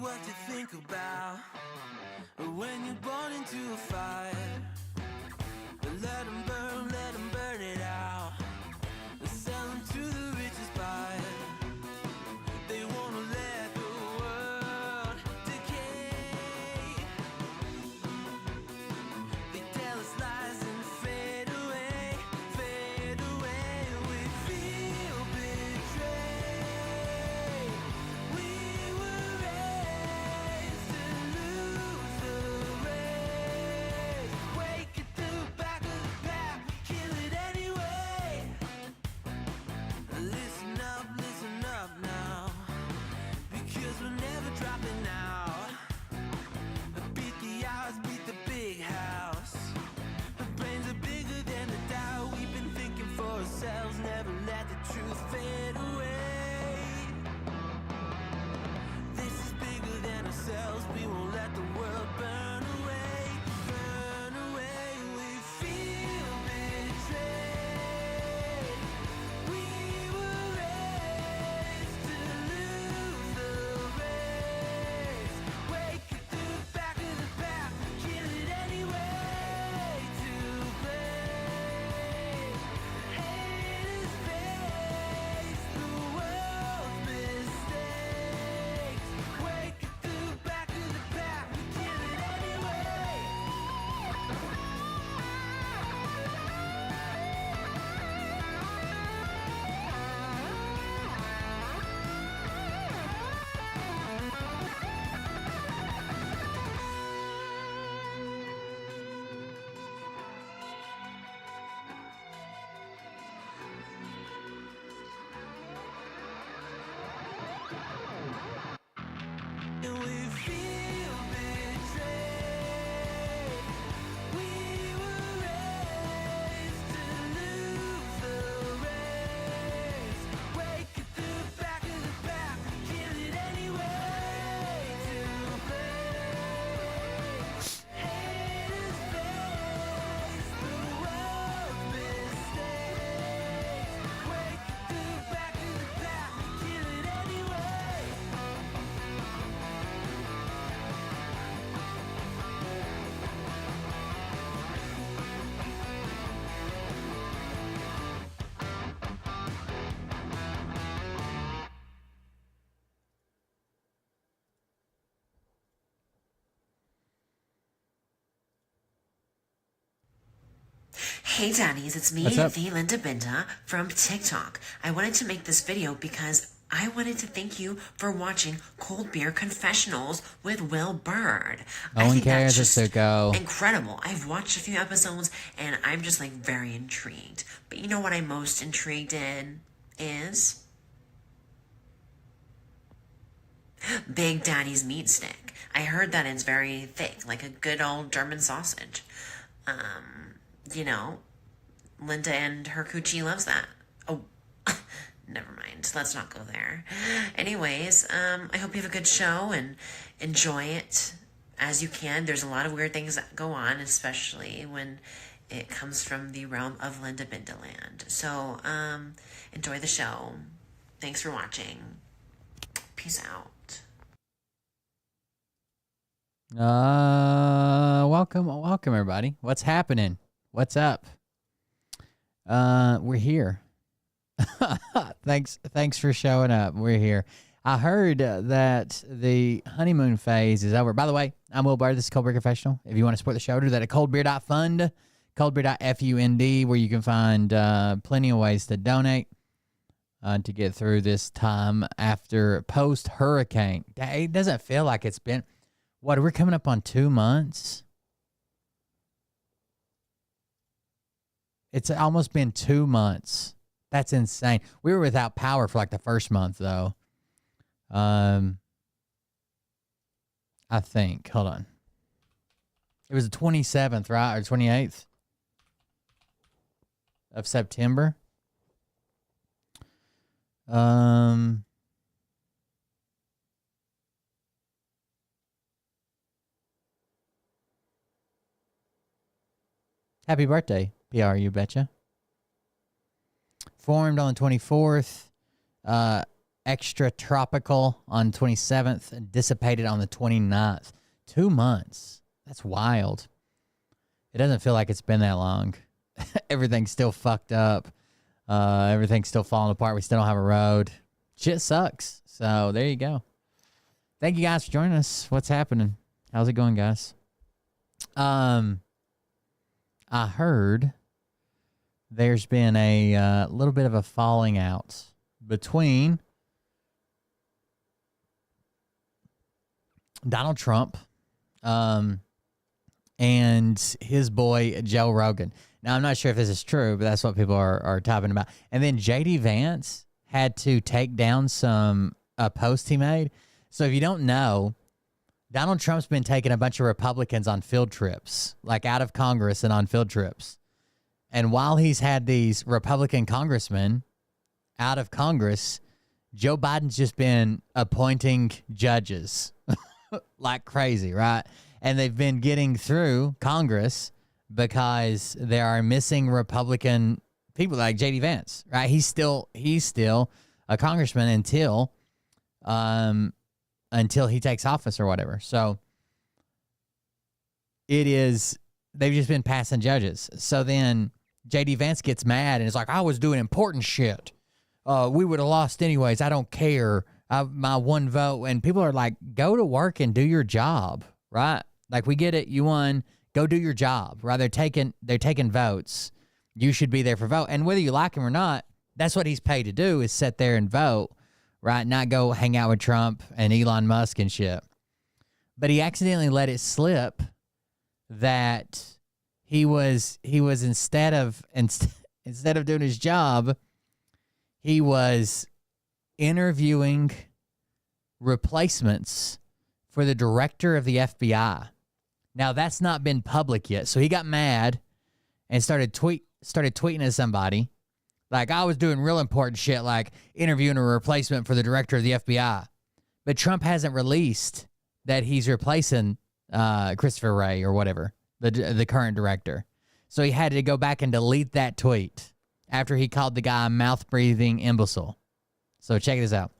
What you think about when you're born into a fire. Let 'em burn it out. Sell 'em to the richest buyer. They wanna let the world decay. They tell us lies and fade away, fade away. We feel betrayed. We were raised to lose the race. Hey daddies, it's me, the Linda Binda from TikTok. I wanted to make this video because I wanted to thank you for watching Cold Beer Confessionals with Will Bird. I think that's just incredible. I've watched a few episodes and I'm just like very intrigued. But you know what I'm most intrigued in is Big Daddy's meat stick. I heard that it's very thick, like a good old German sausage. You know, Linda and her coochie loves that. Oh, never mind. Let's not go there. Anyways, I hope you have a good show and enjoy it as you can. There's a lot of weird things that go on, especially when it comes from the realm of Linda Bindaland. So, enjoy the show. Thanks for watching. Peace out. Welcome everybody. What's happening? What's up? We're here. Thanks for showing up. We're here. I heard that the honeymoon phase is over. By the way, I'm Will Bird. This is Cold Beer Confessional. If you want to support the show, do that at coldbeer.fund, coldbeer.fund, where you can find plenty of ways to donate to get through this time after post-hurricane. It doesn't feel like it's been... What, we're coming up on 2 months? It's almost been 2 months. That's insane. We were without power for like the first month, though. I think. Hold on. It was the 27th, right? Or 28th of September. Happy birthday, PR, you betcha. Formed on the 24th, extra tropical on 27th, and dissipated on the 29th. 2 months. That's wild. It doesn't feel like it's been that long. Everything's still fucked up. Everything's still falling apart. We still don't have a road. Shit sucks. So there you go. Thank you guys for joining us. What's happening? How's it going, guys? I heard there's been a little bit of a falling out between Donald Trump and his boy Joe Rogan. Now, I'm not sure if this is true, but that's what people are talking about. And then J.D. Vance had to take down a post he made. So if you don't know, Donald Trump's been taking a bunch of Republicans on field trips, like out of Congress and on field trips. And while he's had these Republican congressmen out of Congress, Joe Biden's just been appointing judges like crazy, right? And they've been getting through Congress because there are missing Republican people like J.D. Vance, right? He's still a congressman until he takes office or whatever. So they've just been passing judges. So then J.D. Vance gets mad and is like, I was doing important shit. We would have lost anyways. I don't care. My one vote. And people are like, go to work and do your job, right? Like, we get it. You won. Go do your job, right? They're taking votes. You should be there for vote. And whether you like him or not, that's what he's paid to do, is sit there and vote. Right, not go hang out with Trump and Elon Musk and shit. But he accidentally let it slip that he was instead of doing his job, he was interviewing replacements for the director of the FBI. Now, that's not been public yet, so he got mad and started tweeting at somebody. Like, I was doing real important shit, like interviewing a replacement for the director of the FBI. But Trump hasn't released that he's replacing Christopher Wray or whatever, the current director. So he had to go back and delete that tweet after he called the guy a mouth-breathing imbecile. So check this out.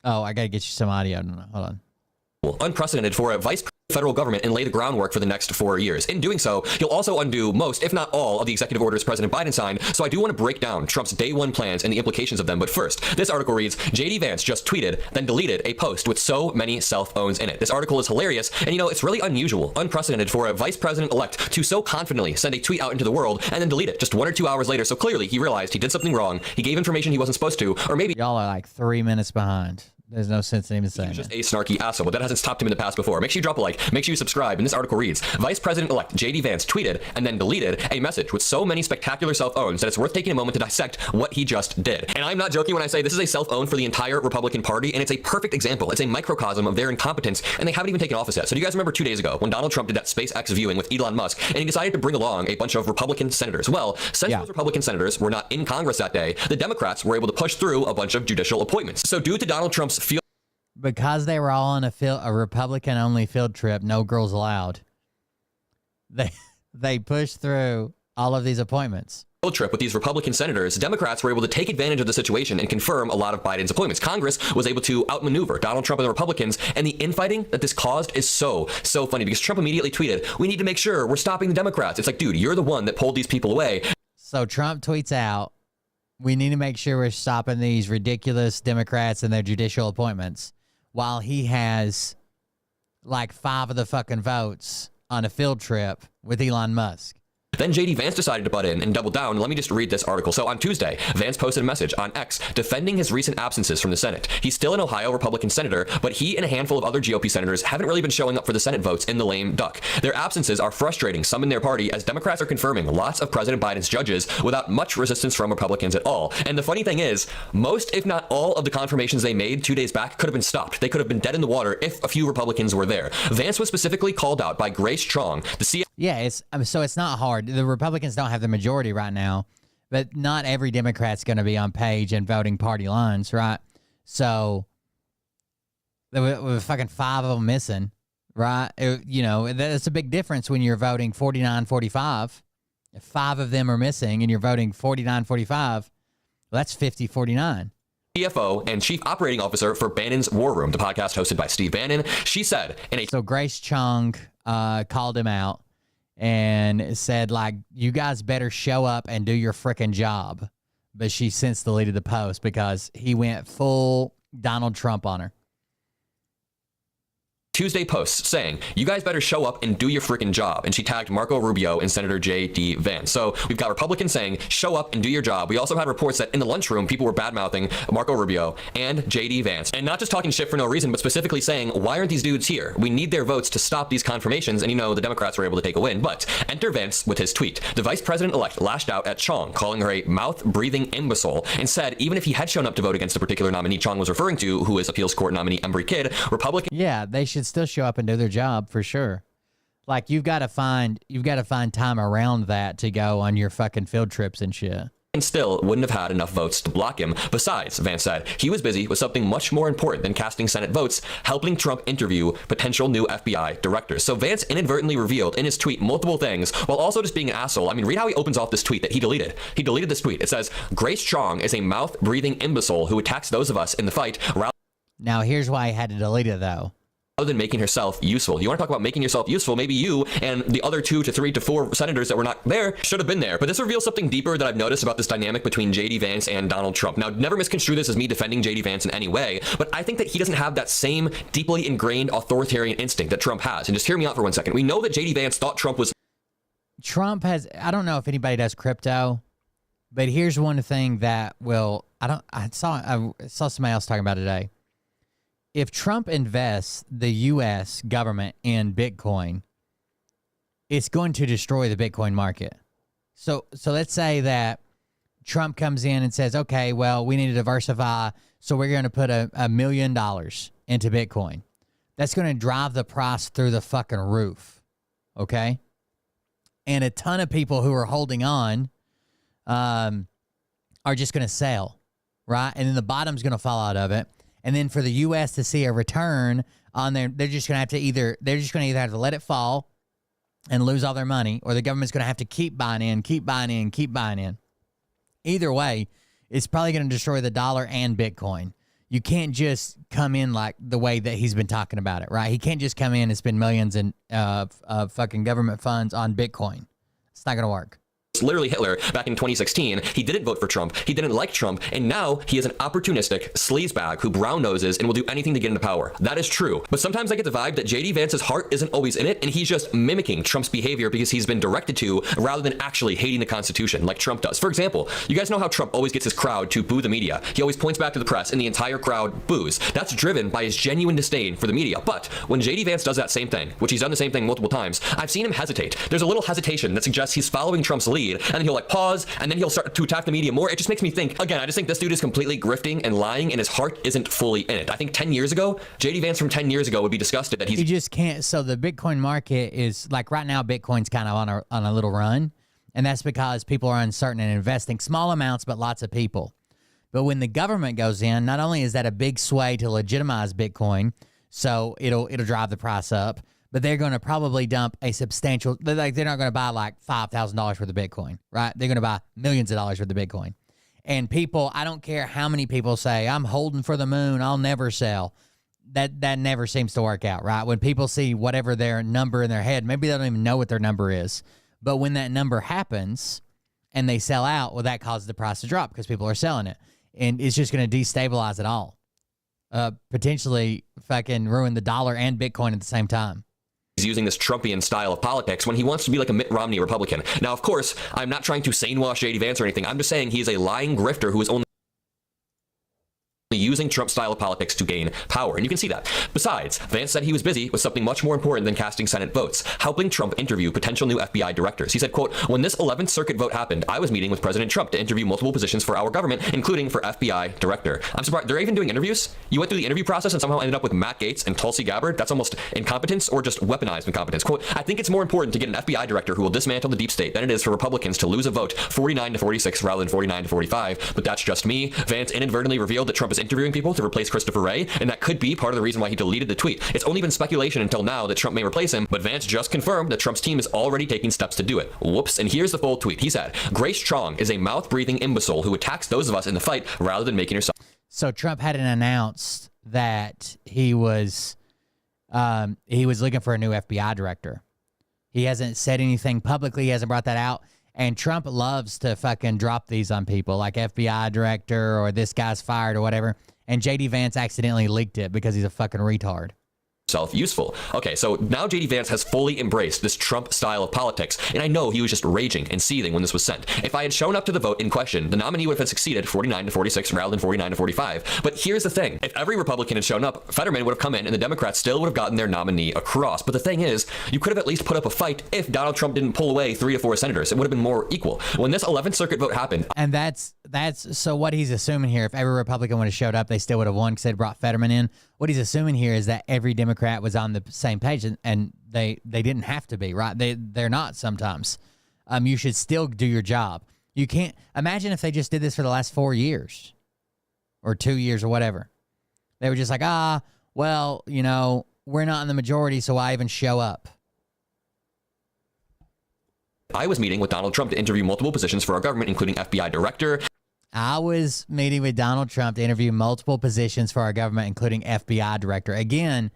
Oh, I gotta get you some audio. No, hold on. unprecedented for a vice federal government and lay the groundwork for the next 4 years. In doing so, you'll also undo most, if not all, of the executive orders President Biden signed. So I do want to break down Trump's day one plans and the implications of them. But first, this article reads, JD Vance just tweeted, then deleted a post with so many cell phones in it. This article is hilarious. And you know, it's really unusual, unprecedented for a vice president-elect to so confidently send a tweet out into the world and then delete it just 1 or 2 hours later. So clearly he realized he did something wrong. He gave information he wasn't supposed to, or maybe Y'all are like 3 minutes behind. There's no sense in even saying he's just it. a snarky asshole, but that hasn't stopped him in the past before. Make sure you drop a like. Make sure you subscribe. And this article reads, Vice President-elect JD Vance tweeted and then deleted a message with so many spectacular self-owns that it's worth taking a moment to dissect what he just did. And I'm not joking when I say this is a self-own for the entire Republican Party, and it's a perfect example. It's a microcosm of their incompetence, and they haven't even taken office yet. So do you guys remember 2 days ago when Donald Trump did that SpaceX viewing with Elon Musk, and he decided to bring along a bunch of Republican senators? Well, since those Republican senators were not in Congress that day, the Democrats were able to push through a bunch of judicial appointments. So due to Donald Trump's Because they were all on a Republican-only field trip, no girls allowed. They pushed through all of these appointments. Trip with these Republican senators, Democrats were able to take advantage of the situation and confirm a lot of Biden's appointments. Congress was able to outmaneuver Donald Trump and the Republicans, and the infighting that this caused is so funny because Trump immediately tweeted, we need to make sure we're stopping the Democrats. It's like, dude, you're the one that pulled these people away. So Trump tweets out, we need to make sure we're stopping these ridiculous Democrats and their judicial appointments, while he has like 5 of the fucking votes on a field trip with Elon Musk. Then JD Vance decided to butt in and double down. Let me just read this article. So on Tuesday, Vance posted a message on X defending his recent absences from the Senate. He's still an Ohio Republican senator, but he and a handful of other GOP senators haven't really been showing up for the Senate votes in the lame duck. Their absences are frustrating some in their party as Democrats are confirming lots of President Biden's judges without much resistance from Republicans at all. And the funny thing is, most, if not all, of the confirmations they made 2 days back could have been stopped. They could have been dead in the water if a few Republicans were there. Vance was specifically called out by Grace Chong, the Yeah, so it's not hard. The Republicans don't have the majority right now, but not every Democrat's going to be on page and voting party lines, right? So there were fucking 5 of them missing, right? That's a big difference when you're voting 49-45. If 5 of them are missing and you're voting 49-45, well, that's 50-49. CFO and Chief Operating Officer for Bannon's War Room, the podcast hosted by Steve Bannon. She said So Grace Chung called him out and said, like, you guys better show up and do your frickin' job. But she since deleted the post because he went full Donald Trump on her. Tuesday posts saying, you guys better show up and do your freaking job. And she tagged Marco Rubio and Senator J.D. Vance. So we've got Republicans saying, show up and do your job. We also had reports that in the lunchroom, people were bad-mouthing Marco Rubio and J.D. Vance. And not just talking shit for no reason, but specifically saying, why aren't these dudes here? We need their votes to stop these confirmations. And the Democrats were able to take a win. But enter Vance with his tweet. The vice president-elect lashed out at Chong, calling her a mouth-breathing imbecile, and said even if he had shown up to vote against the particular nominee Chong was referring to, who is appeals court nominee Embry Kidd, Republican... Yeah, they should still show up and do their job for sure. Like, you've got to find time around that to go on your fucking field trips and shit. And still wouldn't have had enough votes to block him. Besides, Vance said, he was busy with something much more important than casting Senate votes, helping Trump interview potential new FBI directors. So Vance inadvertently revealed in his tweet multiple things while also just being an asshole. I mean, read how he opens off this tweet that he deleted. He deleted this tweet. It says, Grace Chong is a mouth-breathing imbecile who attacks those of us in the fight. Now, here's why I had to delete it, though. Other than making herself useful. You want to talk about making yourself useful? Maybe you and the other 2 to 3 to 4 senators that were not there should have been there. But this reveals something deeper that I've noticed about this dynamic between JD Vance and Donald Trump. Now, never misconstrue this as me defending JD Vance in any way, but I think that he doesn't have that same deeply ingrained authoritarian instinct that Trump has. And just hear me out for 1 second. We know that JD Vance thought Trump has, I don't know if anybody does crypto, but here's one thing that I saw somebody else talking about today. If Trump invests the U.S. government in Bitcoin, it's going to destroy the Bitcoin market. So let's say that Trump comes in and says, okay, well, we need to diversify, so we're going to put $1 million into Bitcoin. That's going to drive the price through the fucking roof, okay? And a ton of people who are holding on are just going to sell, right? And then the bottom's going to fall out of it. And then for the U.S. to see a return on they're just going to have to either have to let it fall and lose all their money, or the government's going to have to keep buying in. Either way, it's probably going to destroy the dollar and Bitcoin. you can't just come in like the way that he's been talking about it, right? He can't just come in and spend millions in fucking government funds on Bitcoin. It's not going to work. Literally Hitler back in 2016. He didn't vote for Trump. He didn't like Trump. And now he is an opportunistic sleazebag who brown noses and will do anything to get into power. That is true. But sometimes I get the vibe that JD Vance's heart isn't always in it, and he's just mimicking Trump's behavior because he's been directed to rather than actually hating the Constitution like Trump does. For example, you guys know how Trump always gets his crowd to boo the media. He always points back to the press and the entire crowd boos. That's driven by his genuine disdain for the media. But when JD Vance does that same thing, which he's done the same thing multiple times, I've seen him hesitate. There's a little hesitation that suggests he's following Trump's lead, and then he'll like pause, and then he'll start to attack the media more. It just makes me think, again, I just think this dude is completely grifting and lying, and his heart isn't fully in it. I think 10 years ago, JD Vance from 10 years ago would be disgusted that You just can't. So the Bitcoin market is like right now, Bitcoin's kind of on a little run, and that's because people are uncertain and investing small amounts, but lots of people. But when the government goes in, not only is that a big sway to legitimize Bitcoin, so it'll drive the price up, but they're going to probably dump a substantial, they're not going to buy like $5,000 worth of Bitcoin, right? They're going to buy millions of dollars worth of Bitcoin. And people, I don't care how many people say, I'm holding for the moon, I'll never sell. That never seems to work out, right? When people see whatever their number in their head, maybe they don't even know what their number is. But when that number happens and they sell out, well, that causes the price to drop because people are selling it. And it's just going to destabilize it all. Potentially fucking ruin the dollar and Bitcoin at the same time. He's using this Trumpian style of politics when he wants to be like a Mitt Romney Republican. Now, of course, I'm not trying to sanewash JD Vance or anything. I'm just saying he's a lying grifter who is only using Trump style of politics to gain power, and you can see that. Besides, Vance said he was busy with something much more important than casting Senate votes, helping Trump interview potential new FBI directors. He said, quote, when this 11th Circuit vote happened, I was meeting with President Trump to interview multiple positions for our government, including for FBI director. I'm surprised they're even doing interviews. You went through the interview process and somehow ended up with Matt Gaetz and Tulsi Gabbard. That's almost incompetence or just weaponized incompetence. Quote, I think it's more important to get an FBI director who will dismantle the deep state than it is for Republicans to lose a vote 49-46 rather than 49-45. But that's just me. Vance inadvertently revealed that Trump is interviewing people to replace Christopher Wray, and that could be part of the reason why he deleted the tweet. It's only been speculation until now that Trump may replace him, but Vance just confirmed that Trump's team is already taking steps to do it. Whoops, and here's the full tweet. He said, Grace Chong is a mouth-breathing imbecile who attacks those of us in the fight rather than making herself. So Trump hadn't announced that he was looking for a new FBI director. He hasn't said anything publicly. He hasn't brought that out. And Trump loves to fucking drop these on people, like FBI director or this guy's fired or whatever. And JD Vance accidentally leaked it because he's a fucking retard. Useful. Okay, so now JD Vance has fully embraced this Trump style of politics, and I know he was just raging and seething when this was sent. If I had shown up to the vote in question, the nominee would have succeeded 49-46 rather than 49-45. But here's the thing. If every Republican had shown up, Fetterman would have come in and the Democrats still would have gotten their nominee across. But the thing is, you could have at least put up a fight if Donald Trump didn't pull away 3 to 4 senators. It would have been more equal. When this 11th Circuit vote happened... And that's so what he's assuming here, if every Republican would have showed up, they still would have won because they'd brought Fetterman in. What he's assuming here is that every Democrat was on the same page, and they didn't have to be, right? They're not sometimes. You should still do your job. You can't imagine if they just did this for the last 4 years or 2 years or whatever. They were just like, well, you know, we're not in the majority, so why even show up? I was meeting with Donald Trump to interview multiple positions for our government, including FBI director. I was meeting with Donald Trump to interview multiple positions for our government, including FBI director. Again,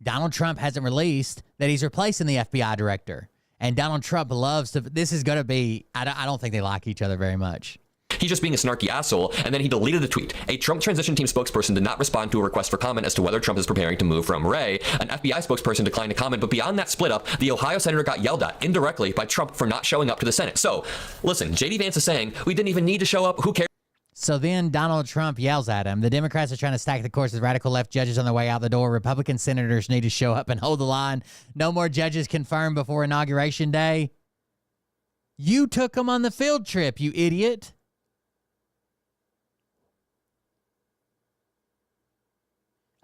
Donald Trump hasn't released that he's replacing the FBI director. And Donald Trump loves to, this is going to be, I don't think they like each other very much. He's just being a snarky asshole, and then he deleted the tweet. A Trump transition team spokesperson did not respond to a request for comment as to whether Trump is preparing to move from Wray. An FBI spokesperson declined to comment, but beyond that split up, the Ohio senator got yelled at indirectly by Trump for not showing up to the Senate. So, listen, JD Vance is saying, we didn't even need to show up, who cares? So then Donald Trump yells at him. The Democrats are trying to stack the course with radical left judges on their way out the door. Republican senators need to show up and hold the line. No more judges confirmed before Inauguration Day. You took them on the field trip, you idiot.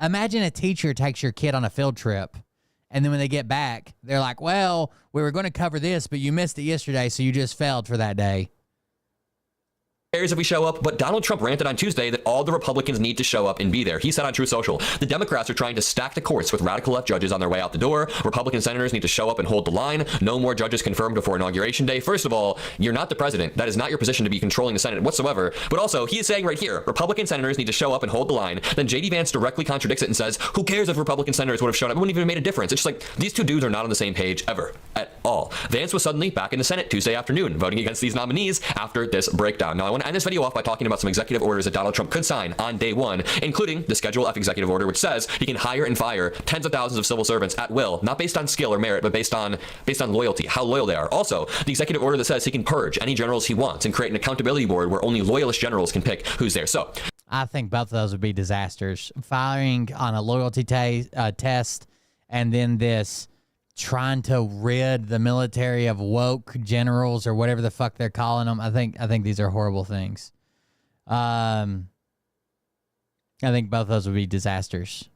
Imagine a teacher takes your kid on a field trip, and then when they get back, they're like, well, we were going to cover this, but you missed it yesterday, so you just failed for that day. cares if we show up, but Donald Trump ranted on Tuesday that all the Republicans need to show up and be there. He said on Truth Social, the Democrats are trying to stack the courts with radical left judges on their way out the door. Republican senators need to show up and hold the line. No more judges confirmed before Inauguration Day. First of all, you're not the president. That is not your position to be controlling the Senate whatsoever. But also, he is saying right here, Republican senators need to show up and hold the line. Then JD Vance directly contradicts it and says, who cares if Republican senators would have shown up? It wouldn't even have made a difference. It's just like, these two dudes are not on the same page ever, at all. Vance was suddenly back in the Senate Tuesday afternoon, voting against these nominees after this breakdown. Now, I want to end this video off by talking about some executive orders that Donald Trump could sign on day one, including the Schedule F executive order, which says he can hire and fire tens of thousands of civil servants at will, not based on skill or merit, but based on loyalty, how loyal they are. Also, the executive order that says he can purge any generals he wants and create an accountability board where only loyalist generals can pick who's there. So, I think both of those would be disasters. Firing on a loyalty test, and then this trying to rid the military of woke generals or whatever the fuck they're calling them. I think these are horrible things. I think both of those would be disasters.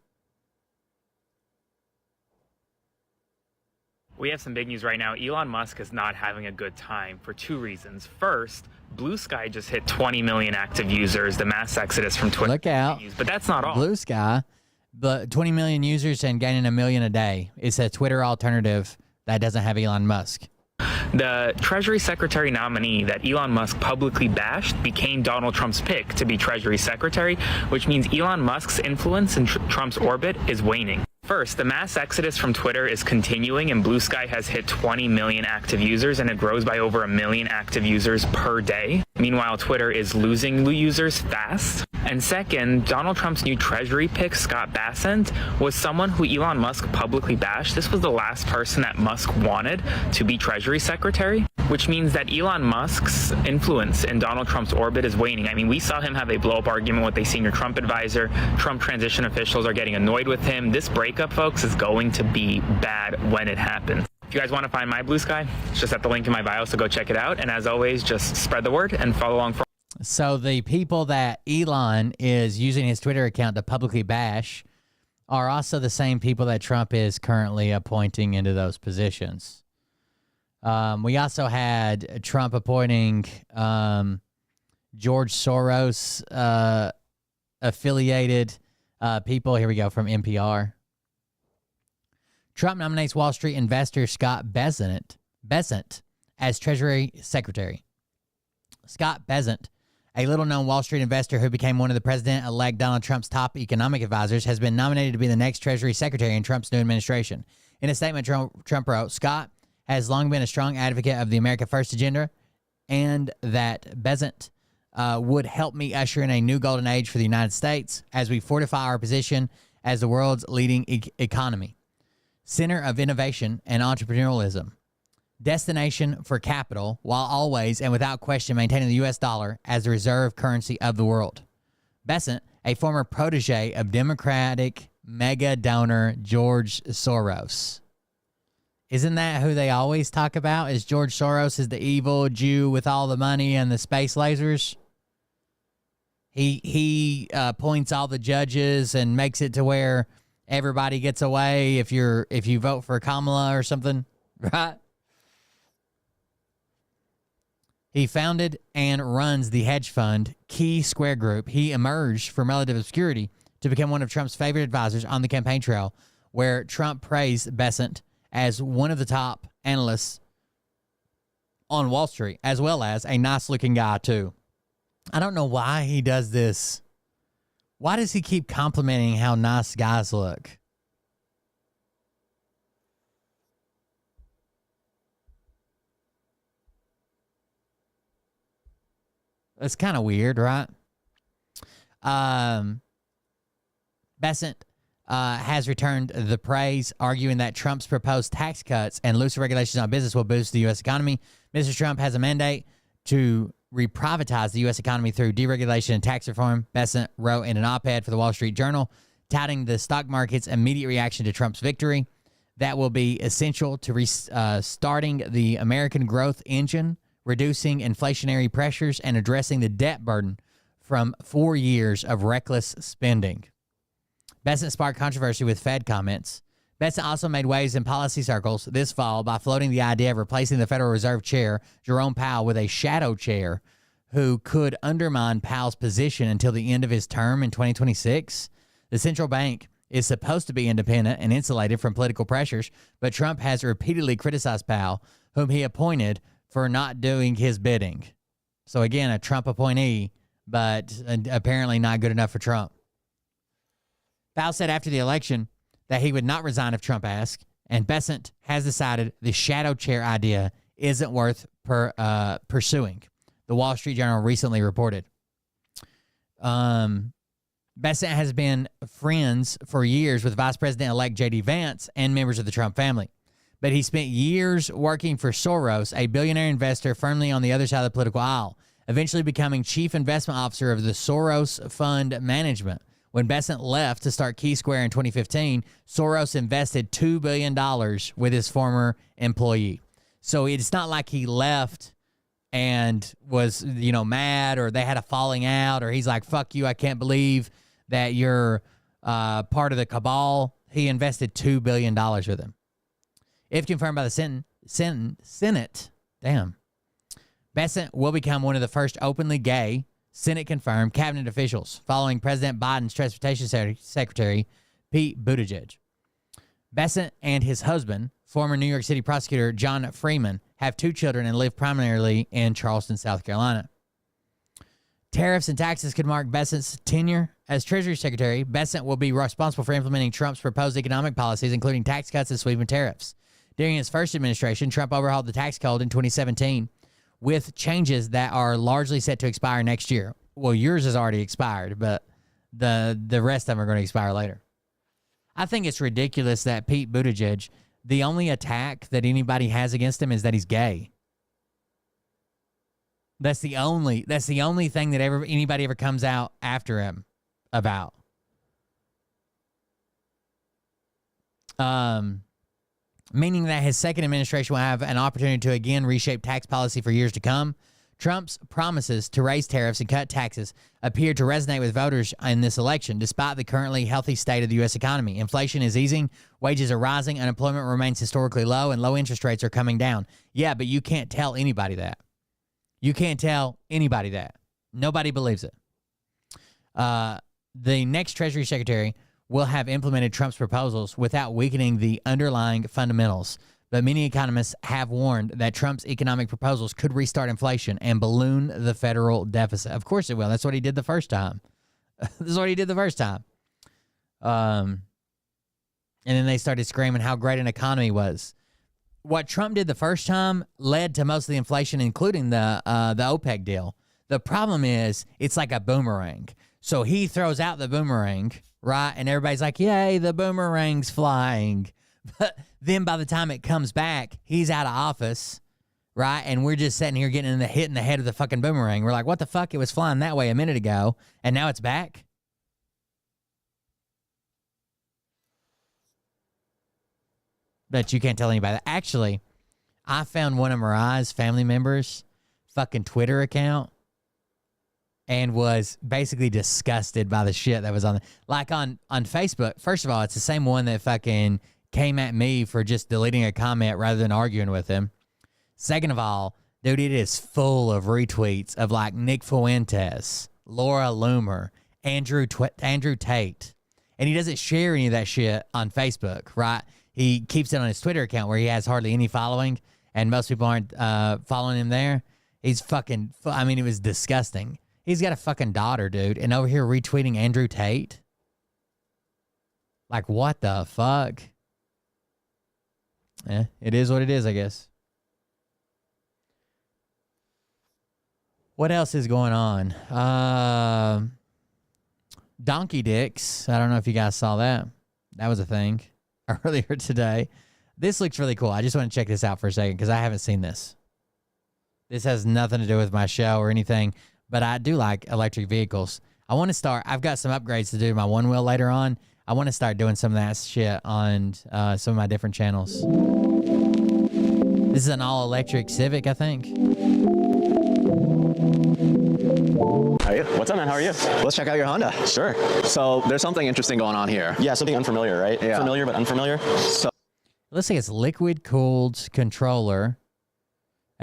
We have some big news right now. Elon Musk is not having a good time for two reasons. First, Blue Sky just hit 20 million active users, the mass exodus from Twitter. Look out. But that's not all. Blue Sky, but 20 million users and gaining 1 million a day. It's a Twitter alternative that doesn't have Elon Musk. The Treasury Secretary nominee that Elon Musk publicly bashed became Donald Trump's pick to be Treasury Secretary, which means Elon Musk's influence in Trump's orbit is waning. First, the mass exodus from Twitter is continuing, and Blue Sky has hit 20 million active users, and it grows by over 1 million active users per day. Meanwhile, Twitter is losing users fast. And second, Donald Trump's new Treasury pick, Scott Bessent, was someone who Elon Musk publicly bashed. This was the last person that Musk wanted to be Treasury Secretary, which means that Elon Musk's influence in Donald Trump's orbit is waning. I mean, we saw him have a blow-up argument with a senior Trump advisor. Trump transition officials are getting annoyed with him. This breakup, folks, is going to be bad when it happens. If you guys want to find my Blue Sky, it's just at the link in my bio, so go check it out. And as always, just spread the word and follow along for. So the people that Elon is using his Twitter account to publicly bash are also the same people that Trump is currently appointing into those positions. We also had Trump appointing George Soros affiliated people. Here we go from NPR. Trump nominates Wall Street investor Scott Bessent as Treasury Secretary. Scott Bessent, a little-known Wall Street investor who became one of the President-elect Donald Trump's top economic advisors, has been nominated to be the next Treasury Secretary in Trump's new administration. In a statement, Trump wrote, Scott has long been a strong advocate of the America First agenda, and that Bessent would help me usher in a new golden age for the United States as we fortify our position as the world's leading economy, center of innovation and entrepreneurialism, destination for capital, while always and without question maintaining the U.S. dollar as the reserve currency of the world. Bessent, a former protege of Democratic mega donor George Soros. Isn't that who they always talk about? Is George Soros is the evil Jew with all the money and the space lasers? He appoints all the judges and makes it to where everybody gets away if you vote for Kamala or something, right? He founded and runs the hedge fund Key Square Group. He emerged from relative obscurity to become one of Trump's favorite advisors on the campaign trail, where Trump praised Bessent as one of the top analysts on Wall Street, as well as a nice-looking guy, too. I don't know why he does this. Why does he keep complimenting how nice guys look? It's kind of weird, right? Bessent has returned the praise, arguing that Trump's proposed tax cuts and looser regulations on business will boost the U.S. economy. Mr. Trump has a mandate to reprivatize the U.S. economy through deregulation and tax reform, Bessent wrote in an op-ed for the Wall Street Journal, touting the stock market's immediate reaction to Trump's victory. That will be essential to restarting the American growth engine, reducing inflationary pressures, and addressing the debt burden from 4 years of reckless spending. Bessent sparked controversy with Fed comments. Bessent also made waves in policy circles this fall by floating the idea of replacing the Federal Reserve Chair, Jerome Powell, with a shadow chair who could undermine Powell's position until the end of his term in 2026. The central bank is supposed to be independent and insulated from political pressures, but Trump has repeatedly criticized Powell, whom he appointed, for not doing his bidding. So again, a Trump appointee, but apparently not good enough for Trump. Powell said after the election that he would not resign if Trump asked, and Bessent has decided the shadow chair idea isn't worth pursuing. The Wall Street Journal recently reported. Bessent has been friends for years with Vice President-elect J.D. Vance and members of the Trump family. But he spent years working for Soros, a billionaire investor firmly on the other side of the political aisle, eventually becoming chief investment officer of the Soros Fund Management. When Bessent left to start Key Square in 2015, Soros invested $2 billion with his former employee. So it's not like he left and was, mad, or they had a falling out, or he's like, fuck you, I can't believe that you're part of the cabal. He invested $2 billion with him. If confirmed by the Senate, Bessent will become one of the first openly gay, Senate-confirmed cabinet officials, following President Biden's transportation secretary, Pete Buttigieg. Bessent and his husband, former New York City prosecutor John Freeman, have 2 children and live primarily in Charleston, South Carolina. Tariffs and taxes could mark Bessent's tenure as Treasury Secretary. Bessent will be responsible for implementing Trump's proposed economic policies, including tax cuts and sweeping tariffs. During his first administration, Trump overhauled the tax code in 2017 with changes that are largely set to expire next year. Well, yours has already expired, but the rest of them are going to expire later. I think it's ridiculous that Pete Buttigieg, the only attack that anybody has against him is that he's gay. That's the only thing that anybody ever comes out after him about. Meaning that his second administration will have an opportunity to again reshape tax policy for years to come. Trump's promises to raise tariffs and cut taxes appear to resonate with voters in this election, despite the currently healthy state of the U.S. economy. Inflation is easing, wages are rising, unemployment remains historically low, and low interest rates are coming down. Yeah, but you can't tell anybody that. You can't tell anybody that. Nobody believes it. The next Treasury Secretary will have implemented Trump's proposals without weakening the underlying fundamentals. But many economists have warned that Trump's economic proposals could restart inflation and balloon the federal deficit. Of course it will. That's what he did the first time. And then they started screaming how great an economy was. What Trump did the first time led to most of the inflation, including the OPEC deal. The problem is it's like a boomerang. So he throws out the boomerang, right? And everybody's like, yay, the boomerang's flying. But then by the time it comes back, he's out of office, right? And we're just sitting here getting hit in the head of the fucking boomerang. We're like, what the fuck? It was flying that way a minute ago, and now it's back? But you can't tell anybody that. Actually, I found one of Mariah's family members' fucking Twitter account and was basically disgusted by the shit that was on like on Facebook. First of all, it's the same one that fucking came at me for just deleting a comment rather than arguing with him. Second of all, dude, it is full of retweets of like Nick Fuentes, Laura Loomer, Andrew Tate. And he doesn't share any of that shit on Facebook, right? He keeps it on his Twitter account where he has hardly any following, and most people aren't following him there. He's fucking, it was disgusting. He's got a fucking daughter, dude, and over here retweeting Andrew Tate. Like, what the fuck? Yeah, it is what it is, I guess. What else is going on? Donkey dicks. I don't know if you guys saw that. That was a thing earlier today. This looks really cool. I just want to check this out for a second because I haven't seen this. This has nothing to do with my show or anything, but I do like electric vehicles. I want to start. I've got some upgrades to do to my one wheel later on. I want to start doing some of that shit on some of my different channels. This is an all-electric Civic, I think. How are you? What's up, man? How are you? Let's check out your Honda. Sure. So there's something interesting going on here. Yeah, something unfamiliar, right? Yeah. Familiar but unfamiliar. So it looks like it's liquid-cooled controller.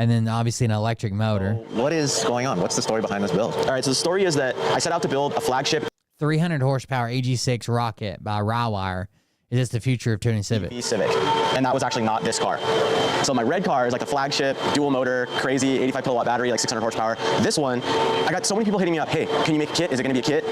and then obviously an electric motor. What is going on? What's the story behind this build? All right, so the story is that I set out to build a flagship 300 horsepower AG6 rocket by Rywire. Is this the future of tuning Civic? Civic, and that was actually not this car. So my red car is like the flagship, dual motor, crazy 85 kilowatt battery, like 600 horsepower. This one, I got so many people hitting me up, hey, can you make a kit? Is it gonna be a kit?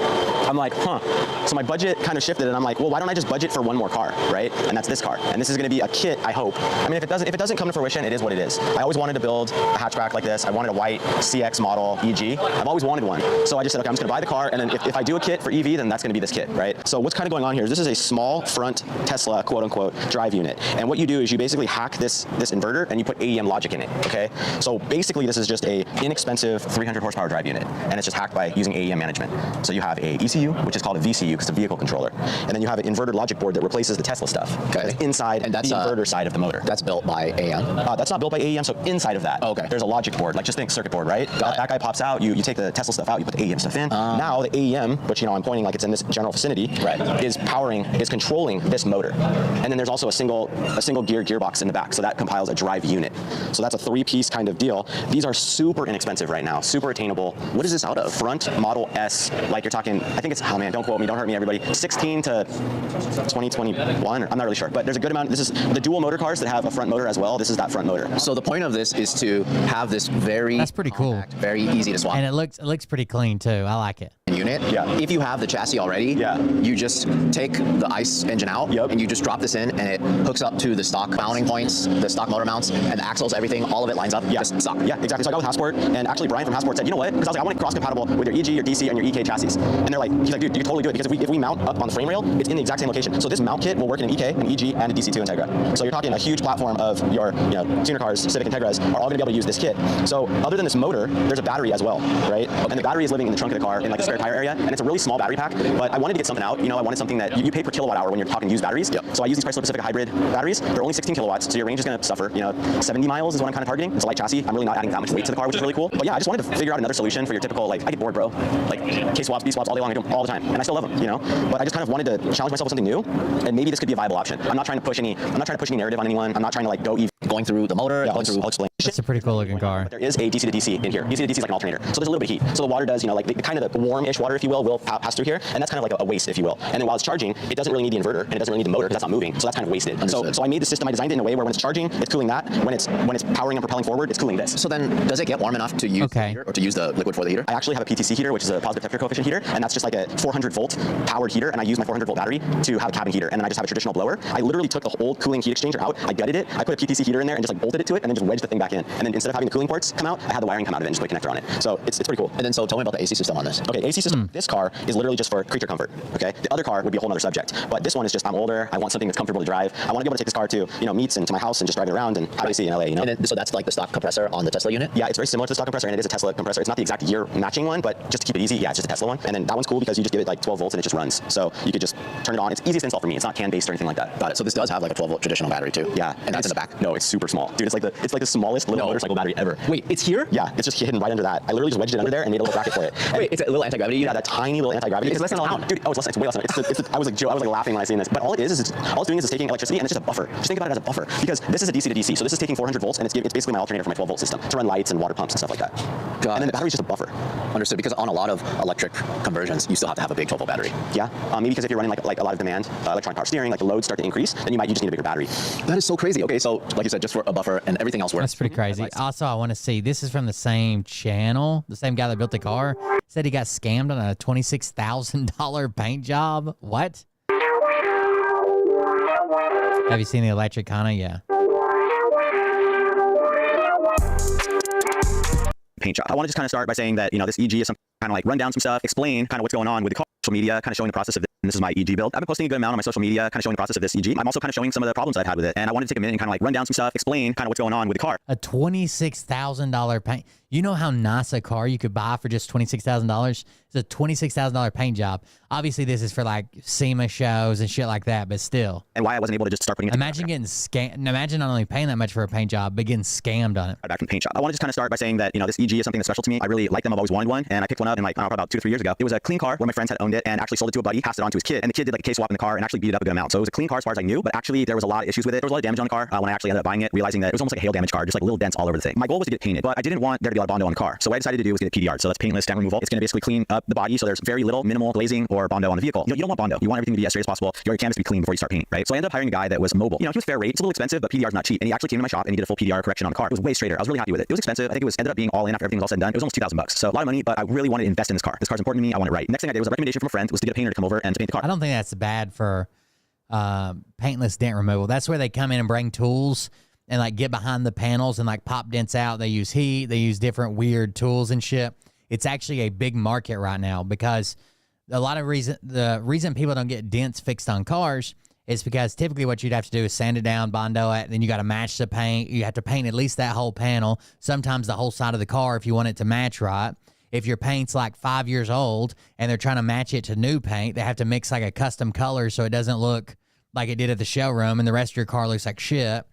I'm like, huh. So my budget kind of shifted, and I'm like, well, why don't I just budget for one more car, right? And that's this car. And this is gonna be a kit, I hope. I mean, if it doesn't come to fruition, it is what it is. I always wanted to build a hatchback like this. I wanted a white CX model EG. I've always wanted one. So I just said, okay, I'm just gonna buy the car, and then if I do a kit for EV, then that's gonna be this kit, right? So what's kind of going on here is this is a small front Tesla, quote unquote, drive unit. And what you do is you basically hack this inverter and you put AEM logic in it, okay? So basically this is just a inexpensive 300 horsepower drive unit, and it's just hacked by using AEM management. So you have a ECU, which is called a VCU because it's a vehicle controller. And then you have an inverted logic board that replaces the Tesla stuff. Okay. Inside the inverter side of the motor. That's built by AEM? That's not built by AEM, so inside of that, okay, there's a logic board, like just think circuit board, right? That guy pops out, you take the Tesla stuff out, you put the AEM stuff in. Now the AEM, which I'm pointing like it's in this general vicinity, is controlling this motor. And then there's also a single gearbox in the back, so that compiles a drive unit. So that's a 3-piece kind of deal. These are super inexpensive right now, super attainable. What is this out of? Front Model S, like you're talking, I think it's, oh man, don't quote me, don't hurt me everybody, 16 to 2021, I'm not really sure, but there's a good amount. This is the dual motor cars that have a front motor as well. This is that front motor. So the point of this is to have this That's pretty compact, cool, very easy to swap. And it looks pretty clean too. I like it. Unit. Yeah. If you have the chassis already, you just take the ICE engine out, and you just drop this in, and it hooks up to the stock mounting points, the stock motor mounts, and the axles, everything, all of it lines up. Yeah, just stock. Yeah, exactly. So I got with Hasport, and actually Brian from Hasport said, you know what? Because I was like, I want it cross-compatible with your EG, your DC, and your EK chassis. And they're like, he's like, dude, you can totally do it because if we mount up on the frame rail, it's in the exact same location. So this mount kit will work in an EK, an EG, and a DC2 Integra. So you're talking a huge platform of your tuner cars, Civic Integras, are all going to be able to use this kit. So other than this motor, there's a battery as well, right? And the battery is living in the trunk of the car in like the spare tire area, and it's a really small battery pack. But I wanted to get something out. I wanted something that you pay per kilowatt hour when you're talking used batteries. So I use these Chrysler Pacifica hybrid batteries. They're only 16 kilowatts, so your range is going to suffer. 70 miles is what I'm kind of targeting. It's a light chassis. I'm really not adding that much weight to the car, which is really cool. But yeah, I just wanted to figure out another solution for your typical, like, I get bored, bro. Like K swaps, B swaps all day long. I do them all the time, and I still love them, But I just kind of wanted to challenge myself with something new, and maybe this could be a viable option. I'm not trying to push any narrative on anyone. I'm not trying to like go EV. Going through the motor, I'll explain. It's a pretty cool looking car. But there is a DC to DC in here. DC to DC is like an alternator. So there's a little bit of heat. So the water does, like the kind of the warm-ish water, if you will pass through here, and that's kind of like a waste, if you will. And then while it's charging, it doesn't really need the inverter, and it doesn't really need the motor because that's not moving. So that's kind of wasted. So I made the system. I designed it in a way where when it's charging, it's cooling that. When it's powering and propelling forward, it's cooling this. So then, does it get warm enough to use the heater or to use the liquid for the heater? I actually have a PTC heater, which is a positive temperature coefficient heater, and that's just like a 400 volt powered heater, and I use my 400 volt battery to have a cabin heater, and then I just have a traditional blower. I literally took the old cooling heat exchanger out, I gutted it, I put a PTC heater in there and just like bolted it to it, and then just wedged the thing back in. And then instead of having the cooling ports come out, I had the wiring come out of it and just put a connector on it. So it's pretty cool. And then so tell me about the AC system on this. Okay, AC system. This car is literally just for creature comfort. Okay, the other car would be a whole other subject, but this one is just I'm older. I want something that's comfortable to drive. I want to be able to take this car to meets and to my house and just drive it around and have AC in LA. And then, so that's like the stock compressor on the Tesla unit. Yeah, it's very similar to the stock compressor, and it is a Tesla compressor. It's not the exact year matching one, but just to keep it easy, yeah, it's just a Tesla one. And then that one's cool because you just give it like 12 volts and it just runs. So you could just turn it on. It's easiest to install for me. It's not CAN based or anything like that. Got it. So this does have like a 12 volt traditional battery too. Yeah, and that's in the back. No, it's super small, dude. It's like the smallest little motorcycle battery ever. Wait, it's here? Yeah, it's just hidden right under that. I literally just wedged it under there and made a little bracket for it. And wait, it's a little anti-gravity unit? Yeah, that tiny little anti-gravity. It's less than a pound, dude. Oh, it's less. It's way less than. I was like laughing when I seen this. But all it is all it's doing is taking electricity and it's just a buffer. Just think about it as a buffer because this is a DC to DC. So this is taking 400 volts and it's basically my alternator for my 12 volt system to run lights and water pumps and stuff like that. Got and then the battery's just a buffer. Understood. Because on a lot of electric conversions, you still have to have a big 12 volt battery. Yeah, maybe because if you're running like a lot of demand, electronic power steering, like the loads start to increase, then you just need a bigger battery. That is so crazy. Okay, so like you said, just for a buffer and everything else works. That's pretty crazy. Also, I want to see, this is from the same channel, the same guy that built the car. Said he got scammed on a $26,000 paint job. What? Have you seen the electric Kana? Yeah. Paint job. I want to just kind of start by saying that, this EG is some kind of like run down some stuff, explain kind of what's going on with the car, social media, kind of showing the process of this. And this is my EG build. I've been posting a good amount on my social media, kind of showing the process of this EG. I'm also kind of showing some of the problems I've had with it. And I wanted to take a minute and kind of like run down some stuff, explain kind of what's going on with the car. A $26,000 paint. You know how nice a car you could buy for just $26,000? It's a $26,000 paint job. Obviously, this is for like SEMA shows and shit like that, but still. And why I wasn't able to just start putting it Imagine getting scammed. Imagine not only paying that much for a paint job, but getting scammed on it. back from the paint shop. I want to just kind of start by saying that, this EG is something that's special to me. I really like them. I've always wanted one, and I picked one up in like, probably about 2 to 3 years ago. It was a clean car where my friends had owned it and actually sold it to a buddy, passed it on to his kid, and the kid did like a K-swap in the car and actually beat it up a good amount. So it was a clean car as far as I knew, but actually there was a lot of issues with it. There was a lot of damage on the car when I actually ended up buying it, realizing that it was almost like a hail damage car, just like little dents all over the thing. My goal was to get it painted, but I didn't want there to be a lot of Bondo on the car. So what I decided to do was get a PDR. So that's paintless dent removal. It's going to basically clean up the body, so there's very little, minimal glazing or Bondo on the vehicle. You don't want Bondo. You want everything to be as straight as possible. Your canvas to be clean before you start painting, right? So I ended up hiring a guy that was mobile. He was fair rate. It's a little expensive, but PDR is not cheap. And he actually came to my shop and he did a full PDR correction on the car. It was way straighter. I was really happy with it. It was expensive. I think it was ended up being all in after everything was all said and done. It was almost $2,000. So a lot of money, but I really wanted to invest in this car. This car's important to me. I want it right. Next thing I did was a recommendation from a friend was to get a painter to come over and to paint the car. I don't think that's bad for paintless dent removal. That's where they come in and bring tools and like get behind the panels and like pop dents out. They use heat. They use different weird tools and shit. It's actually a big market right now because the reason people don't get dents fixed on cars is because typically what you'd have to do is sand it down, Bondo it, then you got to match the paint. You have to paint at least that whole panel, sometimes the whole side of the car if you want it to match right. If your paint's like 5 years old and they're trying to match it to new paint, they have to mix like a custom color so it doesn't look like it did at the showroom and the rest of your car looks like shit.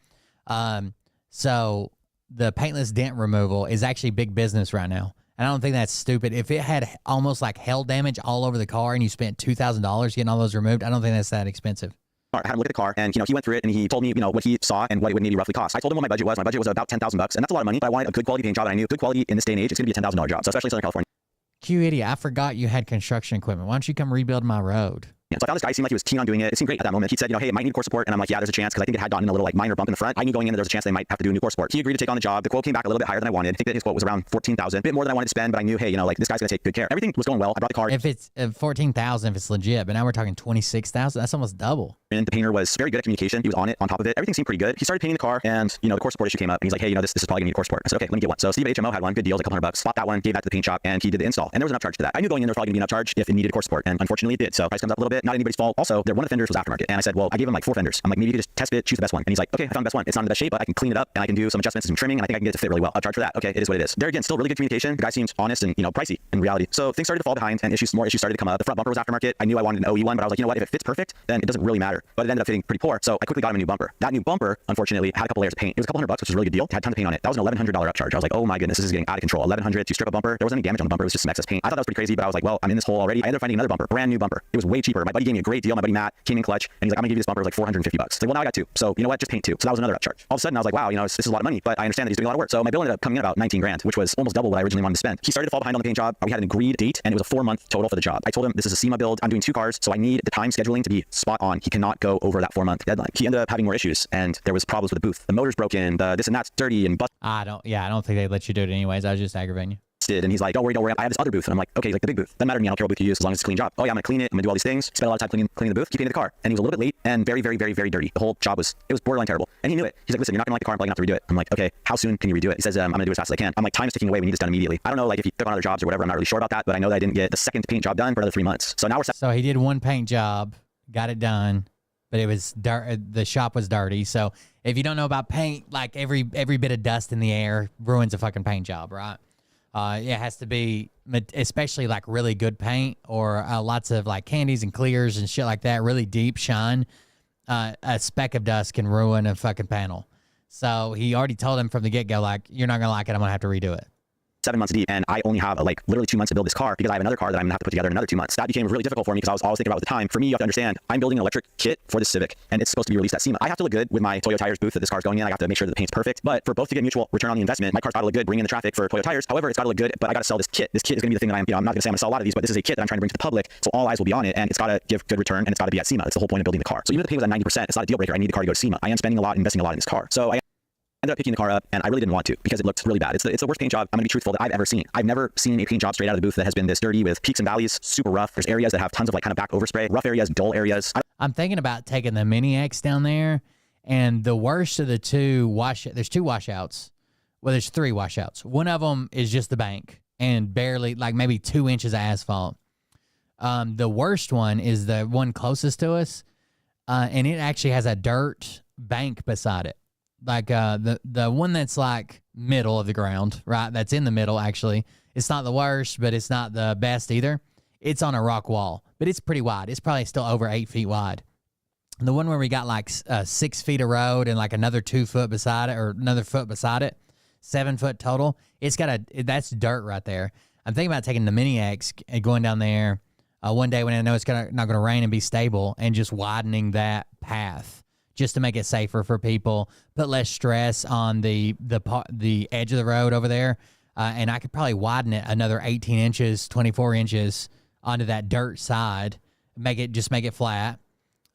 So the paintless dent removal is actually big business right now. And I don't think that's stupid. If it had almost like hail damage all over the car and you spent $2,000 getting all those removed, I don't think that's that expensive. I had him look at the car, and he went through it, and he told me, what he saw and what it would maybe roughly cost. I told him what my budget was. My budget was about $10,000, and that's a lot of money. But I wanted a good quality paint job, and I knew good quality in this day and age, it's going to be a $10,000 job. So especially in Southern California. Q idiot, I forgot you had construction equipment. Why don't you come rebuild my road? So I found this guy, seemed like he was keen on doing it. It seemed great at that moment. He said, hey, it might need core support. And I'm like, yeah, there's a chance, because I think it had gotten a little like minor bump in the front. I knew going in there was a chance they might have to do a new core support. He agreed to take on the job. The quote came back a little bit higher than I wanted. I think that his quote was around $14,000, a bit more than I wanted to spend, but I knew, hey, this guy's going to take good care. Everything was going well. I brought the car. If it's $14,000, if it's legit, but now we're talking $26,000, that's almost double. And the painter was very good at communication. He was on it, on top of it. Everything seemed pretty good. He started painting the car, and the core support issue came up. And he's like, hey, this is probably gonna need a core support. I said, okay, let me get one. So Steve at HMO had one, good deal, like a couple $100. Bought that one, gave that to the paint shop, and he did the install. And there was an upcharge to that. I knew going in there was probably gonna be an upcharge if it needed a core support, and unfortunately it did. So price comes up a little bit. Not anybody's fault. Also, one of the fenders was aftermarket, and I said, well, I gave him like 4 fenders. I'm like, maybe you could just test fit, choose the best one. And he's like, okay, I found the best one. It's not in the best shape, but I can clean it up and I can do some adjustments and some trimming, and I think I can get it to fit really well. Upcharge for that. Okay, it is what it is. There again, still really good communication. The guy seems honest and pricey in reality. So things started to fall behind, and more issues started to come up. The front bumper was aftermarket. I knew I wanted an OE one, but I was like, you know what? If it fits perfect, then it doesn't really matter. But it ended up fitting pretty poor. So I quickly got him a new bumper. That new bumper, unfortunately, had a couple layers of paint. It was a couple $100, which was a really good deal. It had tons of paint on it. That was an $1,100 upcharge. I was like, oh my goodness, this is getting out of control. $1,100 to strip a bumper. There wasn't any damage on the bumper. It was just some excess paint. I thought that was pretty crazy, but I was like, well, I'm in this hole already. I ended up finding another bumper, brand new bumper. It was way cheaper. My buddy gave me a great deal. My buddy Matt came in clutch, and he's like, I'm gonna give you this bumper. It was like $450. It's like, well, now I got 2. So you know what? Just paint 2. So that was another upcharge. All of a sudden, I was like, wow, this is a lot of money, but I understand that he's doing a lot of work. So my bill ended up coming in about $19,000, which was almost double what I originally wanted to spend. He started to fall behind on the paint job. We had an agreed date, and it was a 4-month total for the job. I told him this is a SEMA build. I'm doing 2 cars, so I need the time scheduling to be spot on. He cannot go over that 4-month deadline. He ended up having more issues, and there was problems with the booth. The motor's broken, the this and that's dirty and busted. I don't think they'd let you do it anyways. I was just aggravating you. And he's like, don't worry, I have this other booth. And I'm like, okay, like the big booth. Doesn't matter to me. I don't care what booth you use as long as it's a clean job. Oh yeah, I'm gonna clean it. I'm gonna do all these things. Spend a lot of time cleaning the booth, keep painting the car. And he was a little bit late and very, very, very, very dirty. The whole job was borderline terrible. And he knew it. He's like, listen, you're not gonna like the car. I'm probably gonna have to redo it. I'm like, okay, how soon can you redo it? He says, I'm gonna do it as fast as I can. I'm like, time is ticking away. We need this done immediately. I don't know, like if he took on other jobs or whatever. I'm not really sure about that, but I know that I didn't get the second paint job done for another 3 months. So now So he did one paint job, got it done, but it was the shop was dirty. So if you don't know about paint, like every bit of dust in the air ruins a fucking paint job, right? It has to be, especially like really good paint or lots of like candies and clears and shit like that, really deep shine. A speck of dust can ruin a fucking panel. So he already told him from the get-go, like, you're not going to like it. I'm going to have to redo it. 7 months deep, and I only have like literally 2 months to build this car because I have another car that I'm gonna have to put together in another 2 months. That became really difficult for me because I was always thinking about the time. For me, you have to understand, I'm building an electric kit for the Civic, and it's supposed to be released at SEMA. I have to look good with my Toyo Tires booth that this car's going in. I have to make sure that the paint's perfect. But for both to get mutual return on the investment, my car's got to look good, bring in the traffic for Toyo Tires. However, it's got to look good, but I got to sell this kit. This kit is gonna be the thing that I'm not gonna say I'm gonna sell a lot of these, but this is a kit that I'm trying to bring to the public, so all eyes will be on it, and it's got to give good return, and it's got to be at SEMA. That's the whole point of building the car. So even if the paint was at 90%, it's not a deal breaker. I need the car to go to SEMA. I am spending a lot, investing a lot in this car. So I ended up picking the car up, and I really didn't want to because it looked really bad. It's the worst paint job, I'm gonna be truthful, that I've ever seen. I've never seen a paint job straight out of the booth that has been this dirty with peaks and valleys, super rough. There's areas that have tons of like kind of back overspray, rough areas, dull areas. I'm thinking about taking the Mini X down there, and the worst of the two there's 2 washouts. Well, there's 3 washouts. One of them is just the bank and barely, like maybe 2 inches of asphalt. The worst one is the one closest to us, and it actually has a dirt bank beside it. Like the one that's like middle of the ground, right? That's in the middle, actually. It's not the worst, but it's not the best either. It's on a rock wall, but it's pretty wide. It's probably still over 8 feet wide. The one where we got like 6 feet of road and like another 2 foot beside it, or another foot beside it, 7 foot total. That's dirt right there. I'm thinking about taking the Mini X and going down there one day when I know it's not going to rain and be stable, and just widening that path just to make it safer for people, put less stress on the edge of the road over there. And I could probably widen it another 18 inches, 24 inches onto that dirt side, make it flat.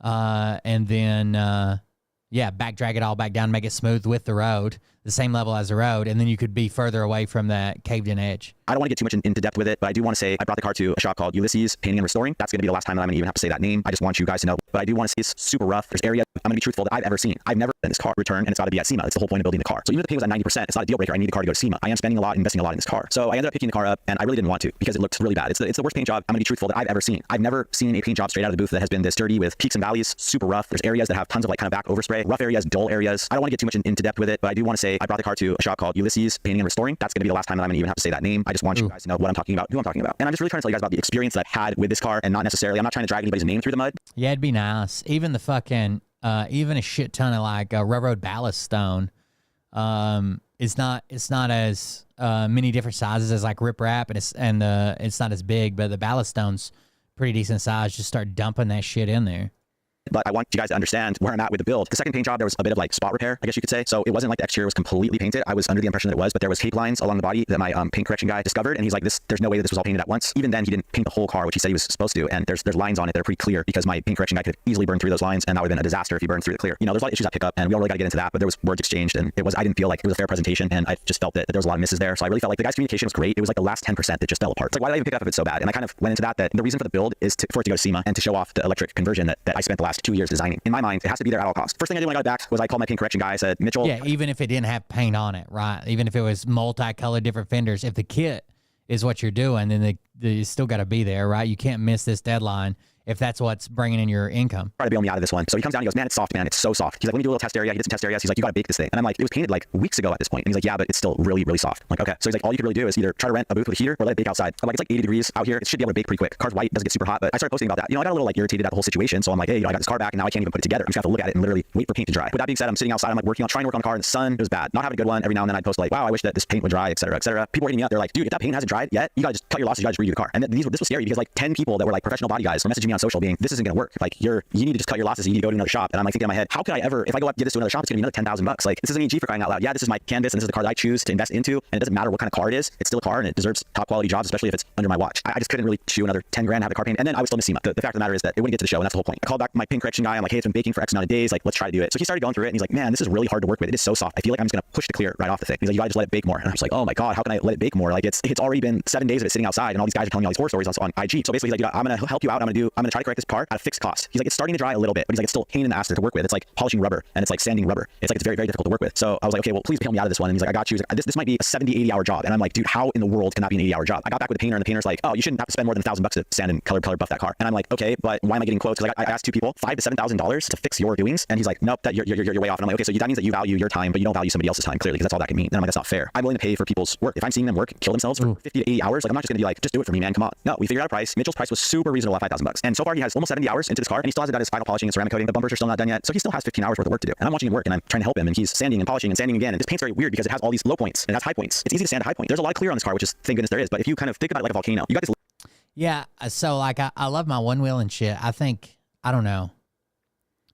And then, drag it all back down, make it smooth with the road, the same level as the road. And then you could be further away from that caved in edge. I don't want to get too much into depth with it, but I do want to say I brought the car to a shop called Ulysses Painting and Restoring. That's going to be the last time that I'm going to even have to say that name. I just want you guys to know. But I do want to say it's super rough. There's areas, I'm going to be truthful, that I've ever seen. I've never been this car returned, and it's got to be at SEMA. It's the whole point of building the car. So even if the paint was at 90%, it's not a deal breaker. I need the car to go to SEMA. I am spending a lot, investing a lot in this car. So I ended up picking the car up, and I really didn't want to because it looked really bad. It's the worst paint job, I'm going to be truthful, that I've ever seen. I've never seen a paint job straight out of the booth that has been this dirty, with peaks and valleys, super rough. There's areas that have tons of like kind of back overspray, rough areas, dull areas. I don't want to get too much into depth with it, but I do want to say I brought the car to a shop called Ulysses Painting and Restoring. That's going to be the last time that I'm going to even have to say that name. I just want you guys to know what I'm talking about, who I'm talking about. And I'm just really trying to tell you guys about the experience that I've had with this car, and not necessarily, I'm not trying to drag anybody's name through the mud. Yeah, it'd be nice. Even the fucking, even a shit ton of like railroad ballast stone. It's not as many different sizes as like riprap, and it's not as big, but the ballast stone's pretty decent size. Just start dumping that shit in there. But I want you guys to understand where I'm at with the build. The second paint job, there was a bit of like spot repair, I guess you could say. So it wasn't like the exterior was completely painted. I was under the impression that it was, but there was tape lines along the body that my paint correction guy discovered. And he's like, there's no way that this was all painted at once. Even then, he didn't paint the whole car, which he said he was supposed to. And there's lines on it that are pretty clear, because my paint correction guy could easily burn through those lines, and that would have been a disaster if he burned through it clear. You know, there's a lot of issues at pickup, and we don't really got to get into that, but there was words exchanged, and I didn't feel like it was a fair presentation, and I just felt that there was a lot of misses there. So I really felt like the guy's communication was great. It was like the last 10% that just fell apart. It's like, why did I even pick it up if it's so bad? And I kind of went into that the reason for the build is for it to go to SEMA and to show off the electric conversion that I spent the last 2 years designing. In my mind, it has to be there at all costs. First thing I did when I got it back was I called my paint correction guy. I said, Mitchell. Yeah, even if it didn't have paint on it, right? Even if it was multicolored different fenders, if the kit is what you're doing, then you still got to be there, right? You can't miss this deadline if that's what's bringing in your income. Try to bail me out of this one. So he comes down, he goes, man, it's soft, man. It's so soft. He's like, let me do a little test area. He did some test areas. He's like, you got to bake this thing. And I'm like, it was painted like weeks ago at this point. And he's like, yeah, but it's still really, really soft. I'm like, okay. So he's like, all you could really do is either try to rent a booth with a heater or let it bake outside. I'm like, it's like 80 degrees out here. It should be able to bake pretty quick. Car's white, doesn't get super hot. But I started posting about that. You know, I got a little like irritated at the whole situation. So I'm like, hey, I got this car back, and now I can't even put it together. I'm just gonna have to look at it and literally wait for paint to dry. With that being said, I'm sitting outside. I'm like trying to work on the car in the sun. It was bad. Not having a good one. Every now and then I'd post like, wow, I wish that this paint would dry, et cetera, et cetera. People were hitting me up. They're like, dude, if that paint hasn't dried yet, you gotta just cut your losses. You gotta just redo the car. And this was scary, because like 10 people that were like professional body guys were messaging me on social being, this isn't gonna work. Like you need to just cut your losses. You need to go to another shop. And I'm like thinking in my head, how could I ever, if I go up get this to another shop, it's gonna be another $10,000. Like, this is an EG for crying out loud. Yeah, this is my canvas, and this is the car that I choose to invest into. And it doesn't matter what kind of car it is. It's still a car, and it deserves top quality jobs, especially if it's under my watch. I just couldn't really chew another 10 grand, have the car painted, and then I was still missing SEMA. The fact of the matter is that it wouldn't get to the show, and that's the whole point. I called back my paint correction guy. I'm like, hey, it's been baking for X amount of days. Like, let's try to do it. So he started going through it, and he's like, man, this is really hard to work with. It is so soft. I feel like I'm just gonna push the clear right off the thing. He's like, you gotta just let it bake more. And I was like, oh my god, how can I let it bake more? Like, it's already been 7 days of it sitting outside, and all these guys are telling me all these horror stories on IG. So basically, he's like, I'm gonna help you out. I'm gonna try to correct this part at a fixed cost. He's like, it's starting to dry a little bit, but he's like, it's still a pain in the ass to work with. It's like polishing rubber, and it's like sanding rubber. It's like, it's very, very difficult to work with. So I was like, okay, well, please bail me out of this one. And he's like, I got you. Like, this might be a 70, 80 hour job. And I'm like, dude, how in the world can that be an 80-hour job? I got back with the painter, and the painter's like, oh, you shouldn't have to spend more than $1,000 to sand and color buff that car. And I'm like, okay, but why am I getting quotes? Because I asked 2 people, $5,000 to $7,000 to fix your doings. And he's like, nope, that you're way off. And I'm like, okay, so that means that you value your time, but you don't value somebody else's time, clearly, because that's all that can mean. And I'm like, that's not fair. I'm willing to pay for people's work. If I'm seeing them work, kill themselves for 50 to 80 hours, like, I'm not just gonna be like, just do it for me, man. Come on. No, we figured out a price. Mitchell's price was super reasonable at $5,000. And so far he has almost 70 hours into this car, and he still hasn't got his final polishing and ceramic coating. The bumpers are still not done yet. So he still has 15 hours worth of work to do. And I'm watching him work, and I'm trying to help him, and he's sanding and polishing and sanding again. And this paint's very weird because it has all these low points and it has high points. It's easy to sand a high point. There's a lot of clear on this car, which is, thank goodness there is. But if you kind of think about it like a volcano, you got this. Yeah, so like I love my one wheel and shit. I don't know.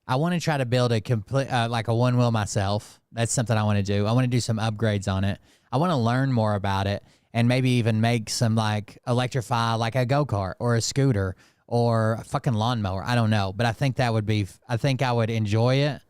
I want to try to build a complete like a one wheel myself. That's something I want to do. I want to do some upgrades on it. I want to learn more about it, and maybe even make some like electrify like a go-kart or a scooter or a fucking lawnmower. I don't know, but I think I would enjoy it.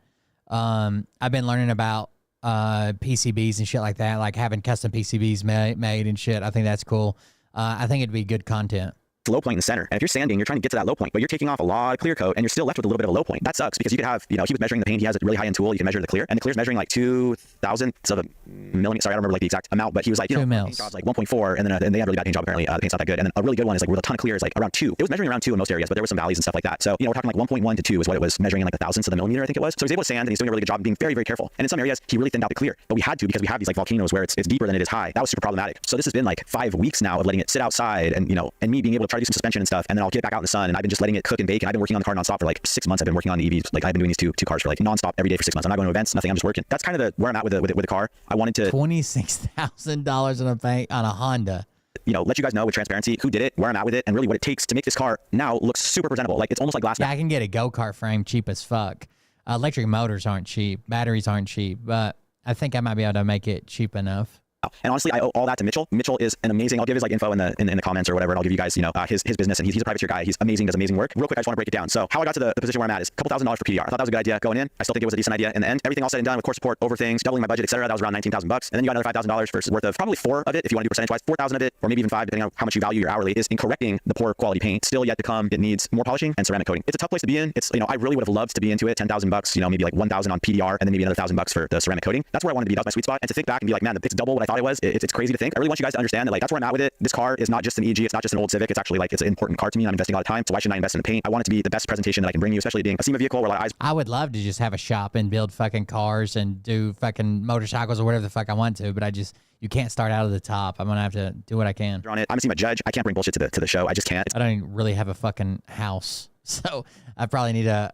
I've been learning about PCBs and shit like that, like having custom PCBs made and shit. I think that's cool. I think it'd be good content. It's a low point in the center. And if you're sanding, you're trying to get to that low point, but you're taking off a lot of clear coat and you're still left with a little bit of a low point. That sucks because you could have, you know, he was measuring the paint. He has a really high-end tool. You can measure the clear, and the clear is measuring like 2,000ths of a millimeter. Sorry, I don't remember like the exact amount, but he was like, you know, paint job's like 1.4, and then they had a really bad paint job apparently. The paint's not that good. And then a really good one is like where a ton of clear is like around 2. It was measuring around 2 in most areas, but there were some valleys and stuff like that. So, you know, we're talking like 1.1 to 2 is what it was measuring in like the thousandths of the millimeter, I think it was. So he's able to sand, and he's doing a really good job of being very, very careful. And in some areas, he really thinned out the clear, but we had to because we have these like volcanoes where it's deeper than it is high. That was super problematic. So this has been like 5 weeks now of letting it sit outside, and you know, and me being able to try to do some suspension and stuff, and then I'll get it back out in the sun, and I've been just letting it cook and bake, and I've been working on the car nonstop for like 6 months. I've been working on the EVs, like I've been doing these two cars for like nonstop every day for 6 months. I'm not going to events, nothing. I'm just working. That's kind of where I'm at with the car. I wanted to $26,000 on a Honda. You know, let you guys know with transparency who did it, where I'm at with it, and really what it takes to make this car now look super presentable. Like it's almost like glass. Yeah, I can get a go-kart frame cheap as fuck. Electric motors aren't cheap. Batteries aren't cheap, but I think I might be able to make it cheap enough. And honestly, I owe all that to Mitchell. Mitchell is an amazing. I'll give his like info in the comments or whatever, and I'll give you guys, you know, his business, and he's a privateer guy. He's amazing, does amazing work. Real quick, I just want to break it down. So how I got to the position where I'm at is a couple $1,000s for PDR. I thought that was a good idea going in. I still think it was a decent idea in the end. Everything all said and done with core support, over things, doubling my budget, etc. That was around $19,000, and then you got another $5,000 for worth of probably 4 of it if you want to do percentage wise. 4,000 of it, or maybe even 5, depending on how much you value your hourly, is in correcting the poor quality paint. Still yet to come. It needs more polishing and ceramic coating. It's a tough place to be in. It's, you know, I really would have loved to be into it. $10,000, you know, maybe like 1,000 on PDR, and then maybe another $1,000 for the ceramic coating. That's where I wanted to be. That was my sweet spot. And to think back and be like, man, it's double what I thought it was. It's crazy to think. I really want you guys to understand that like that's where I'm at with it. This car is not just an EG. It's not just an old Civic. It's actually like it's an important car to me. I'm investing a lot of time. So why shouldn't I invest in the paint? I want it to be the best presentation that I can bring you, especially being a SEMA vehicle where a lot of eyes. I would love to just have a shop and build fucking cars and do fucking motorcycles or whatever the fuck I want to, but you can't start out of the top. I'm gonna have to do what I can. On it. I'm a SEMA judge. I can't bring bullshit to the show. I just can't. I don't even really have a fucking house, so I probably need to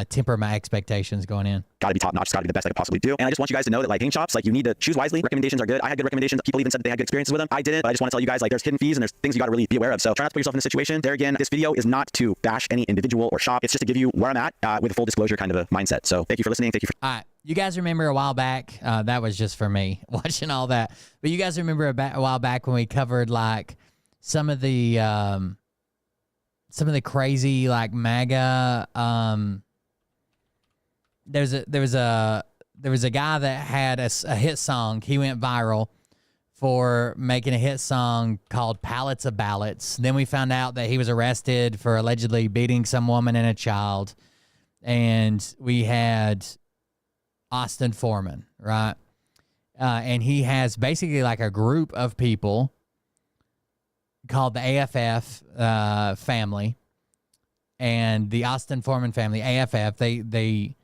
temper my expectations going in. Got to be top notch. Got to be the best I could possibly do. And I just want you guys to know that like paint shops, like you need to choose wisely. Recommendations are good. I had good recommendations. People even said that they had good experiences with them. I didn't, but I just want to tell you guys like there's hidden fees and there's things you got to really be aware of. So try not to put yourself in this situation. There again, this video is not to bash any individual or shop. It's just to give you where I'm at with a full disclosure kind of a mindset. So thank you for listening. Thank you for. All right. You guys remember a while back, that was just for me watching all that, but you guys remember a while back when we covered like some of the crazy like MAGA, there was a guy that had a hit song. He went viral for making a hit song called Pallets of Ballots. Then we found out that he was arrested for allegedly beating some woman and a child. And we had Austin Foreman, right? And he has basically like a group of people called the AFF family and the Austin Foreman family, AFF. They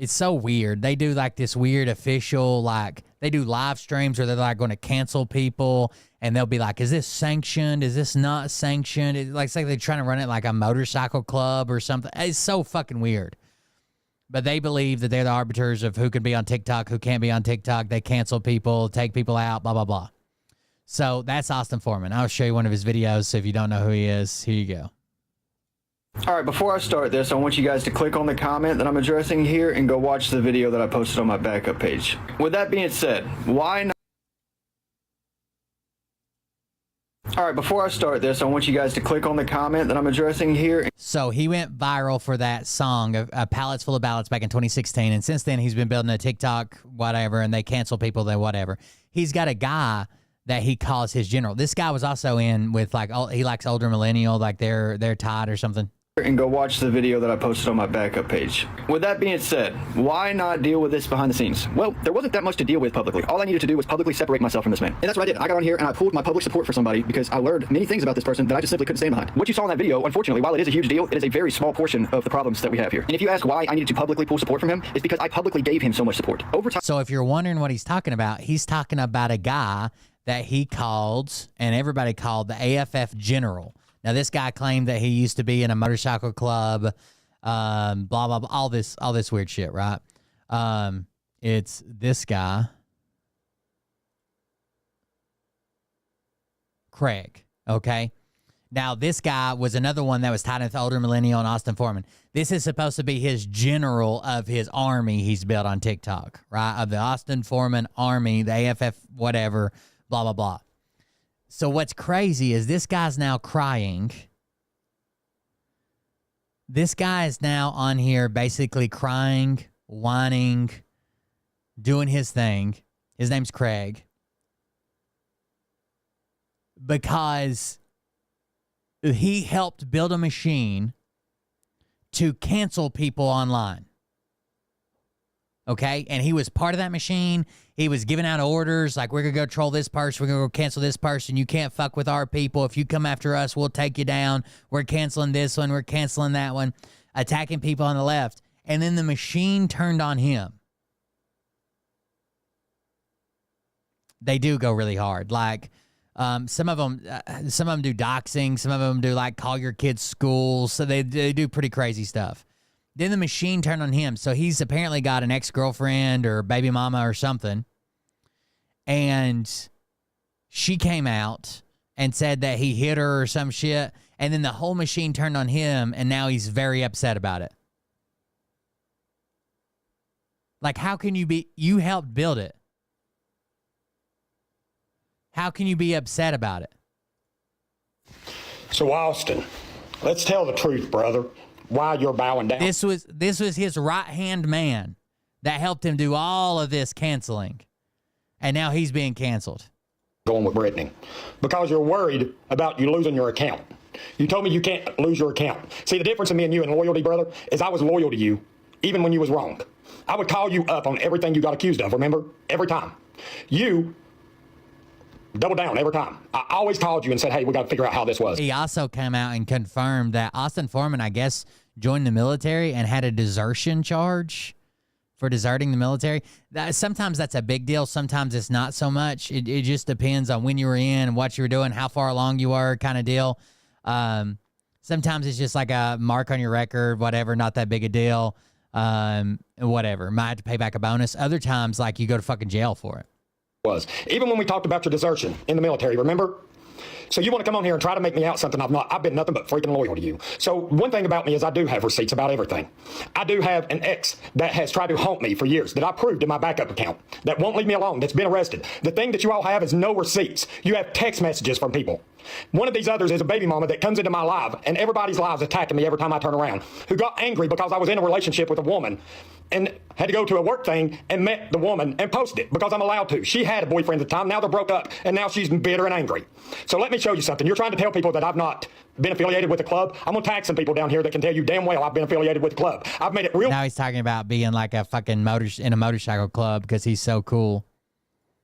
it's so weird. They do like this weird official, like they do live streams where they're like going to cancel people, and they'll be like, is this sanctioned? Is this not sanctioned? It's like they're trying to run it like a motorcycle club or something. It's so fucking weird. But they believe that they're the arbiters of who can be on TikTok, who can't be on TikTok. They cancel people, take people out, blah, blah, blah. So that's Austin Foreman. I'll show you one of his videos. So if you don't know who he is, here you go. All right, before I start this, I want you guys to click on the comment that I'm addressing here and go watch the video that I posted on my backup page. With that being said, why not? All right, before I start this, I want you guys to click on the comment that I'm addressing here. So he went viral for that song, Pallets Full of Ballots, back in 2016. And since then, he's been building a TikTok, whatever, and they cancel people, then whatever. He's got a guy that he calls his general. This guy was also in with, like, he likes older millennial, like they're tied or something. And go watch the video that I posted on my backup page. With that being said, why not deal with this behind the scenes? Well, there wasn't that much to deal with publicly. All I needed to do was publicly separate myself from this man. And that's what I did. I got on here and I pulled my public support for somebody because I learned many things about this person that I just simply couldn't stand behind. What you saw in that video, unfortunately, while it is a huge deal, it is a very small portion of the problems that we have here. And if you ask why I needed to publicly pull support from him, it's because I publicly gave him so much support. Over time. So if you're wondering what he's talking about a guy that he called, and everybody called, the AFF General. Now, this guy claimed that he used to be in a motorcycle club, blah, blah, blah, all this weird shit, right? It's this guy, Craig, okay? Now, this guy was another one that was tied with older millennial and Austin Foreman. This is supposed to be his general of his army he's built on TikTok, right? Of the Austin Foreman army, the AFF, whatever, blah, blah, blah. So what's crazy is this guy's now crying. This guy is now on here basically crying, whining, doing his thing. His name's Craig. Because he helped build a machine to cancel people online. Okay? And he was part of that machine. He was giving out orders like, we're going to go troll this person. We're going to go cancel this person. You can't fuck with our people. If you come after us, we'll take you down. We're canceling this one. We're canceling that one. Attacking people on the left. And then the machine turned on him. They do go really hard. Like, some of them do doxing. Some of them do like call your kids schools. So they do pretty crazy stuff. Then the machine turned on him. So he's apparently got an ex-girlfriend or baby mama or something. And she came out and said that he hit her or some shit. And then the whole machine turned on him. And now he's very upset about it. Like, how can you helped build it. How can you be upset about it? So, Austin, let's tell the truth, brother. Why you're bowing down. This was his right-hand man that helped him do all of this canceling. And now he's being canceled. Going with Brittany. Because you're worried about you losing your account. You told me you can't lose your account. See, the difference in me and you in loyalty, brother, is I was loyal to you, even when you was wrong. I would call you up on everything you got accused of, remember? Every time. You double down every time. I always called you and said, hey, we got to figure out how this was. He also came out and confirmed that Austin Foreman, I guess, joined the military and had a desertion charge for deserting the military. Sometimes that's a big deal. Sometimes it's not so much. It just depends on when you were in and what you were doing, how far along you were kind of deal. Sometimes it's just like a mark on your record, whatever, not that big a deal. Whatever. Might have to pay back a bonus. Other times, like, you go to fucking jail for it. Was. Even when we talked about your desertion in the military, remember? So you want to come on here and try to make me out something I've not. I've been nothing but freaking loyal to you. So one thing about me is I do have receipts about everything. I do have an ex that has tried to haunt me for years that I proved in my backup account that won't leave me alone, that's been arrested. The thing that you all have is no receipts. You have text messages from people. One of these others is a baby mama that comes into my live and everybody's lives attacking me every time I turn around, who got angry because I was in a relationship with a woman and had to go to a work thing and met the woman and posted it because I'm allowed to. She had a boyfriend at the time. Now they're broke up and now she's bitter and angry. So let me show you something. You're trying to tell people that I've not been affiliated with the club. I'm going to tag some people down here that can tell you damn well I've been affiliated with the club. I've made it real. Now he's talking about being like a fucking in a motorcycle club because he's so cool.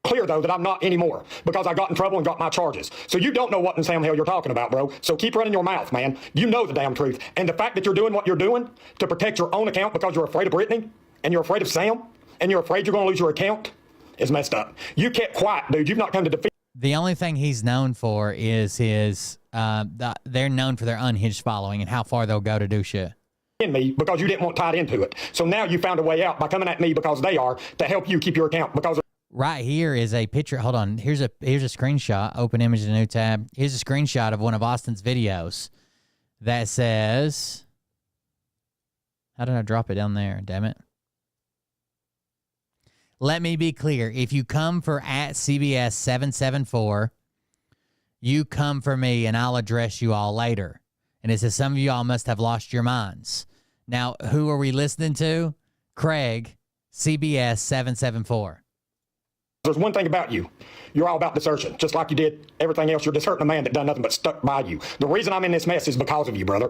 Clear, though, that I'm not anymore because I got in trouble and got my charges. So you don't know what in Sam hell you're talking about, bro. So keep running your mouth, man. You know the damn truth. And the fact that you're doing what you're doing to protect your own account because you're afraid of Brittany and you're afraid of Sam and you're afraid you're going to lose your account is messed up. You kept quiet, dude. You've not come to defeat. The only thing he's known for is his, they're known for their unhinged following and how far they'll go to do shit. Me because you didn't want tied into it. So now you found a way out by coming at me because they are to help you keep your account because right here is a picture. Hold on. Here's a screenshot. Open image in a new tab. Here's a screenshot of one of Austin's videos that says, how did I drop it down there? Damn it. Let me be clear. If you come for @CBS774, you come for me and I'll address you all later. And it says some of y'all must have lost your minds. Now, who are we listening to? Craig, CBS774. There's one thing about you. You're all about desertion. Just like you did everything else. You're deserting a man that done nothing but stuck by you. The reason I'm in this mess is because of you, brother.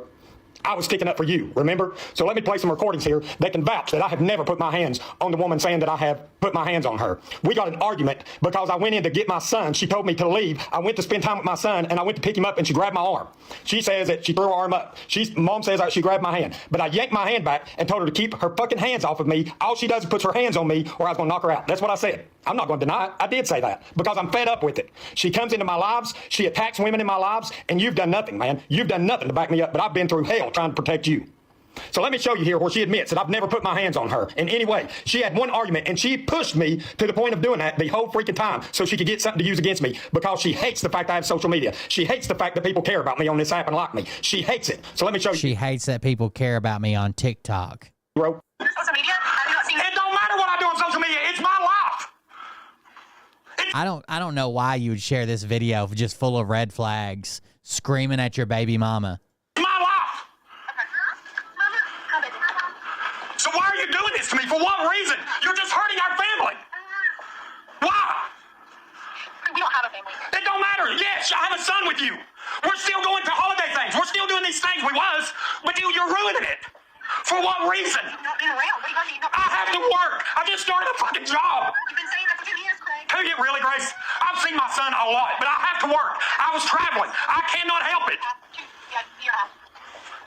I was sticking up for you, remember? So let me play some recordings here that can vouch that I have never put my hands on the woman saying that I have put my hands on her. We got an argument because I went in to get my son. She told me to leave. I went to spend time with my son, and I went to pick him up, and she grabbed my arm. She says that she threw her arm up. Mom says that she grabbed my hand. But I yanked my hand back and told her to keep her fucking hands off of me. All she does is puts her hands on me, or I was going to knock her out. That's what I said. I'm not going to deny it. I did say that because I'm fed up with it. She comes into my lives. She attacks women in my lives, and you've done nothing, man. You've done nothing to back me up, but I've been through hell trying to protect you. So let me show you here where she admits that I've never put my hands on her in any way. She had one argument, and she pushed me to the point of doing that the whole freaking time so she could get something to use against me because she hates the fact I have social media. She hates the fact that people care about me on this app and like me. She hates it. So let me show you. She hates that people care about me on TikTok. Bro. Social media? Have you not seen It don't matter what I do on social media. It's my life. I don't know why you would share this video just full of red flags screaming at your baby mama. So why are you doing this to me? For what reason? You're just hurting our family. Why? We don't have a family. It don't matter. Yes, I have a son with you. We're still going to holiday things. We're still doing these things. We was, but you're ruining it. For what reason? You've not been around. What are you going to I have to work. I just started a fucking job. You've been saying that for 2 years, Craig. Really, Grace? I've seen my son a lot, but I have to work. I was traveling. I cannot help it. Yeah, you're out.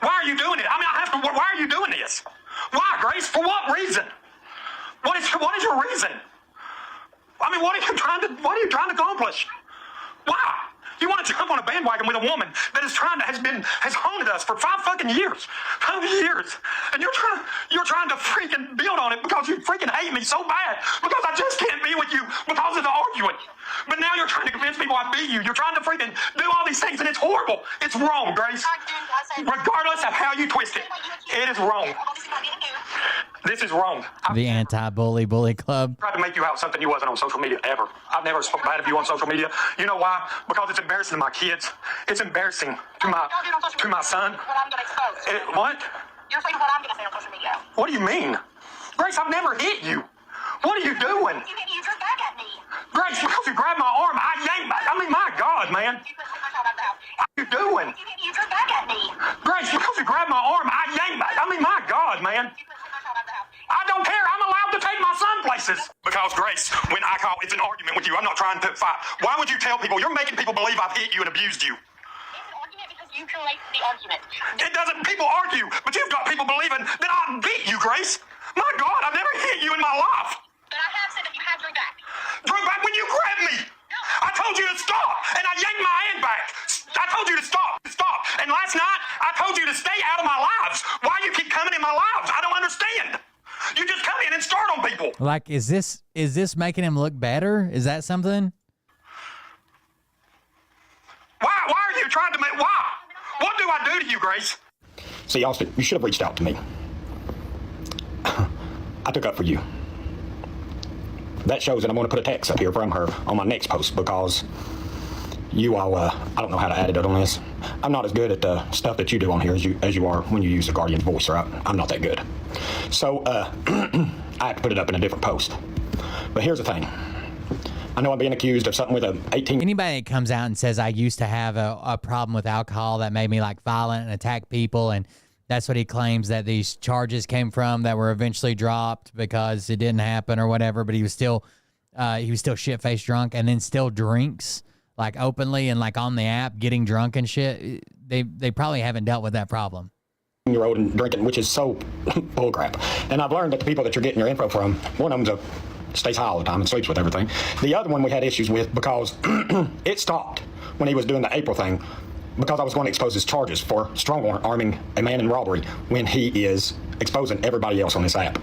Why are you doing it? I mean, I have to. Why are you doing this? Why, Grace? For what reason? What is your reason? I mean, what are you trying to accomplish? Why? You want to jump on a bandwagon with a woman that has haunted us for 5 fucking years, 5 years, and you're trying to freaking build on it because you freaking hate me so bad because I just can't be with you because of the arguing. But now you're trying to convince people I beat you. You're trying to freaking do all these things, and it's horrible. It's wrong, Grace. Regardless of how you twist it, it is wrong. This is wrong. The anti-bully bully club. I tried to make you out something you wasn't on social media ever. I've never spoke bad of you on social media. You know why? Because it's embarrassing to my kids. It's embarrassing to my son. What I'm going to expose. What? You're afraid of what I'm going to say on social media. What do you mean? Grace, I've never hit you. What are you doing? You hit me, you jerk back at me. Grace, because you grabbed my arm, I yanked back. I mean, my God, man. You put so much out of the house. What are you doing? You hit me, you jerk back at me. Grace, because you grabbed my arm, I yanked back. I mean, my God, man. You put so much out of the house. I don't care. I'm allowed to take my son places. Because, Grace, when I call, it's an argument with you. I'm not trying to fight. Why would you tell people? You're making people believe I've hit you and abused you. It's an argument because you create the argument. It doesn't. People argue, but you've got people believing that I beat you, Grace. My God, I've never hit you in my life. But I have said that you have drew back. Drew back when you grabbed me. No. I told you to stop, and I yanked my hand back. I told you to stop. And last night, I told you to stay out of my lives. Why you keep coming in my lives? I don't understand. You just come in and start on people. Like, is this making him look better? Is that something? Why are you trying to make? Why? What do I do to you, Grace? See, Austin, you should have reached out to me. I took up for you. That shows that I'm going to put a text up here from her on my next post because you all, I don't know how to add it on this. I'm not as good at the stuff that you do on here as you are when you use the Guardian's voice, right? I'm not that good. So, I have to put it up in a different post. But here's the thing. I know I'm being accused of something with a 18... Anybody that comes out and says, I used to have a problem with alcohol that made me like violent and attack people, and that's what he claims that these charges came from that were eventually dropped because it didn't happen or whatever, but he was still shit-faced drunk and then still drinks like openly and like on the app getting drunk and shit. They probably haven't dealt with that problem. Year old and drinking, which is so bullcrap. And I've learned that the people that you're getting your info from, one of them's stays high all the time and sleeps with everything. The other one we had issues with because it stopped when he was doing the April thing because I was going to expose his charges for strong-arming a man in robbery when he is exposing everybody else on this app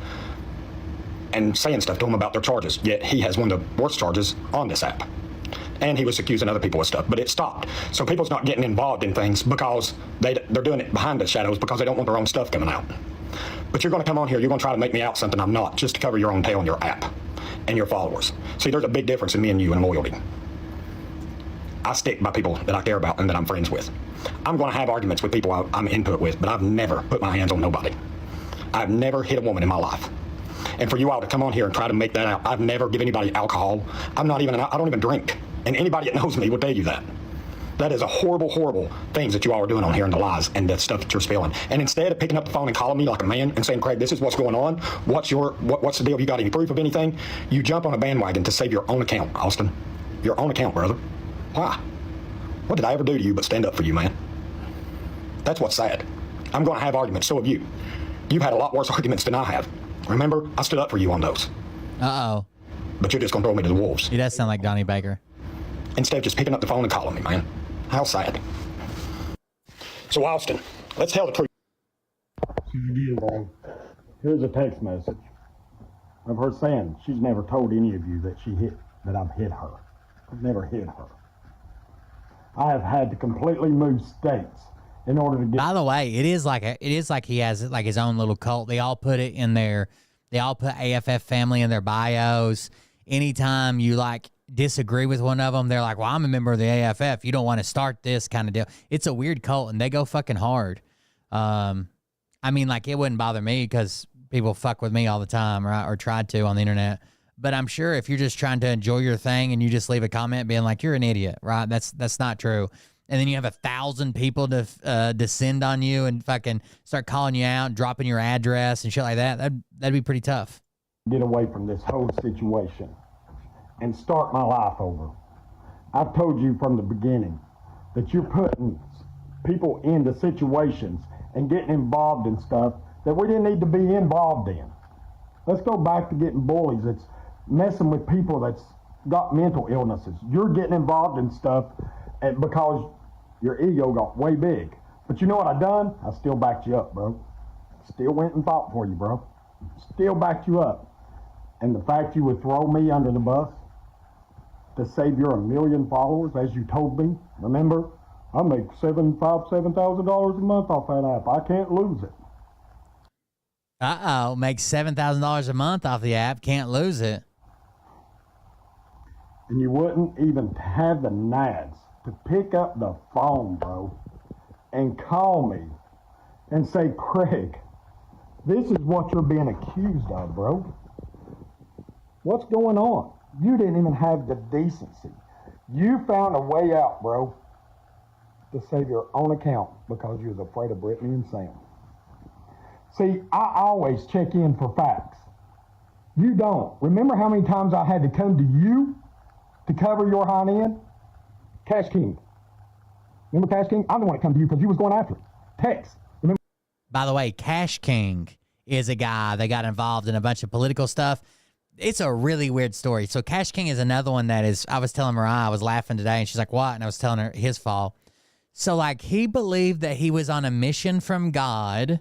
and saying stuff to him about their charges, yet he has one of the worst charges on this app. And he was accusing other people of stuff, but it stopped. So people's not getting involved in things because they're doing it behind the shadows because they don't want their own stuff coming out. But you're going to come on here, you're going to try to make me out something I'm not, just to cover your own tail on your app and your followers. See, there's a big difference in me and you and loyalty. I stick by people that I care about and that I'm friends with. I'm going to have arguments with people I'm input with, but I've never put my hands on nobody. I've never hit a woman in my life. And for you all to come on here and try to make that out, I've never given anybody alcohol. I don't even drink. And anybody that knows me will tell you that. That is a horrible, horrible things that you all are doing on here and the lies and the stuff that you're spilling. And instead of picking up the phone and calling me like a man and saying, Craig, this is what's going on. What's the deal? You got any proof of anything? You jump on a bandwagon to save your own account, Austin. Your own account, brother. Why? What did I ever do to you but stand up for you, man? That's what's sad. I'm going to have arguments. So have you. You've had a lot worse arguments than I have. Remember, I stood up for you on those. Uh-oh. But you're just going to throw me to the wolves. He does sound like Donnie Baker. Instead of just picking up the phone and calling me, man. How sad. So, Austin, let's tell the truth. Here's a text message of her saying she's never told any of you that I've hit her. I've never hit her. I have had to completely move states in order to get... By the way, it is like he has like his own little cult. They all put AFF family in their bios. Anytime you like disagree with one of them, they're like, well, I'm a member of the AFF. You don't want to start this kind of deal. It's a weird cult, and they go fucking hard. I mean, like, it wouldn't bother me because people fuck with me all the time, right? Or tried to on the internet. But I'm sure if you're just trying to enjoy your thing and you just leave a comment being like, you're an idiot, right? That's not true. and then you have 1,000 people to descend on you and fucking start calling you out, dropping your address and shit like that, that'd be pretty tough. Get away from this whole situation and start my life over. I've told you from the beginning that you're putting people into situations and getting involved in stuff that we didn't need to be involved in. Let's go back to getting bullies. It's messing with people that's got mental illnesses. You're getting involved in stuff because your ego got way big. But you know what I done? I still backed you up, bro. Still went and fought for you, bro. Still backed you up. And the fact you would throw me under the bus to save your 1 million followers, as you told me, remember? I make $7,000 a month off that app. I can't lose it. Make $7,000 a month off the app. Can't lose it. And you wouldn't even have the nads to pick up the phone, bro, and call me and say, Craig, this is what you're being accused of, bro. What's going on? You didn't even have the decency. You found a way out, bro, to save your own account because you was afraid of Brittany and Sam. See, I always check in for facts. You don't. Remember how many times I had to come to you to cover your hind end? Cash King. Remember Cash King? I'm the one that come to you because you was going after it. Tex. Remember? By the way, Cash King is a guy that got involved in a bunch of political stuff. It's a really weird story. So Cash King is another one that is, I was telling Mariah, I was laughing today, and she's like, what? And I was telling her his fall. So, like, he believed that he was on a mission from God.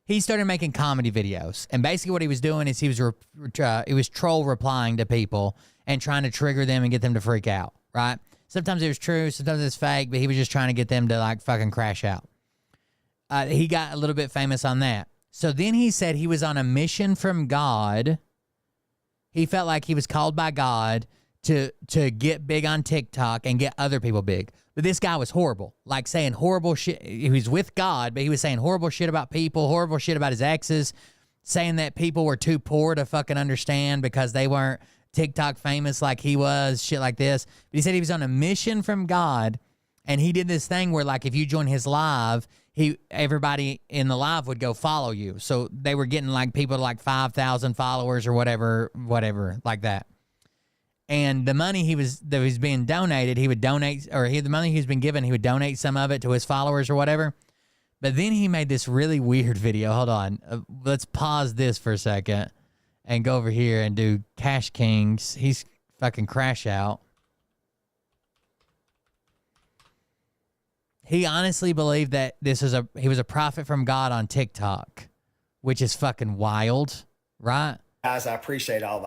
He started making comedy videos. And basically what he was doing is he was troll replying to people and trying to trigger them and get them to freak out, right? Sometimes it was true, sometimes it's fake, but he was just trying to get them to, like, fucking crash out. He got a little bit famous on that. So then he said he was on a mission from God. He felt like he was called by God to get big on TikTok and get other people big. But this guy was horrible, like saying horrible shit. He was with God, but he was saying horrible shit about people, horrible shit about his exes, saying that people were too poor to fucking understand because they weren't TikTok famous like he was, shit like this. But he said he was on a mission from God, and he did this thing where, like, if you join his live, everybody in the live would go follow you. So they were getting, like, people to, like, 5,000 followers or whatever, like that. And the money that was being donated, he would donate, or the money he's been given, he would donate some of it to his followers or whatever. But then he made this really weird video. Hold on. Let's pause this for a second and go over here and do Cash Kings. He's fucking crash out. He honestly believed that he was a prophet from God on TikTok, which is fucking wild, right? Guys, I appreciate all that.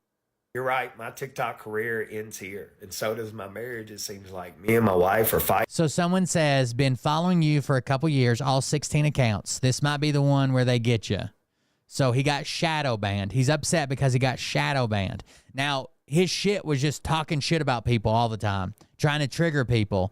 You're right. My TikTok career ends here, and so does my marriage. It seems like me and my wife are fighting. So someone says, been following you for a couple years, all 16 accounts. This might be the one where they get you. So he got shadow banned. He's upset because he got shadow banned. Now, his shit was just talking shit about people all the time, trying to trigger people,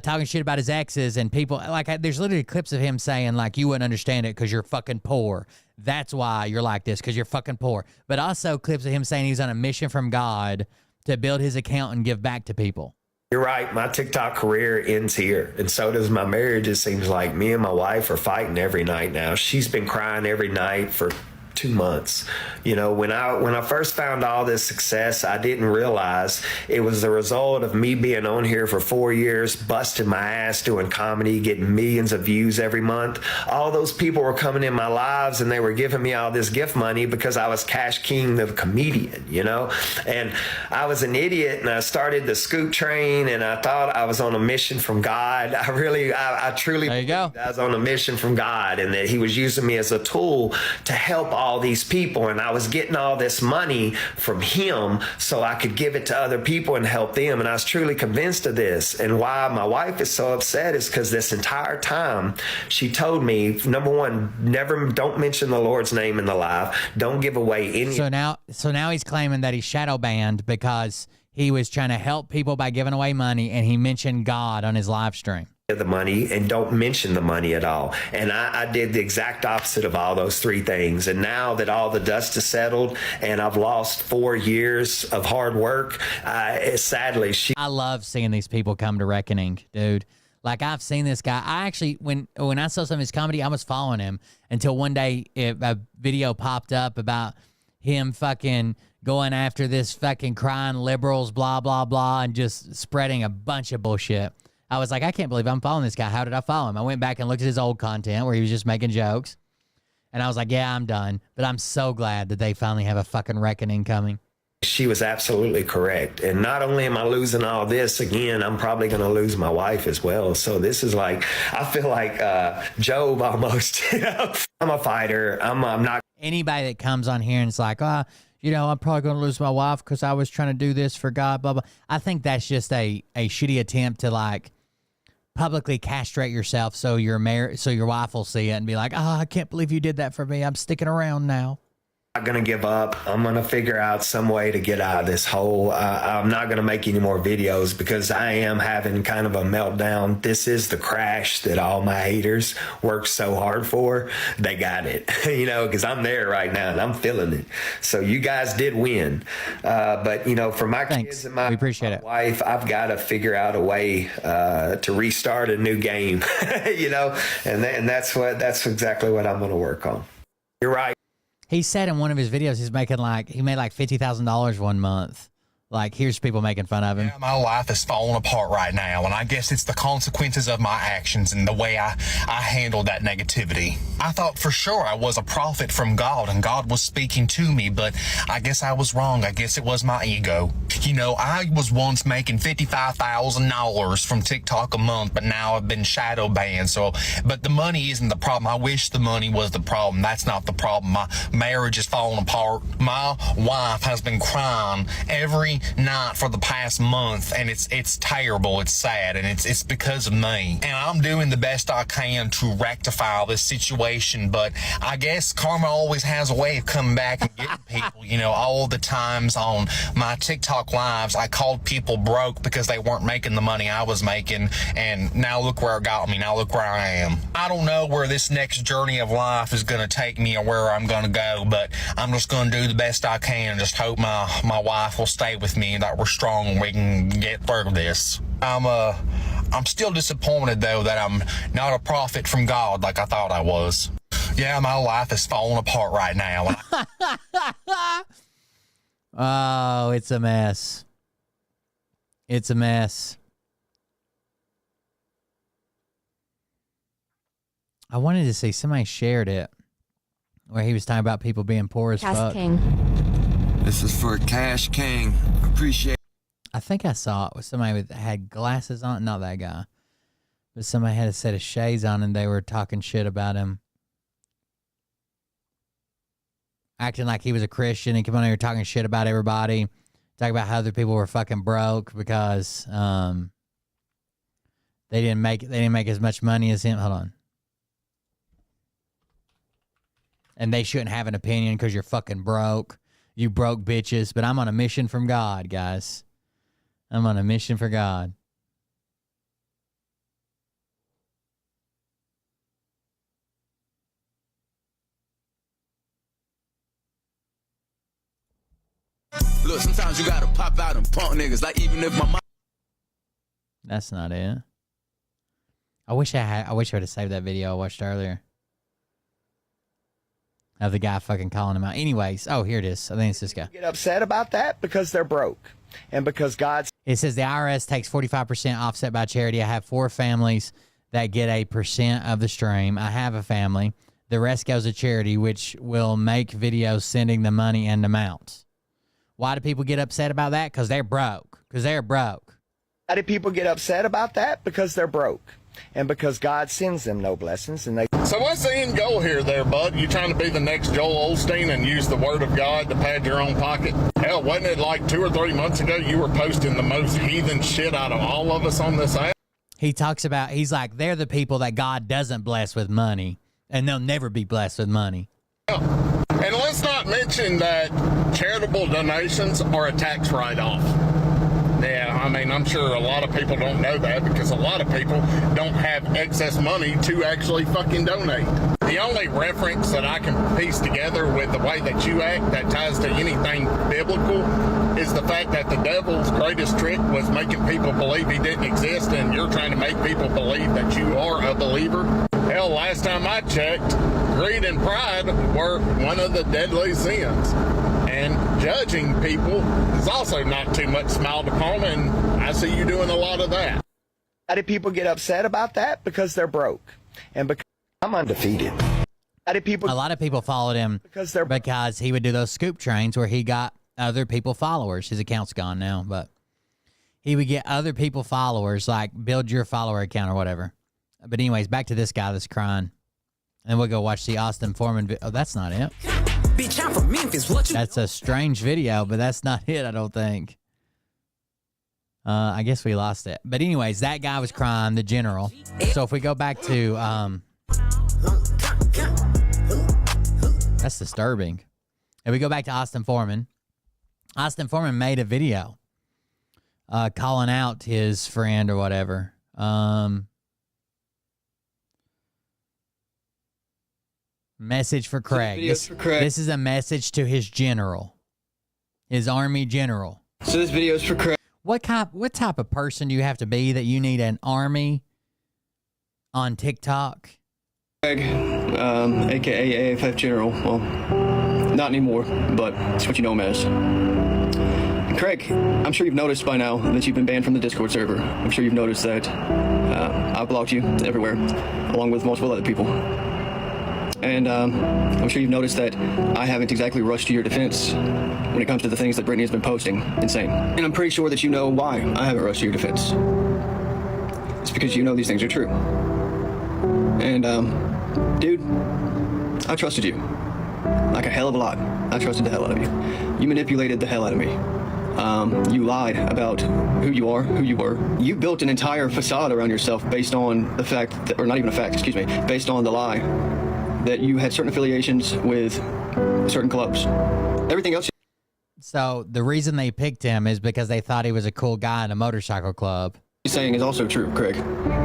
talking shit about his exes and people. Like, there's literally clips of him saying, like, you wouldn't understand it because you're fucking poor. That's why you're like this, because you're fucking poor. But also clips of him saying he's on a mission from God to build his account and give back to people. You're right. My TikTok career ends here, and so does my marriage. It seems like me and my wife are fighting every night now. She's been crying every night for 2 months. You know, when I first found all this success, I didn't realize it was the result of me being on here for 4 years, busting my ass doing comedy, getting millions of views every month. All those people were coming in my lives and they were giving me all this gift money because I was Cash King the comedian, you know? And I was an idiot, and I started the scoop train, and I thought I was on a mission from God. I truly there you go. I was on a mission from God, and that he was using me as a tool to help all these people, and I was getting all this money from him so I could give it to other people and help them. And I was truly convinced of this. And why my wife is so upset is because this entire time she told me, number one, don't mention the Lord's name in the live. Don't give away any. So now he's claiming that he's shadow banned because he was trying to help people by giving away money, and he mentioned God on his live stream. The money, and don't mention the money at all. And I did the exact opposite of all those three things. And now that all the dust is settled and I've lost 4 years of hard work, sadly, I love seeing these people come to reckoning, dude. Like, I've seen this guy. I actually, when I saw some of his comedy, I was following him until one day a video popped up about him fucking going after this fucking crying liberals, blah, blah, blah, and just spreading a bunch of bullshit. I was like, I can't believe I'm following this guy. How did I follow him? I went back and looked at his old content where he was just making jokes. And I was like, yeah, I'm done. But I'm so glad that they finally have a fucking reckoning coming. She was absolutely correct. And not only am I losing all this, again, I'm probably going to lose my wife as well. So this is like, I feel like Job almost. You know? I'm a fighter. I'm not. Anybody that comes on here and it's like, you know, I'm probably going to lose my wife because I was trying to do this for God, blah, blah. I think that's just a shitty attempt to, like, publicly castrate yourself so your wife will see it and be like, I can't believe you did that for me. I'm sticking around now. I'm not going to give up. I'm going to figure out some way to get out of this hole. I'm not going to make any more videos because I am having kind of a meltdown. This is the crash that all my haters worked so hard for. They got it, you know, because I'm there right now and I'm feeling it. So you guys did win. But, you know, for my kids and my wife, I've got to figure out a way to restart a new game, you know, and that's exactly what I'm going to work on. You're right. He said in one of his videos he made like $50,000 one month. Like, here's people making fun of him. Yeah, my life is falling apart right now, and I guess it's the consequences of my actions and the way I handled that negativity. I thought for sure I was a prophet from God, and God was speaking to me, but I guess I was wrong. I guess it was my ego. You know, I was once making $55,000 from TikTok a month, but now I've been shadow banned. But the money isn't the problem. I wish the money was the problem. That's not the problem. My marriage is falling apart. My wife has been crying every night for the past month, and it's terrible. It's sad, and it's because of me. And I'm doing the best I can to rectify this situation, but I guess karma always has a way of coming back and getting people. You know, all the times on my TikTok lives, I called people broke because they weren't making the money I was making, and now look where it got me. Now look where I am. I don't know where this next journey of life is going to take me or where I'm going to go, but I'm just going to do the best I can and just hope my wife will stay with me and that we're strong and we can get through this. I'm still disappointed though that I'm not a prophet from God like I thought I was. Yeah, my life is falling apart right now. Oh, it's a mess. It's a mess. I wanted to see, somebody shared it where he was talking about people being poor as fuck. King. This is for Cash King. Appreciate. I think I saw it with somebody that had glasses on. Not that guy, but somebody had a set of shades on and they were talking shit about him. Acting like he was a Christian and come on here talking shit about everybody. Talking about how other people were fucking broke because they didn't make as much money as him. Hold on. And they shouldn't have an opinion because you're fucking broke. You broke bitches. But I'm on a mission from God, guys. I'm on a mission for God. Look, sometimes you gotta pop out and punk niggas. Like, even if my mom. That's not it. I wish I would have saved that video I watched earlier. Of the guy fucking calling him out. Anyways, oh, here it is. I think it's this guy. Get upset about that because they're broke. And because God's... It says the IRS takes 45% offset by charity. I have 4 families that get a % of the stream. I have a family. The rest goes to charity, which will make videos sending the money and amounts. Why do people get upset about that? Because they're broke. Because they're broke. Why do people get upset about that? Because they're broke. And because God sends them no blessings, and they... So what's the end goal here there, bud? You trying to be the next Joel Osteen and use the word of God to pad your own pocket? Hell, wasn't it like 2 or 3 months ago you were posting the most heathen shit out of all of us on this app? He talks about, he's like, they're the people that God doesn't bless with money, and they'll never be blessed with money. And let's not mention that charitable donations are a tax write-off. Yeah, I mean, I'm sure a lot of people don't know that because a lot of people don't have excess money to actually fucking donate. The only reference that I can piece together with the way that you act that ties to anything biblical is the fact that the devil's greatest trick was making people believe he didn't exist, and you're trying to make people believe that you are a believer. Hell, last time I checked, greed and pride were one of the deadly sins. And judging people is also not too much smiled upon, and I see you doing a lot of that. How do people get upset about that? Because they're broke. And because I'm undefeated. How do people... A lot of people followed him because he would do those scoop trains where he got other people followers. His account's gone now, but he would get other people followers, like build your follower account or whatever. But anyways, back to this guy that's crying. And we'll go watch the Austin Foreman oh, that's not it. Bitch, I'm from Memphis. What you... That's a strange video, but that's not it, I don't think. I guess we lost it. But anyways, that guy was crying, the general. So if we go back to... that's disturbing. If we go back to Austin Foreman made a video calling out his friend or whatever. Message for Craig. This is a message to his general, his army general. So this video is for Craig. What type of person do you have to be that you need an army on TikTok? Craig, aka AFF General. Well, not anymore, but it's what you know him as. Craig, I'm sure you've noticed by now that you've been banned from the Discord server. I'm sure you've noticed that I've blocked you everywhere, along with multiple other people. And I'm sure you've noticed that I haven't exactly rushed to your defense when it comes to the things that Brittany has been posting. Insane. And I'm pretty sure that you know why I haven't rushed to your defense. It's because you know these things are true. And, dude, I trusted you. Like a hell of a lot. I trusted the hell out of you. You manipulated the hell out of me. You lied about who you are, who you were. You built an entire facade around yourself based on the fact, that, or not even a fact, excuse me, based on the lie that you had certain affiliations with certain clubs. Everything else. So the reason they picked him is because they thought he was a cool guy in a motorcycle club. You're saying is also true, Craig.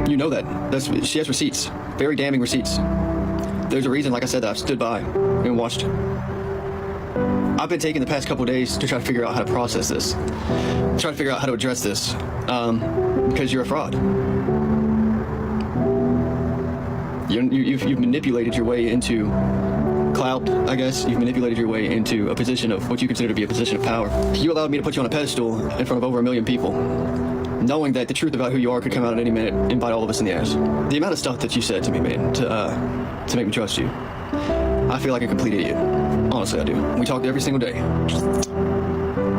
You know that. She has receipts. Very damning receipts. There's a reason, like I said, that I've stood by and watched. I've been taking the past couple of days to try to figure out how to process this. Try to figure out how to address this. Because you're a fraud. You've manipulated your way into clout, I guess. You've manipulated your way into a position of what you consider to be a position of power. You allowed me to put you on a pedestal in front of over 1 million people, knowing that the truth about who you are could come out at any minute and bite all of us in the ass. The amount of stuff that you said to me, man, to make me trust you, I feel like a complete idiot. Honestly, I do. We talk every single day.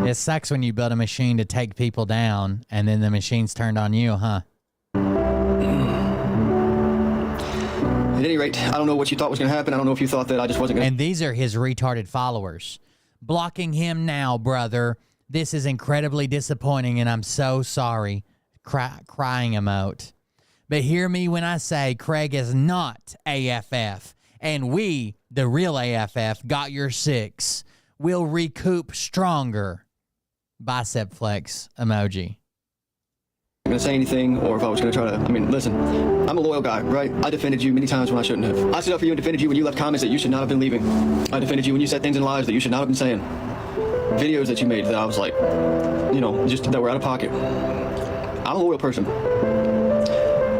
It sucks when you build a machine to take people down and then the machine's turned on you, huh? At any rate, I don't know what you thought was going to happen. I don't know if you thought that I just wasn't going to... And these are his retarded followers. Blocking him now, brother. This is incredibly disappointing, and I'm so sorry. Crying emote. But hear me when I say Craig is not AFF. And we, the real AFF, got your 6. We'll recoup stronger. Bicep flex emoji. Going to say anything, or if I was going to try to, listen, I'm a loyal guy, right? I defended you many times when I shouldn't have. I stood up for you and defended you when you left comments that you should not have been leaving. I defended you when you said things in lives that you should not have been saying. Videos that you made that I was like, just that were out of pocket. I'm a loyal person,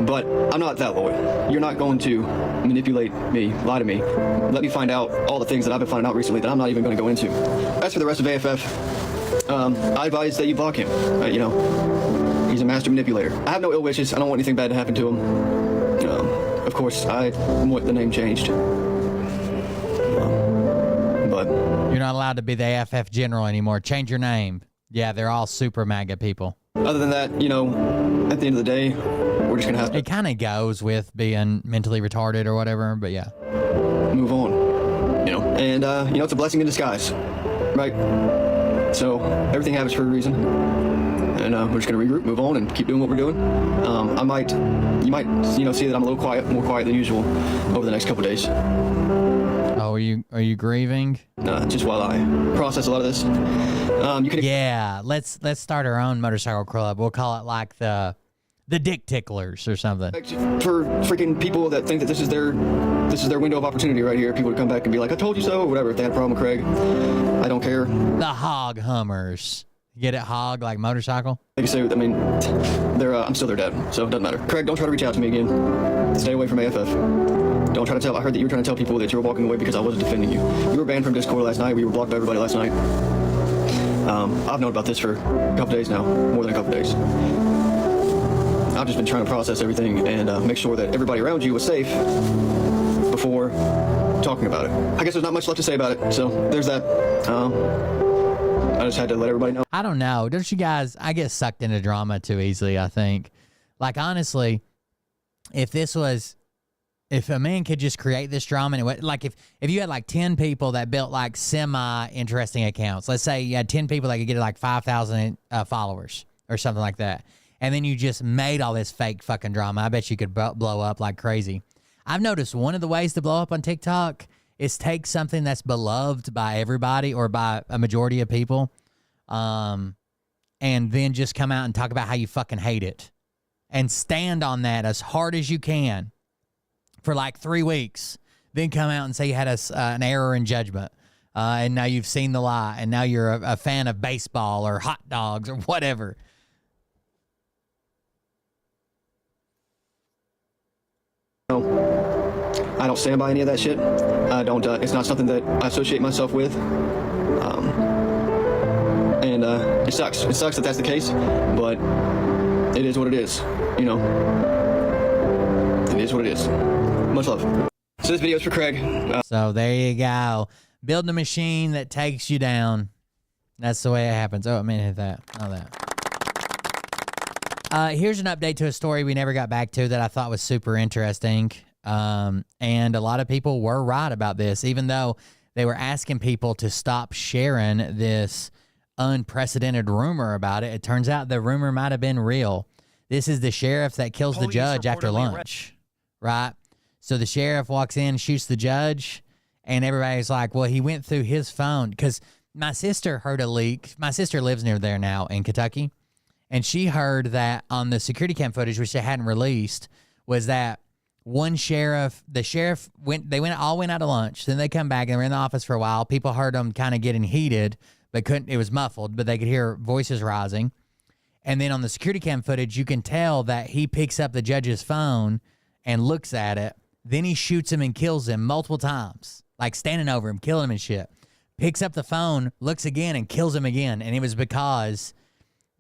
but I'm not that loyal. You're not going to manipulate me, lie to me, let me find out all the things that I've been finding out recently that I'm not even going to go into. As for the rest of AFF, I advise that you block him, He's a master manipulator. I have no ill wishes. I don't want anything bad to happen to him. Of course, I want the name changed. But you're not allowed to be the AFF general anymore. Change your name. Yeah, they're all super MAGA people. Other than that, at the end of the day, we're just going to have to... It kind of goes with being mentally retarded or whatever, but yeah. Move on. And, it's a blessing in disguise, right? So everything happens for a reason. And we're just going to regroup, move on, and keep doing what we're doing. You might, see that I'm a little more quiet than usual over the next couple of days. Oh, are you grieving? Just while I process a lot of this. Yeah, let's start our own motorcycle club. We'll call it like the The dick ticklers or something. For freaking people that think that this is their window of opportunity right here, people to come back and be like, I told you so, or whatever. If they had a problem with Craig, I don't care. The hog hummers. Get it, hog, like motorcycle? Like I say, I mean, I'm still their dad, so it doesn't matter. Craig, don't try to reach out to me again. Stay away from AFF. Don't try to tell. I heard that you were trying to tell people that you were walking away because I wasn't defending you. You were banned from Discord last night. We were blocked by everybody last night. I've known about this for a couple days now, more than a couple days. I've just been trying to process everything and make sure that everybody around you was safe before talking about it. I guess there's not much left to say about it, so there's that. I just had to let everybody know. I don't know. Don't you guys, I get sucked into drama too easily, I think. Like, honestly, if a man could just create this drama, and like if you had like 10 people that built like semi-interesting accounts, let's say you had 10 people that could get like 5,000 followers or something like that, and then you just made all this fake fucking drama, I bet you could blow up like crazy. I've noticed one of the ways to blow up on TikTok is take something that's beloved by everybody or by a majority of people, and then just come out and talk about how you fucking hate it and stand on that as hard as you can for like 3 weeks, then come out and say you had an error in judgment, and now you've seen the lie, and now you're a fan of baseball or hot dogs or whatever. I don't stand by any of that shit. I don't. It's not something that I associate myself with. And it sucks. It sucks that that's the case, but it is what it is. You know, it is what it is. Much love. So this video is for Craig. So there you go. Building a machine that takes you down. That's the way it happens. Oh, I mean, hit that. Not that. Here's an update to a story we never got back to that I thought was super interesting. And a lot of people were right about this, even though they were asking people to stop sharing this unprecedented rumor about it. It turns out the rumor might have been real. This is the sheriff that kills the judge after lunch, right? So the sheriff walks in, shoots the judge, and everybody's like, well, he went through his phone. Because my sister heard a leak. My sister lives near there now in Kentucky. And she heard that on the security cam footage, which they hadn't released, was that one sheriff, the sheriff all went out to lunch. Then they come back and they were in the office for a while. People heard them kind of getting heated, but it was muffled, but they could hear voices rising. And then on the security cam footage, you can tell that he picks up the judge's phone and looks at it. Then he shoots him and kills him multiple times, like standing over him, killing him and shit. Picks up the phone, looks again, and kills him again. And it was because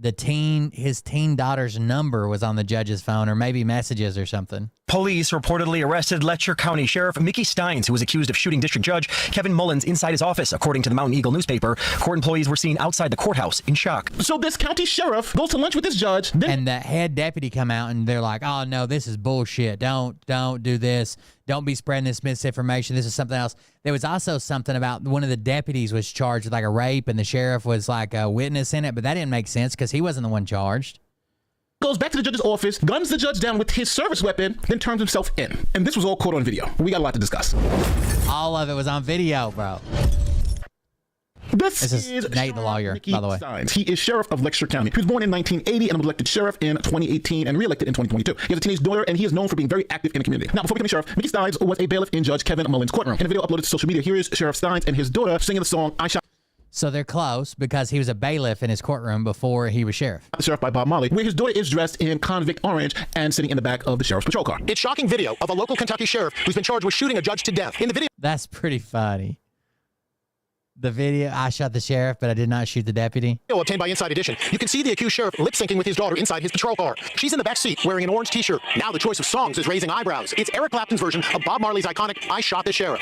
his teen daughter's number was on the judge's phone, or maybe messages or something. Police reportedly arrested Letcher County Sheriff Mickey Steins, who was accused of shooting District Judge Kevin Mullins inside his office, according to the Mountain Eagle newspaper. Court employees were seen outside the courthouse in shock. So this county sheriff goes to lunch with this judge. And the head deputy come out and they're like, oh, no, this is bullshit. Don't do this. Don't be spreading this misinformation. This is something else. There was also something about one of the deputies was charged with like a rape, and the sheriff was like a witness in it, but that didn't make sense because he wasn't the one charged. Goes back to the judge's office, guns the judge down with his service weapon, then turns himself in. And this was all caught on video. We got a lot to discuss. All of it was on video, bro. This is Nate the lawyer, Mickey by the way. Steins. He is sheriff of Letcher County. He was born in 1980 and was elected sheriff in 2018 and re-elected in 2022. He has a teenage daughter, and he is known for being very active in the community. Now, before becoming sheriff, Mickey Steins was a bailiff in Judge Kevin Mullins' courtroom. In a video uploaded to social media, here is Sheriff Steins and his daughter singing the song "I Shot." So they're close because he was a bailiff in his courtroom before he was sheriff. The Sheriff by Bob Marley, where his daughter is dressed in convict orange and sitting in the back of the sheriff's patrol car. It's shocking video of a local Kentucky sheriff who's been charged with shooting a judge to death. In the video, that's pretty funny. The video, I shot the sheriff, but I did not shoot the deputy. Obtained by Inside Edition, you can see the accused sheriff lip-syncing with his daughter inside his patrol car. She's in the back seat wearing an orange t-shirt. Now the choice of songs is raising eyebrows. It's Eric Clapton's version of Bob Marley's iconic "I Shot the Sheriff."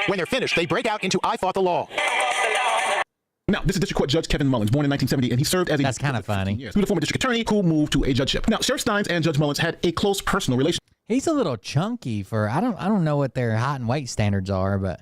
When they're finished, they break out into "I Fought the Law." Now, this is District Court Judge Kevin Mullins, born in 1970, and he served as That's kind of funny. He was a former district attorney who moved to a judgeship. Now, Sheriff Steins and Judge Mullins had a close personal relationship. He's a little chunky for, I don't know what their height and weight standards are, but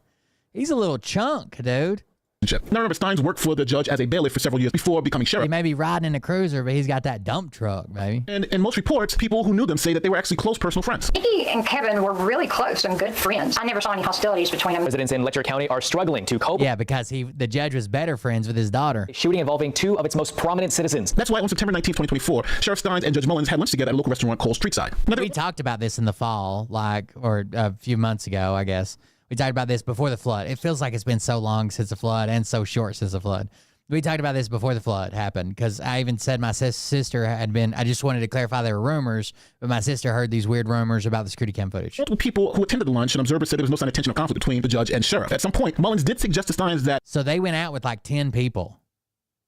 he's a little chunk, dude. Now remember, Steins worked for the judge as a bailiff for several years before becoming sheriff. He may be riding in a cruiser, but he's got that dump truck, baby. And in most reports, people who knew them say that they were actually close personal friends. Nikki and Kevin were really close and good friends. I never saw any hostilities between them. Residents in Letcher County are struggling to cope. Yeah, because the judge was better friends with his daughter. Shooting involving 2 of its most prominent citizens. That's why on September 19, 2024, Sheriff Steins and Judge Mullins had lunch together at a local restaurant called Streetside. We talked about this in the fall, or a few months ago, I guess. We talked about this before the flood. It feels like it's been so long since the flood and so short since the flood. We talked about this before the flood happened because I even said my sister had been, I just wanted to clarify there were rumors, but my sister heard these weird rumors about the security cam footage. Multiple people who attended the lunch and observers said there was no sign of tension or conflict between the judge and sheriff. At some point, Mullins did suggest to Steins that... So they went out with like 10 people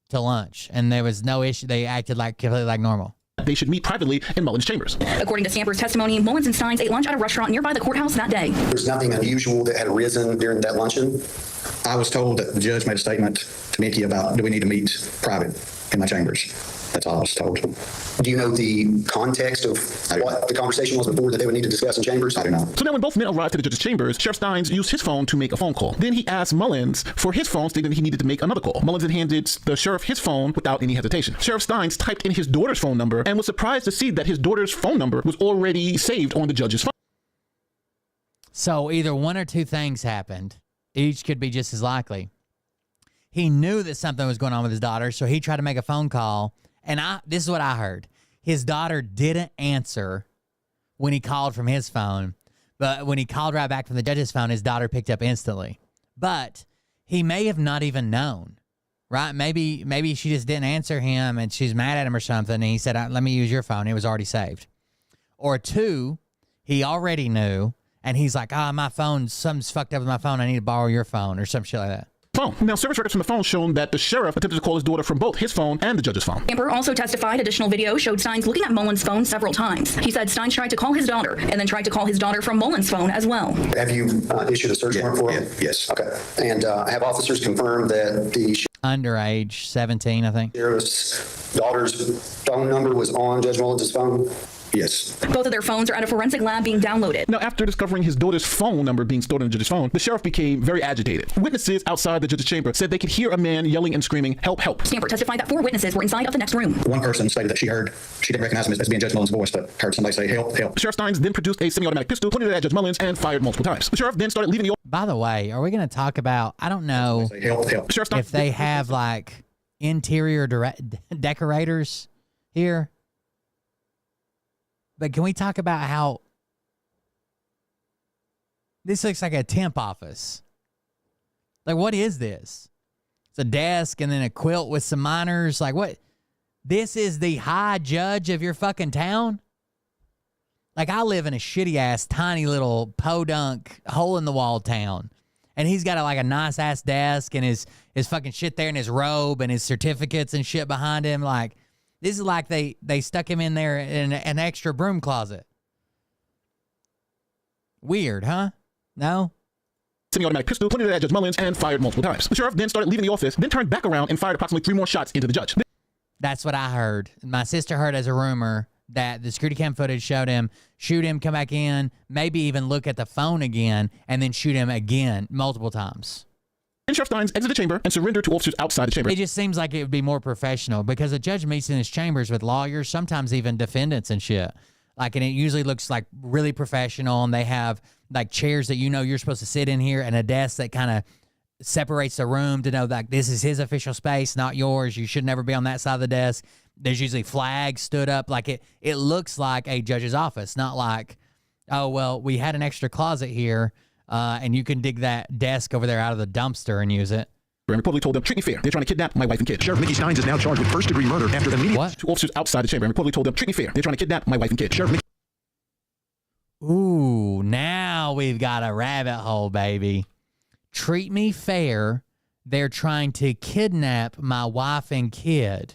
to lunch and there was no issue. They acted like completely like normal. They should meet privately in Mullins' chambers. According to Stamper's testimony, Mullins and Steins ate lunch at a restaurant nearby the courthouse that day. There's nothing unusual that had arisen during that luncheon. I was told that the judge made a statement to Mickey about, do we need to meet private in my chambers? That's all I was told. Do you know the context of what the conversation was before that they would need to discuss in chambers? I do not. So now when both men arrived to the judge's chambers, Sheriff Steins used his phone to make a phone call. Then he asked Mullins for his phone, stating that he needed to make another call. Mullins then handed the sheriff his phone without any hesitation. Sheriff Steins typed in his daughter's phone number and was surprised to see that his daughter's phone number was already saved on the judge's phone. So either one or two things happened. Each could be just as likely. He knew that something was going on with his daughter, so he tried to make a phone call. And this is what I heard. His daughter didn't answer when he called from his phone. But when he called right back from the judge's phone, his daughter picked up instantly. But he may have not even known, right? Maybe she just didn't answer him and she's mad at him or something. And he said, let me use your phone. It was already saved. Or 2, he already knew. And he's like, my phone, something's fucked up with my phone. I need to borrow your phone or some shit like that. Phone. Now, service records from the phone shown that the sheriff attempted to call his daughter from both his phone and the judge's phone. Stamper also testified additional video showed Steins looking at Mullins' phone several times. He said Steins tried to call his daughter and then tried to call his daughter from Mullins' phone as well. Have you issued a search warrant for him? Yes. Okay. And have officers confirmed that the underage, 17, I think. Sheriff's daughter's phone number was on Judge Mullins' phone? Yes. Both of their phones are at a forensic lab being downloaded. Now, after discovering his daughter's phone number being stored in the judge's phone, the sheriff became very agitated. Witnesses outside the judge's chamber said they could hear a man yelling and screaming, "Help, help." Stamper testified that 4 witnesses were inside of the next room. One person stated that she didn't recognize him as being Judge Mullins' voice, but heard somebody say, "Help, help." Sheriff Steins then produced a semi-automatic pistol, pointed it at Judge Mullins, and fired multiple times. The sheriff then started leaving the... By the way, are we going to talk about, I don't know help, help. If they have like interior decorators here. But can we talk about how this looks like a temp office? Like, what is this? It's a desk and then a quilt with some minors. Like, what? This is the high judge of your fucking town? Like, I live in a shitty-ass, tiny little podunk, hole-in-the-wall town. And he's got like a nice-ass desk and his fucking shit there and his robe and his certificates and shit behind him. Like, this is like they stuck him in there in an extra broom closet. Weird, huh? No? Semi-automatic pistol, pointed it at Judge Mullins, and fired multiple times. The sheriff then started leaving the office, then turned back around and fired approximately 3 more shots into the judge. That's what I heard. My sister heard as a rumor that the security cam footage showed him shoot him, come back in, maybe even look at the phone again, and then shoot him again multiple times. Then Sheriff Steins exited the chamber and surrendered to officers outside the chamber. It just seems like it would be more professional because a judge meets in his chambers with lawyers, sometimes even defendants and shit. Like, and it usually looks like really professional, and they have like chairs that you're supposed to sit in here and a desk that kind of separates the room to know like this is his official space, not yours. You should never be on that side of the desk. There's usually flags stood up. Like it looks like a judge's office, not like, oh, well, we had an extra closet here. And you can dig that desk over there out of the dumpster and use it. And reportedly told them, "Treat me fair. They're trying to kidnap my wife and kid." Sheriff Mickey Steins is now charged with first-degree murder after the media to officers outside the chamber and reportedly told them, "Treat me fair. They're trying to kidnap my wife and kid." Sheriff Mickey... Ooh, now we've got a rabbit hole, baby. Treat me fair. They're trying to kidnap my wife and kid.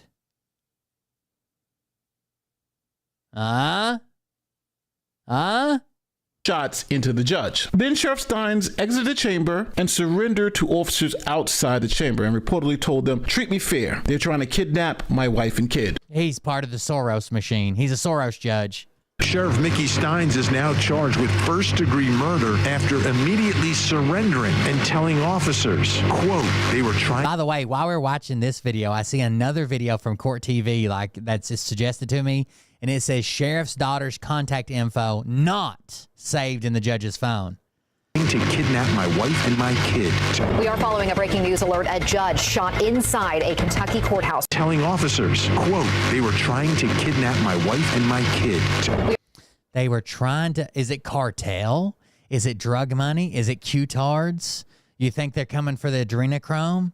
Shots into the judge. Then Sheriff Steins exited the chamber and surrendered to officers outside the chamber and reportedly told them, "Treat me fair. They're trying to kidnap my wife and kid." He's part of the Soros machine. He's a Soros judge. Sheriff Mickey Steins is now charged with first-degree murder after immediately surrendering and telling officers, quote, they were trying... By the way, while we're watching this video, I see another video from Court TV that's suggested to me, and it says sheriff's daughter's contact info not saved in the judge's phone. To kidnap my wife and my kid. We are following a breaking news alert. A judge shot inside a Kentucky courthouse. Telling officers, quote, they were trying to kidnap my wife and my kid. They were trying to... Is it cartel? Is it drug money? Is it Q-tards? You think they're coming for the adrenochrome?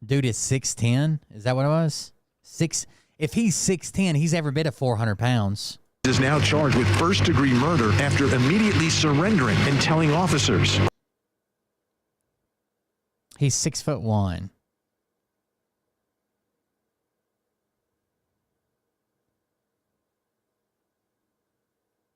Dude is 6'10". Is that what it was? If he's 6'10", he's every bit of 400 pounds. Is now charged with first-degree murder after immediately surrendering and telling officers. He's 6'1".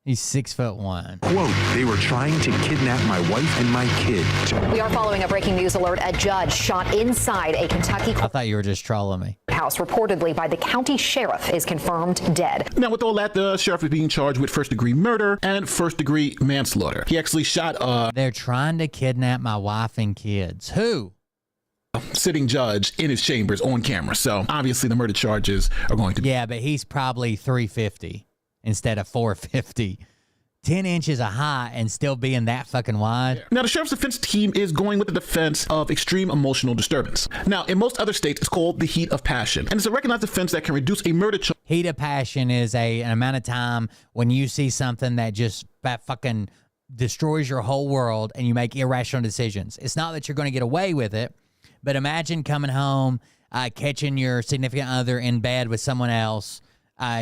He's 6'1". Quote, they were trying to kidnap my wife and my kid. We are following a breaking news alert. A judge shot inside a Kentucky I thought you were just trolling me. House, reportedly by the county sheriff, is confirmed dead. Now, with all that, the sheriff is being charged with first-degree murder and first-degree manslaughter. He actually shot They're trying to kidnap my wife and kids. Who? Sitting judge in his chambers on camera. So, obviously, the murder charges are going to be... Yeah, but he's probably 350 instead of 450. 10 inches of height and still being that fucking wide. Now, the sheriff's defense team is going with the defense of extreme emotional disturbance. Now, in most other states, it's called the heat of passion. And it's a recognized defense that can reduce a murder charge. Heat of passion is an amount of time when you see something that just fucking destroys your whole world and you make irrational decisions. It's not that you're going to get away with it, but imagine coming home, catching your significant other in bed with someone else,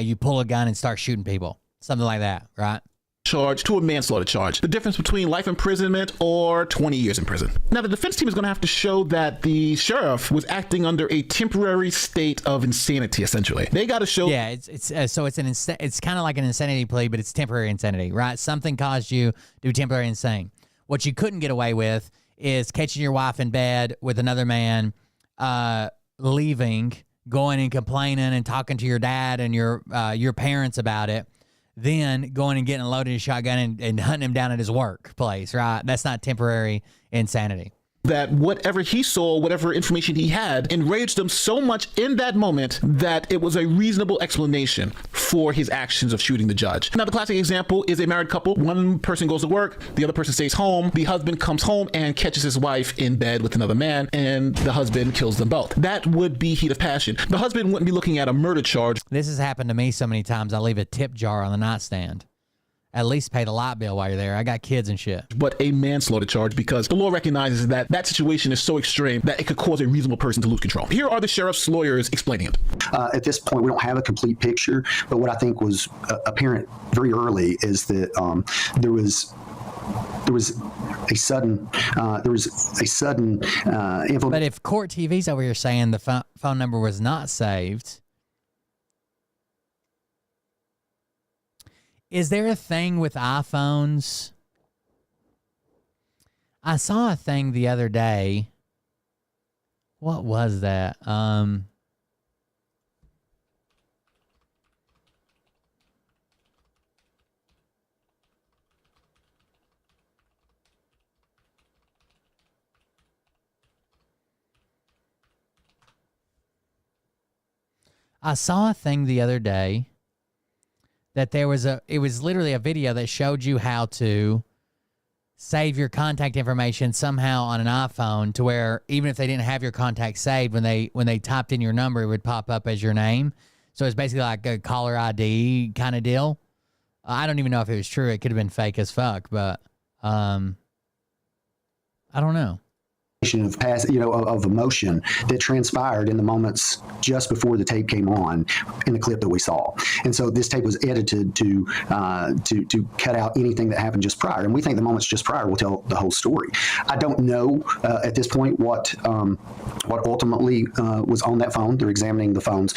you pull a gun and start shooting people. Something like that, right? Charge to a manslaughter charge. The difference between life imprisonment or 20 years in prison. Now, the defense team is going to have to show that the sheriff was acting under a temporary state of insanity, essentially. They got to show... Yeah, it's kind of like an insanity plea, but it's temporary insanity, right? Something caused you to be temporarily insane. What you couldn't get away with is catching your wife in bed with another man, leaving, going and complaining and talking to your dad and your parents about it, then going and getting loaded a shotgun and hunting him down at his workplace, right? That's not temporary insanity. That whatever he saw, whatever information he had, enraged him so much in that moment that it was a reasonable explanation for his actions of shooting the judge. Now, the classic example is a married couple. One person goes to work, the other person stays home. The husband comes home and catches his wife in bed with another man, and the husband kills them both. That would be heat of passion. The husband wouldn't be looking at a murder charge. This has happened to me so many times. I leave a tip jar on the nightstand. At least pay the light bill while you're there. I got kids and shit. But a manslaughter charge, because the law recognizes that that situation is so extreme that it could cause a reasonable person to lose control. Here are the sheriff's lawyers explaining it. At this point, we don't have a complete picture, but what I think was apparent very early is that there was a sudden But if Court TV's over here saying the phone number was not saved, is there a thing with iPhones? I saw a thing the other day. What was that? I saw a thing the other day that it was literally a video that showed you how to save your contact information somehow on an iPhone to where even if they didn't have your contact saved, when they typed in your number, it would pop up as your name. So it's basically like a caller ID kind of deal. I don't even know if it was true. It could have been fake as fuck, but I don't know. Of emotion that transpired in the moments just before the tape came on in the clip that we saw. And so this tape was edited to cut out anything that happened just prior. And we think the moments just prior will tell the whole story. I don't know at this point what ultimately was on that phone. They're examining the phones.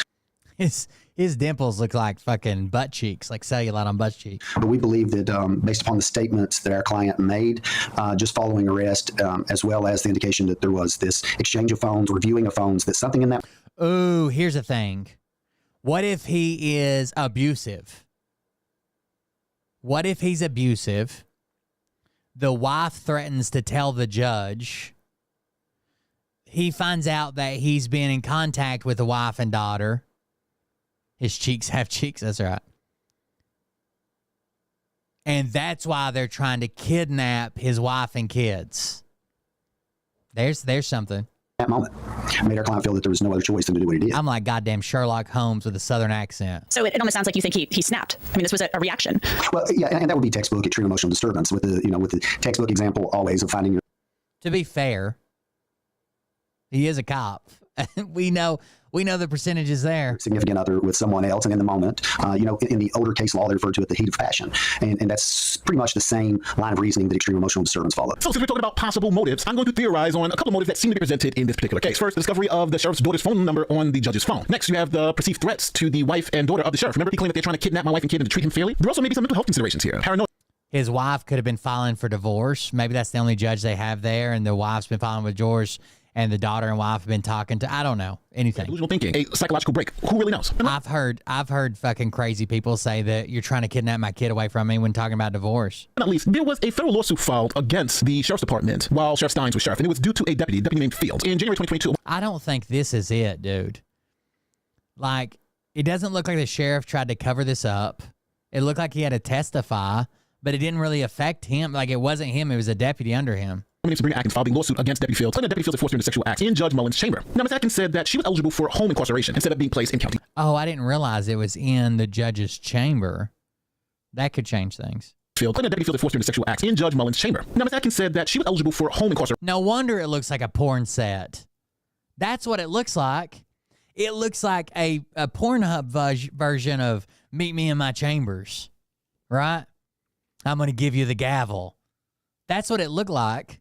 His dimples look like fucking butt cheeks, like cellulite on butt cheeks. But we believe that based upon the statements that our client made just following arrest, as well as the indication that there was this exchange of phones, reviewing of phones, that something in that... Ooh, here's the thing. What if he is abusive? What if he's abusive? The wife threatens to tell the judge. He finds out that he's been in contact with the wife and daughter. His cheeks have cheeks, that's right. And that's why they're trying to kidnap his wife and kids. There's something. That moment made our client feel that there was no other choice than to do what he did. I'm like goddamn Sherlock Holmes with a southern accent. So it almost sounds like you think he snapped. I mean, this was a reaction. Well, yeah, and that would be textbook extreme emotional disturbance with the textbook example always of finding your. To be fair, he is a cop. we know the percentages there. Significant other with someone else, and in the moment, in the older case law, they refer to it the heat of passion, and that's pretty much the same line of reasoning that extreme emotional disturbance follows. So since we're talking about possible motives, I'm going to theorize on a couple of motives that seem to be presented in this particular case. First, the discovery of the sheriff's daughter's phone number on the judge's phone. Next, you have the perceived threats to the wife and daughter of the sheriff. Remember, he claimed that they're trying to kidnap my wife and kid and to treat him fairly. There also may be some mental health considerations here. Paranoia. His wife could have been filing for divorce. Maybe that's the only judge they have there, and the wife's been filing with divorce. And the daughter and wife have been talking to, I don't know, anything. Delusional thinking, a psychological break. Who really knows? I've heard fucking crazy people say that you're trying to kidnap my kid away from me when talking about divorce. At least, there was a federal lawsuit filed against the sheriff's department while Sheriff Steins was sheriff, and it was due to a deputy named Fields. In January 2022. I don't think this is it, dude. Like, it doesn't look like the sheriff tried to cover this up. It looked like he had to testify, but it didn't really affect him. Like, it wasn't him, it was a deputy under him. Sabrina Atkins filed a lawsuit against Deputy Fields, claiming that Deputy Fields had forced her into sexual acts in Judge Mullins' chamber. Now, Ms. Atkins said that she was eligible for home incarceration instead of being placed in county. Oh, I didn't realize it was in the judge's chamber. That could change things. Claiming that Deputy Fields had forced her into sexual acts in Judge Mullins' chamber. Now, Ms. Atkins said that she was eligible for home incarceration. No wonder it looks like a porn set. That's what it looks like. It looks like a Pornhub version of Meet Me in My Chambers, right? I'm going to give you the gavel. That's what it looked like.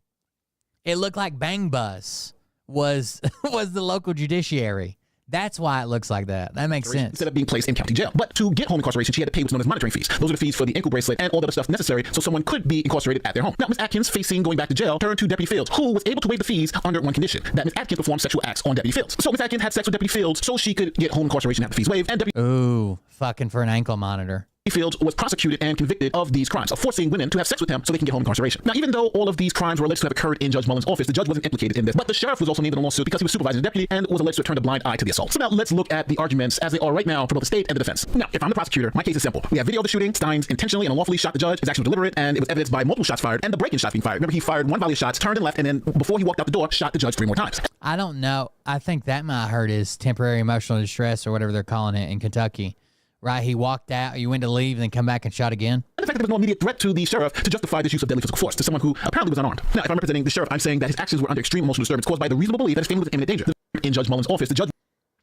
It looked like Bang Bus was the local judiciary. That's why it looks like that. That makes sense. Instead of being placed in county jail. But to get home incarceration, she had to pay what's known as monitoring fees. Those are the fees for the ankle bracelet and all the other stuff necessary so someone could be incarcerated at their home. Now, Ms. Atkins, facing going back to jail, turned to Deputy Fields, who was able to waive the fees under one condition, that Ms. Atkins performed sexual acts on Deputy Fields. So Ms. Atkins had sex with Deputy Fields so she could get home incarceration, have the fees waived, and Deputy Ooh, fucking for an ankle monitor. Fields was prosecuted and convicted of these crimes, of forcing women to have sex with him so they can get home incarceration. Now, even though all of these crimes were alleged to have occurred in Judge Mullins' office, the judge wasn't implicated in this. But the sheriff was also named in a lawsuit because he was supervising the deputy and was alleged to have turned a blind eye to the assault. So now let's look at the arguments as they are right now for both the state and the defense. Now, if I'm the prosecutor, my case is simple. We have video of the shooting. Steins intentionally and unlawfully shot the judge. His action was deliberate, and it was evidenced by multiple shots fired and the break-in shots being fired. Remember, he fired one volley of shots, turned and left, and then before he walked out the door, shot the judge 3 more times. I don't know. I think that might hurt his temporary emotional distress or whatever they're calling it in Kentucky. Right, he walked out, you went to leave, and then come back and shot again? And the fact that there was no immediate threat to the sheriff to justify this use of deadly physical force to someone who apparently was unarmed. Now, if I'm representing the sheriff, I'm saying that his actions were under extreme emotional disturbance caused by the reasonable belief that his family was in imminent danger. In Judge Mullins' office, the judge...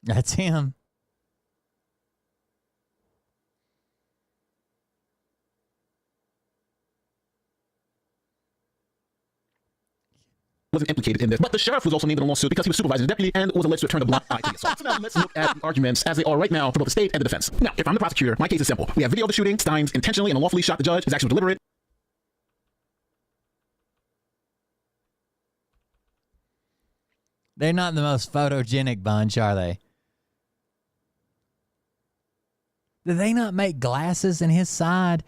That's him. wasn't implicated in this. But the sheriff was also named in a lawsuit because he was supervising the deputy and was alleged to have turned a blind eye to the assault. So now let's look at the arguments as they are right now for both the state and the defense. Now, if I'm the prosecutor, my case is simple. We have video of the shooting. Steins intentionally and unlawfully shot the judge. His action was deliberate. They're not the most photogenic bunch, are they? Do they not make glasses in his side?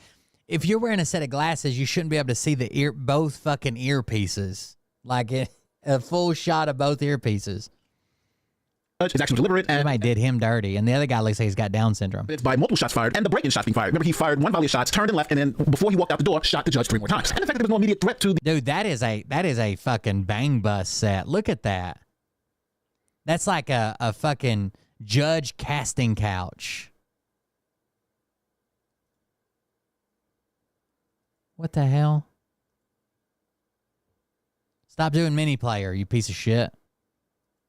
If you're wearing a set of glasses, you shouldn't be able to see the both fucking earpieces. Like a full shot of both earpieces. His action was deliberate and somebody did him dirty, and the other guy looks like he's got Down syndrome. It's by multiple shots fired and the break-in shots being fired. Remember, he fired one volley of shots, turned and left, and then before he walked out the door, shot the judge 3 more times. And the fact that there was no immediate threat to the dude, that is a fucking bang bus set. Look at that. That's like a fucking judge casting couch. What the hell? Stop doing mini player, you piece of shit.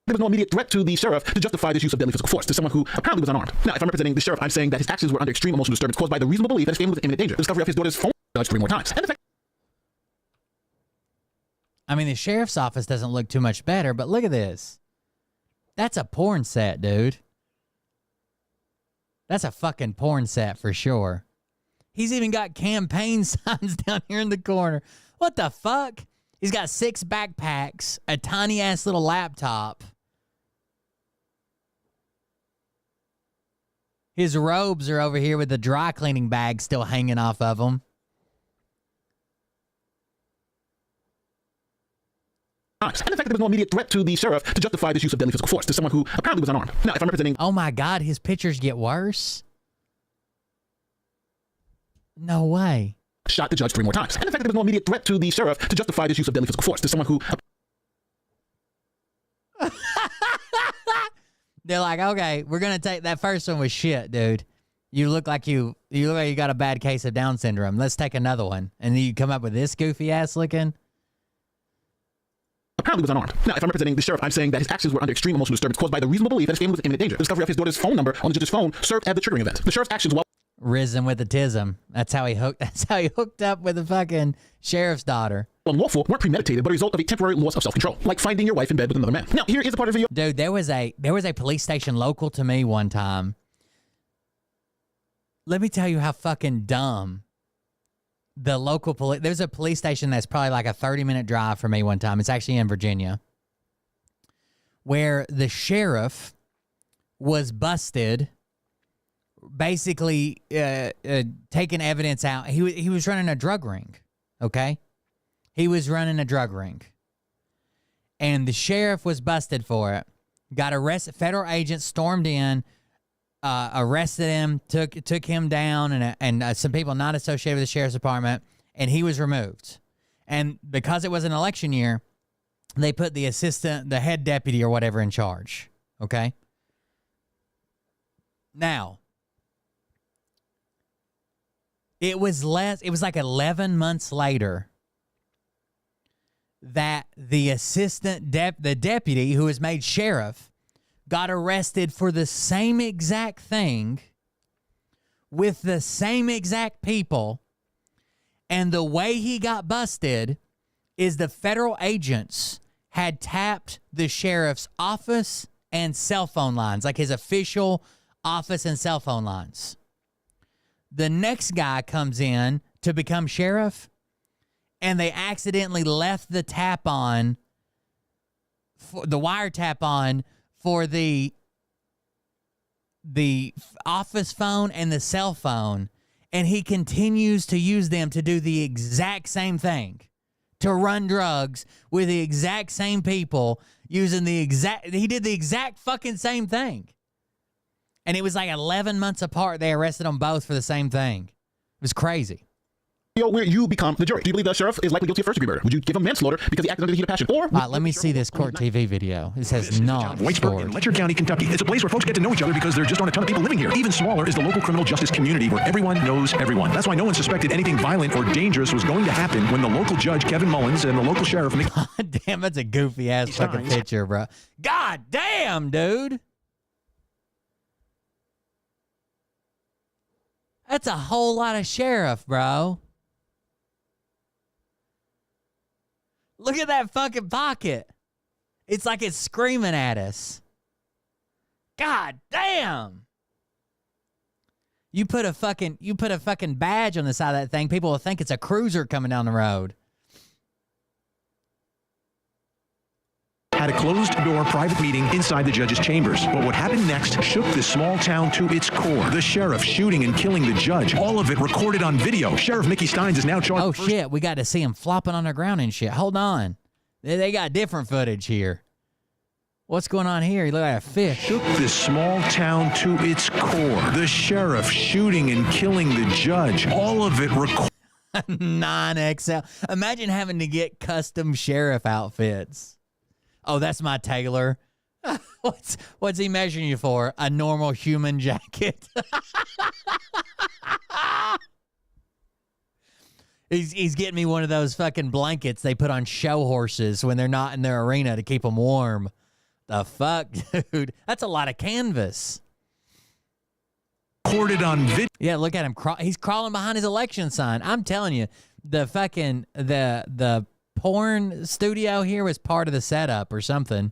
There was no immediate threat to the sheriff to justify this use of deadly physical force to someone who apparently was unarmed. Now, if I'm representing the sheriff, I'm saying that his actions were under extreme emotional disturbance caused by the reasonable belief that his family was in imminent danger. The discovery of his daughter's phone judge 3 more times. And the fact I mean, the sheriff's office doesn't look too much better, but look at this. That's a porn set, dude. That's a fucking porn set for sure. He's even got campaign signs down here in the corner. What the fuck? He's got 6 backpacks, a tiny-ass little laptop. His robes are over here with the dry cleaning bag still hanging off of him. And the fact that there was no immediate threat to the sheriff to justify this use of deadly physical force to someone who apparently was unarmed. Now, if I'm representing... Oh my God, his pictures get worse? No way. Shot the judge 3 more times. And the fact that there was no immediate threat to the sheriff to justify this use of deadly physical force to someone who... They're like, okay, we're going to take... That first one was shit, dude. You look like you got a bad case of Down syndrome. Let's take another one. And then you come up with this goofy ass looking... apparently was unarmed. Now, if I'm representing the sheriff, I'm saying that his actions were under extreme emotional disturbance caused by the reasonable belief that his family was in imminent danger. The discovery of his daughter's phone number on the judge's phone served as the triggering event. The sheriff's actions while risen with autism. That's how he hooked up with the fucking sheriff's daughter. unlawful weren't premeditated, but a result of a temporary loss of self-control, like finding your wife in bed with another man. Now, here is a part of the video. Dude, there was a police station local to me one time. Let me tell you how fucking dumb the local police... There's a police station that's probably like a 30-minute drive from me one time. It's actually in Virginia. Where the sheriff was busted, basically taking evidence out. He was running a drug ring, okay? He was running a drug ring. And the sheriff was busted for it. Got arrested. Federal agents stormed in, arrested him, took him down, and some people not associated with the sheriff's department, and he was removed. And because it was an election year, they put the head deputy or whatever in charge, okay? Now, it was like 11 months later that the the deputy who was made sheriff got arrested for the same exact thing with the same exact people. And the way he got busted is the federal agents had tapped the sheriff's office and cell phone lines, like his official office and cell phone lines. The next guy comes in to become sheriff, and they accidentally left the tap on, the wiretap on for the office phone and the cell phone, and he continues to use them to do the exact same thing, to run drugs with the exact same people using he did the exact fucking same thing. And it was like 11 months apart. They arrested them both for the same thing. It was crazy. Where you become the jury. Do you believe the sheriff is likely guilty of first-degree murder? Would you give him manslaughter because he acted under the heat of passion? Or let me see this court TV video. It says not Whitesburg in Letcher County, Kentucky. It's a place where folks get to know each other because there just aren't a ton of people living here. Even smaller is the local criminal justice community where everyone knows everyone. That's why no one suspected anything violent or dangerous was going to happen when the local judge, Kevin Mullins, and the local sheriff... God damn, that's a goofy-ass fucking picture, bro. God damn, dude. That's a whole lot of sheriff, bro. Look at that fucking pocket. It's like it's screaming at us. God damn. You put a fucking badge on the side of that thing, people will think it's a cruiser coming down the road. Had a closed-door private meeting inside the judge's chambers. But what happened next shook this small town to its core. The sheriff shooting and killing the judge. All of it recorded on video. Sheriff Mickey Steins is now charged... Oh, shit. We got to see him flopping on the ground and shit. Hold on. They got different footage here. What's going on here? He look like a fish. Shook this small town to its core. The sheriff shooting and killing the judge. All of it recorded... 9XL. Imagine having to get custom sheriff outfits. Oh, that's my tailor. What's he measuring you for? A normal human jacket. He's getting me one of those fucking blankets they put on show horses when they're not in their arena to keep them warm. The fuck, dude? That's a lot of canvas. Recorded on video. Yeah, look at him. He's crawling behind his election sign. I'm telling you, the fucking the porn studio here was part of the setup or something.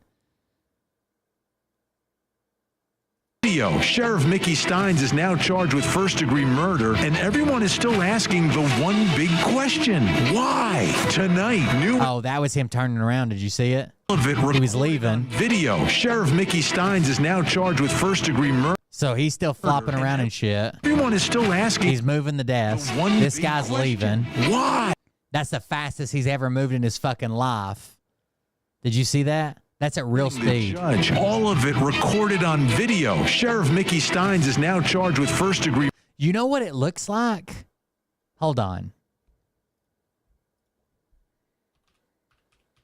Sheriff Mickey Steins is now charged with first-degree murder, and everyone is still asking the one big question. Why? Tonight, Oh, that was him turning around. Did you see it? He was leaving. Video. Sheriff Mickey Steins is now charged with first-degree murder. So he's still flopping around and shit. Everyone is still asking. He's moving the desk. This guy's leaving. Why? That's the fastest he's ever moved in his fucking life. Did you see that? That's at real speed. Judge, all of it recorded on video. Sheriff Mickey Steins is now charged with first-degree. You know what it looks like? Hold on.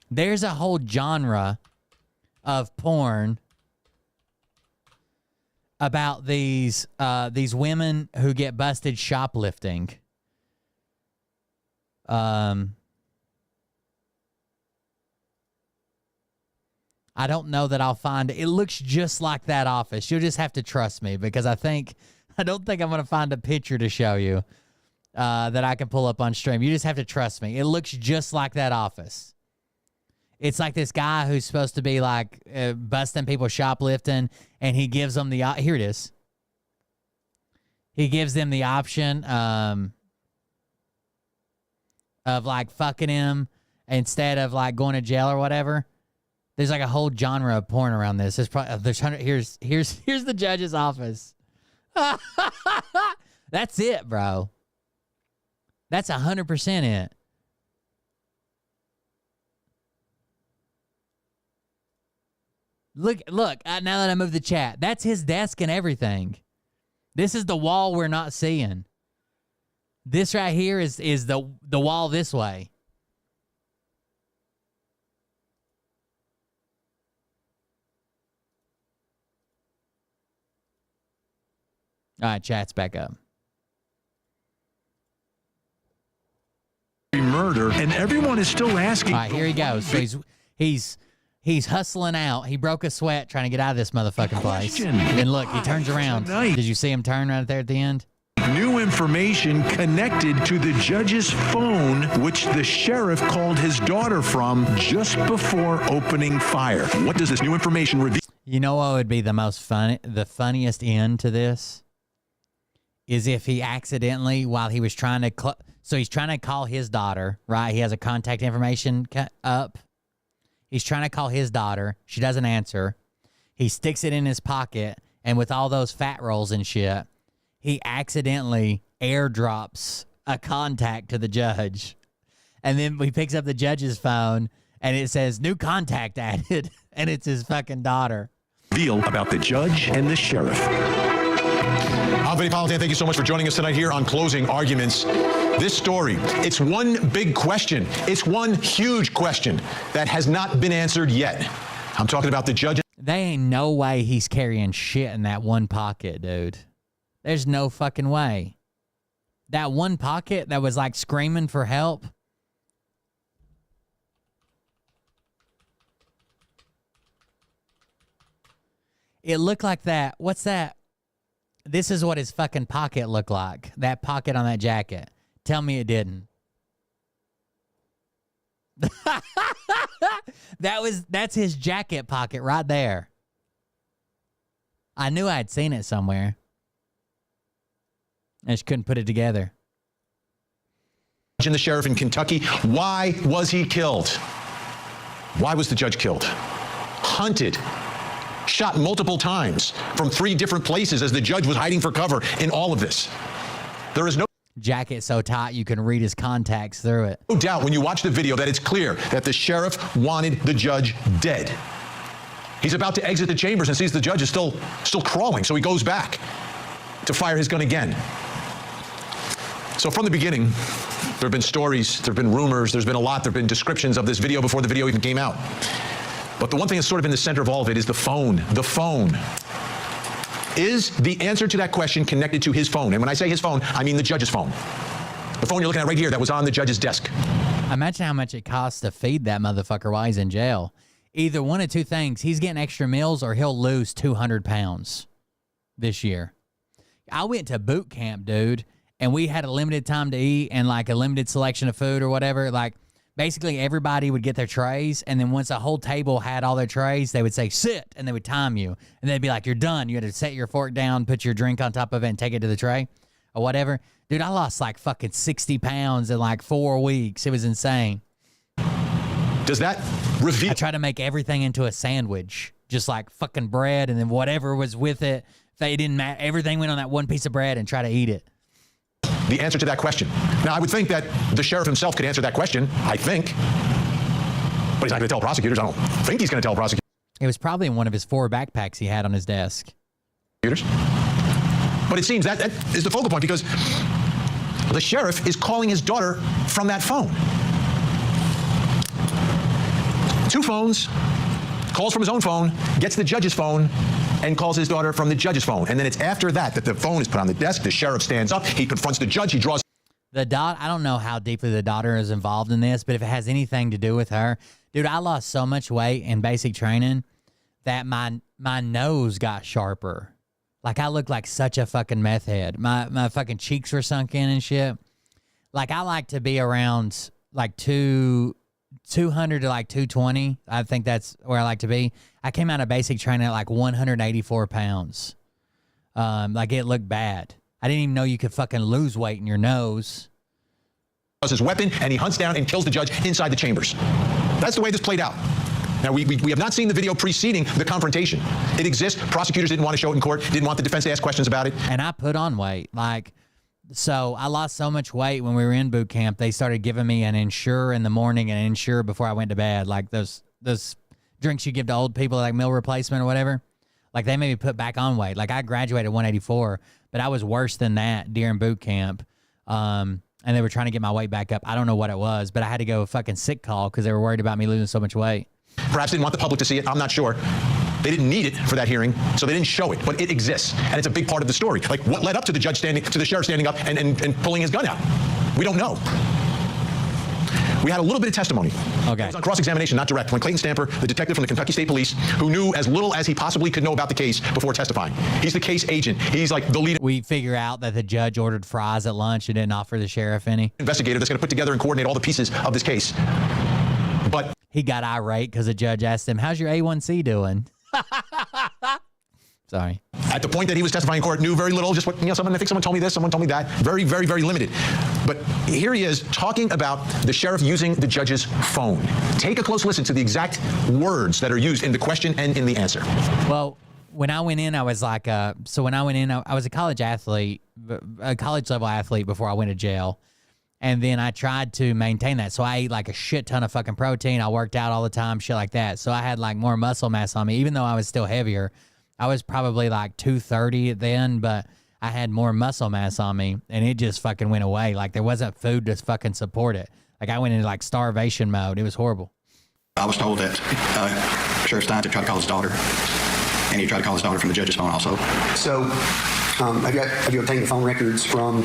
There's a whole genre of porn about these women who get busted shoplifting. I don't know that I'll find it. It looks just like that office. You'll just have to trust me because I don't think I'm going to find a picture to show you that I can pull up on stream. You just have to trust me. It looks just like that office. It's like this guy who's supposed to be like busting people shoplifting, and he gives them the here it is. He gives them the option of like fucking him instead of like going to jail or whatever. There's like a whole genre of porn around this. Here's the judge's office. That's it, bro. That's 100% it. Look, now that I move the chat, that's his desk and everything. This is the wall we're not seeing. This right here is the wall this way. All right, chat's back up. Murder, and everyone is still asking. All right, here he goes. So he's hustling out. He broke a sweat trying to get out of this motherfucking place. And look, he turns around. Did you see him turn right there at the end? New information connected to the judge's phone, which the sheriff called his daughter from just before opening fire. What does this new information reveal? You know what would be the funniest end to this? Is if he accidentally, while he was trying to, so he's trying to call his daughter, right? He has a contact information up. He's trying to call his daughter. She doesn't answer. He sticks it in his pocket, and with all those fat rolls and shit, he accidentally airdrops a contact to the judge. And then he picks up the judge's phone, and it says, new contact added, and it's his fucking daughter. Deal about the judge and the sheriff. I'm Vinny Politan. Thank you so much for joining us tonight here on Closing Arguments. This story, it's one big question. It's one huge question that has not been answered yet. I'm talking about the judge. There ain't no way he's carrying shit in that one pocket, dude. There's no fucking way. That one pocket that was like screaming for help. It looked like that. What's that? This is what his fucking pocket looked like. That pocket on that jacket. Tell me it didn't. That's his jacket pocket right there. I knew I'd seen it somewhere. I just couldn't put it together. And the sheriff in Kentucky, why was he killed? Why was the judge killed? Hunted. Shot multiple times from 3 different places as the judge was hiding for cover in all of this. There is no jacket so tight you can read his contacts through it. No doubt when you watch the video that it's clear that the sheriff wanted the judge dead. He's about to exit the chambers and sees the judge is still crawling, so he goes back to fire his gun again. So from the beginning, there have been stories, there have been rumors, there's been a lot, there have been descriptions of this video before the video even came out. But the one thing that's sort of in the center of all of it is the phone. The phone. Is the answer to that question connected to his phone? And when I say his phone, I mean the judge's phone. The phone you're looking at right here that was on the judge's desk. Imagine how much it costs to feed that motherfucker while he's in jail. Either one of two things. He's getting extra meals or he'll lose 200 pounds this year. I went to boot camp, dude, and we had a limited time to eat and like a limited selection of food or whatever. Like, basically, everybody would get their trays, and then once the whole table had all their trays, they would say, sit, and they would time you. And they'd be like, you're done. You had to set your fork down, put your drink on top of it, and take it to the tray or whatever. Dude, I lost like fucking 60 pounds in like 4 weeks. It was insane. Does that reveal? I tried to make everything into a sandwich, just like fucking bread and then whatever was with it, They didn't matter. Everything went on that one piece of bread and try to eat it. The answer to that question. Now, I would think that the sheriff himself could answer that question, I think. But he's not going to tell prosecutors. I don't think he's going to tell prosecutors. It was probably in one of his 4 backpacks he had on his desk. But it seems that is the focal point because the sheriff is calling his daughter from that phone. 2 phones, calls from his own phone, gets the judge's phone, and calls his daughter from the judge's phone. And then it's after that the phone is put on the desk. The sheriff stands up. He confronts the judge. He draws. I don't know how deeply the daughter is involved in this, but if it has anything to do with her, dude, I lost so much weight in basic training that my nose got sharper. Like, I looked like such a fucking meth head. My fucking cheeks were sunk in and shit. Like, I like to be around, like, 200 to, like, 220. I think that's where I like to be. I came out of basic training at, like, 184 pounds. Like, it looked bad. I didn't even know you could fucking lose weight in your nose. His weapon, and he hunts down and kills the judge inside the chambers. That's the way this played out. Now, we have not seen the video preceding the confrontation. It exists. Prosecutors didn't want to show it in court, didn't want the defense to ask questions about it. And I put on weight. Like, so I lost so much weight when we were in boot camp, they started giving me an Ensure in the morning and an Ensure before I went to bed. Like those drinks you give to old people, like meal replacement or whatever. Like, they made me put back on weight. Like, I graduated 184, but I was worse than that during boot camp. And they were trying to get my weight back up. I don't know what it was, but I had to go fucking sick call because they were worried about me losing so much weight. Perhaps didn't want the public to see it. I'm not sure. They didn't need it for that hearing, so they didn't show it. But it exists, and it's a big part of the story. Like, what led up to the judge to the sheriff standing up and pulling his gun out? We don't know. We had a little bit of testimony. Okay. It was on cross-examination, not direct. When Clayton Stamper, the detective from the Kentucky State Police, who knew as little as he possibly could know about the case before testifying. He's the case agent. He's like the lead. We figure out that the judge ordered fries at lunch and didn't offer the sheriff any. Investigator that's going to put together and coordinate all the pieces of this case. But he got irate because the judge asked him, "How's your A1C doing?" Sorry. At the point that he was testifying in court, knew very little. Just what, I think someone told me this, someone told me that. Very, very, very limited. But here he is talking about the sheriff using the judge's phone. Take a close listen to the exact words that are used in the question and in the answer. Well, when I went in, I was like, I was a college athlete, a college level athlete before I went to jail. And then I tried to maintain that. So I ate like a shit ton of fucking protein. I worked out all the time, shit like that. So I had like more muscle mass on me, even though I was still heavier. I was probably like 230 then, but I had more muscle mass on me, and it just fucking went away. Like, there wasn't food to fucking support it. Like, I went into like starvation mode. It was horrible. I was told that Sheriff Stein tried to call his daughter, and he tried to call his daughter from the judge's phone also. So, have you obtained the phone records from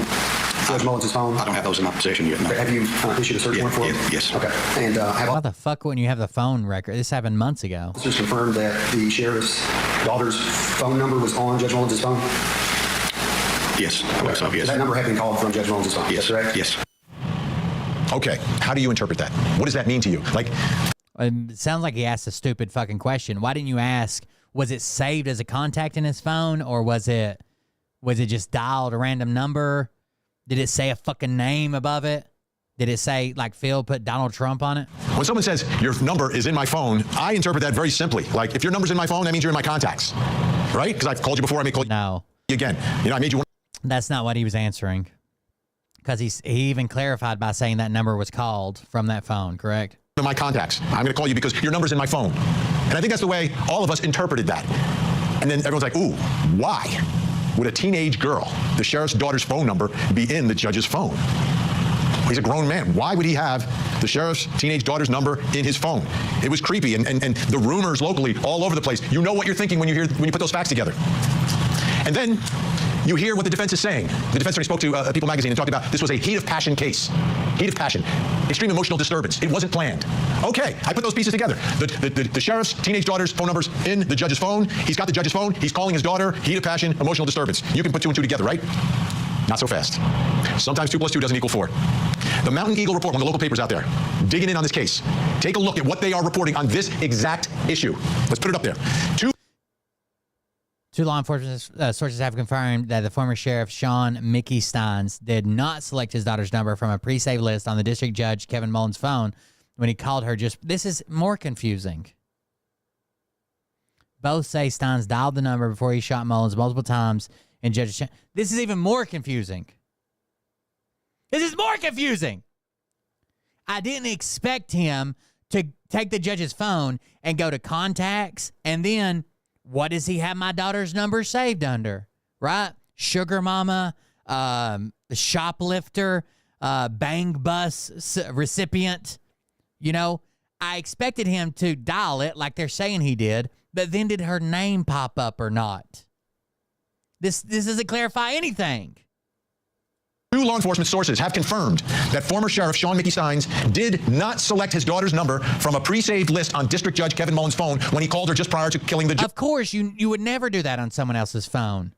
Judge Mullins' phone? I don't have those in my possession yet. No. Have you issued a search warrant for them? Yes. Okay. And how the fuck wouldn't you have the phone record? This happened months ago. Just confirmed that the sheriff's daughter's phone number was on Judge Mullins' phone? Yes, I believe so, yes. That number had been called from Judge Mullins' phone, yes, correct? Yes. Okay, how do you interpret that? What does that mean to you? Like, it sounds like he asked a stupid fucking question. Why didn't you ask, was it saved as a contact in his phone, or was it just dialed a random number? Did it say a fucking name above it? Did it say, like, Phil put Donald Trump on it? When someone says, your number is in my phone, I interpret that very simply. Like, if your number's in my phone, that means you're in my contacts. Right? Because I've called you before, I may call you again. You know, I made you one. That's not what he was answering. Because he even clarified by saying that number was called from that phone, correct? In my contacts. I'm going to call you because your number's in my phone. And I think that's the way all of us interpreted that. And then everyone's like, ooh, why would a teenage girl, the sheriff's daughter's phone number, be in the judge's phone? He's a grown man. Why would he have the sheriff's teenage daughter's number in his phone? It was creepy, and the rumors locally all over the place. You know what you're thinking when you put those facts together. And then you hear what the defense is saying. The defense attorney spoke to People magazine and talked about this was a heat of passion case. Heat of passion. Extreme emotional disturbance. It wasn't planned. Okay, I put those pieces together. The sheriff's teenage daughter's phone number's in the judge's phone. He's got the judge's phone. He's calling his daughter. Heat of passion, emotional disturbance. You can put 2 and 2 together, right? Not so fast. Sometimes 2 + 2 doesn't equal 4. The Mountain Eagle Report, one of the local papers out there, digging in on this case. Take a look at what they are reporting on this exact issue. Let's put it up there. Two law enforcement sources have confirmed that the former sheriff, Sean Mickey Steins, did not select his daughter's number from a pre-saved list on the district judge, Kevin Mullins' phone when he called her. This is more confusing. Both say Steins dialed the number before he shot Mullins multiple times in judge's chamber. This is even more confusing. This is more confusing. I didn't expect him to take the judge's phone and go to contacts, and then what does he have my daughter's number saved under? Right? Sugar mama, shoplifter, bang bus recipient. You know, I expected him to dial it like they're saying he did, but then did her name pop up or not? This doesn't clarify anything. Two law enforcement sources have confirmed that former Sheriff Sean Mickey Steins did not select his daughter's number from a pre-saved list on District Judge Kevin Mullins' phone when he called her just prior to killing the judge. Of course, you would never do that on someone else's phone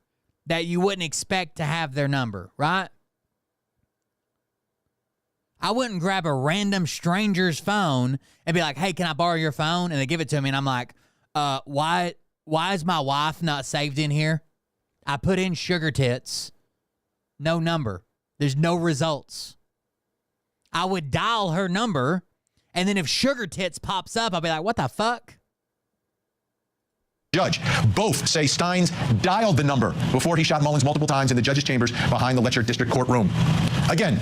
that you wouldn't expect to have their number, right? I wouldn't grab a random stranger's phone and be like, hey, can I borrow your phone? And they give it to me, and I'm like, why is my wife not saved in here? I put in sugar tits, no number. There's no results. I would dial her number, and then if sugar tits pops up, I'll be like, what the fuck? Judge. Both say Steins dialed the number before he shot Mullins multiple times in the judge's chambers behind the Letcher District Courtroom. Again,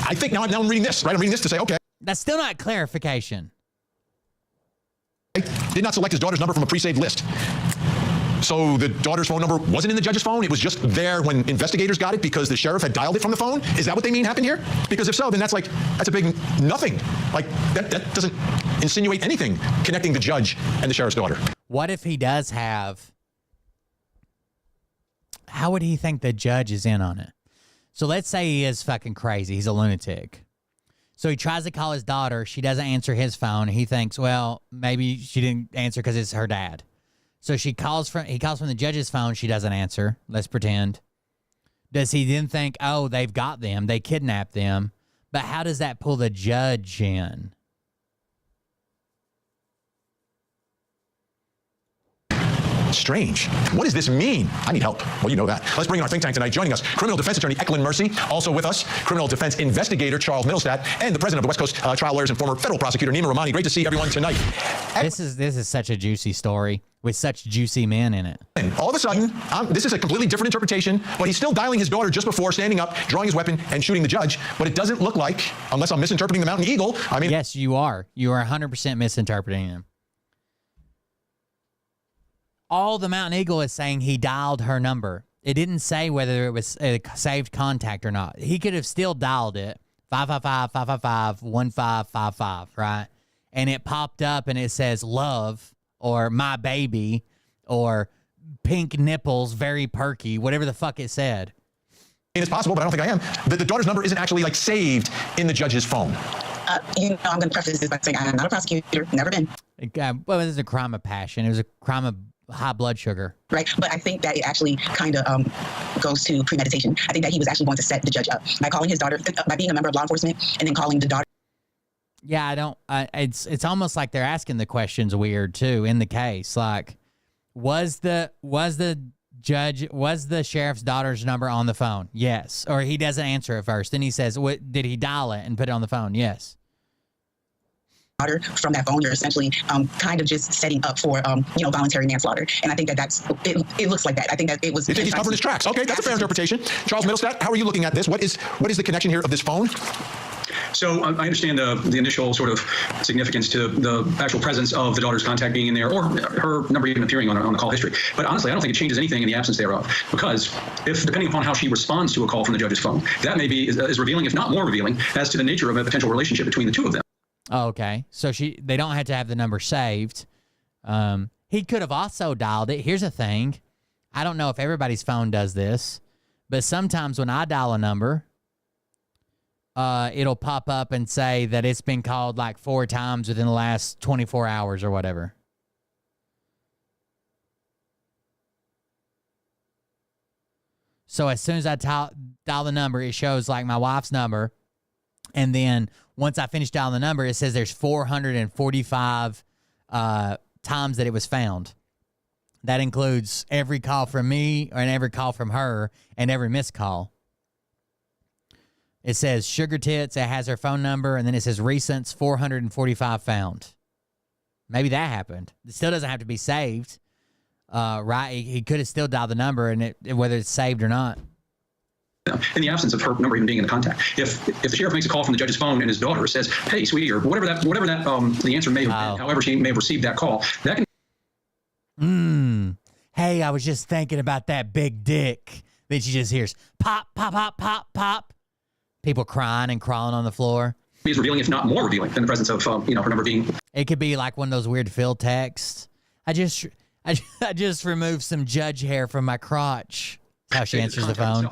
I think now I'm reading this, right? I'm reading this to say, okay. That's still not clarification. Did not select his daughter's number from a pre-saved list. So the daughter's phone number wasn't in the judge's phone? It was just there when investigators got it because the sheriff had dialed it from the phone? Is that what they mean happened here? Because if so, then that's a big nothing. Like, that doesn't insinuate anything connecting the judge and the sheriff's daughter. What if he does have... How would he think the judge is in on it? So let's say he is fucking crazy. He's a lunatic. So he tries to call his daughter. She doesn't answer his phone. He thinks, well, maybe she didn't answer because it's her dad. So he calls from the judge's phone. She doesn't answer. Let's pretend. Does he then think, oh, they've got them. They kidnapped them. But how does that pull the judge in? Strange. What does this mean? I need help. Well, you know that. Let's bring in our think tank tonight. Joining us, criminal defense attorney Eklund Mercy. Also with us, criminal defense investigator Charles Middlestat, and the president of the West Coast Trial Lawyers and former federal prosecutor Nima Rahmani. Great to see everyone tonight. This is such a juicy story with such juicy men in it. And all of a sudden, this is a completely different interpretation, but he's still dialing his daughter just before standing up, drawing his weapon, and shooting the judge. But it doesn't look like, unless I'm misinterpreting the Mountain Eagle, I mean... Yes, you are. You are 100% misinterpreting him. All the Mountain Eagle is saying he dialed her number. It didn't say whether it was a saved contact or not. He could have still dialed it, 555-555-1555, right? And it popped up and it says love or my baby or pink nipples, very perky, whatever the fuck it said. It's possible, but I don't think I am. The daughter's number isn't actually saved in the judge's phone. I'm going to preface this by saying I'm not a prosecutor, never been. Well, it was a crime of passion. It was a crime of high blood sugar. Right, but I think that it actually kind of goes to premeditation. I think that he was actually going to set the judge up by calling his daughter, by being a member of law enforcement, and then calling the daughter. Yeah, it's almost like they're asking the questions weird too in the case. Like, was the sheriff's daughter's number on the phone? Yes. Or he doesn't answer at first. Then he says, did he dial it and put it on the phone? Yes. From that phone, you're essentially kind of just setting up for voluntary manslaughter, and I think that's it looks like that. I think that it was. He's covering his tracks. Okay, that's a fair interpretation. Charles Middlestat, how are you looking at this? What is the connection here of this phone? So I understand the initial sort of significance to the actual presence of the daughter's contact being in there, or her number even appearing on the call history. But honestly, I don't think it changes anything in the absence thereof, because if, depending upon how she responds to a call from the judge's phone, that may be as revealing, if not more revealing, as to the nature of a potential relationship between the two of them. Oh, okay. So they don't have to have the number saved. He could have also dialed it. Here's the thing. I don't know if everybody's phone does this, but sometimes when I dial a number, it'll pop up and say that it's been called like 4 times within the last 24 hours or whatever. So as soon as I dial the number, it shows like my wife's number. And then once I finish dialing the number, it says there's 445 times that it was found. That includes every call from me and every call from her and every missed call. It says Sugar Tits. It has her phone number. And then it says recents 445 found. Maybe that happened. It still doesn't have to be saved, right? He could have still dialed the number, and whether it's saved or not. In the absence of her number even being in the contact, if the sheriff makes a call from the judge's phone and his daughter says, "Hey, sweetie," or whatever that the answer may have been, however she may have received that call, that can. Hey, I was just thinking about that big dick. Then she just hears pop, pop, pop, pop, pop. People crying and crawling on the floor. Be as revealing, if not more revealing, than the presence of her number being. It could be like one of those weird fill texts. I just removed some judge hair from my crotch. That's how she answers the phone.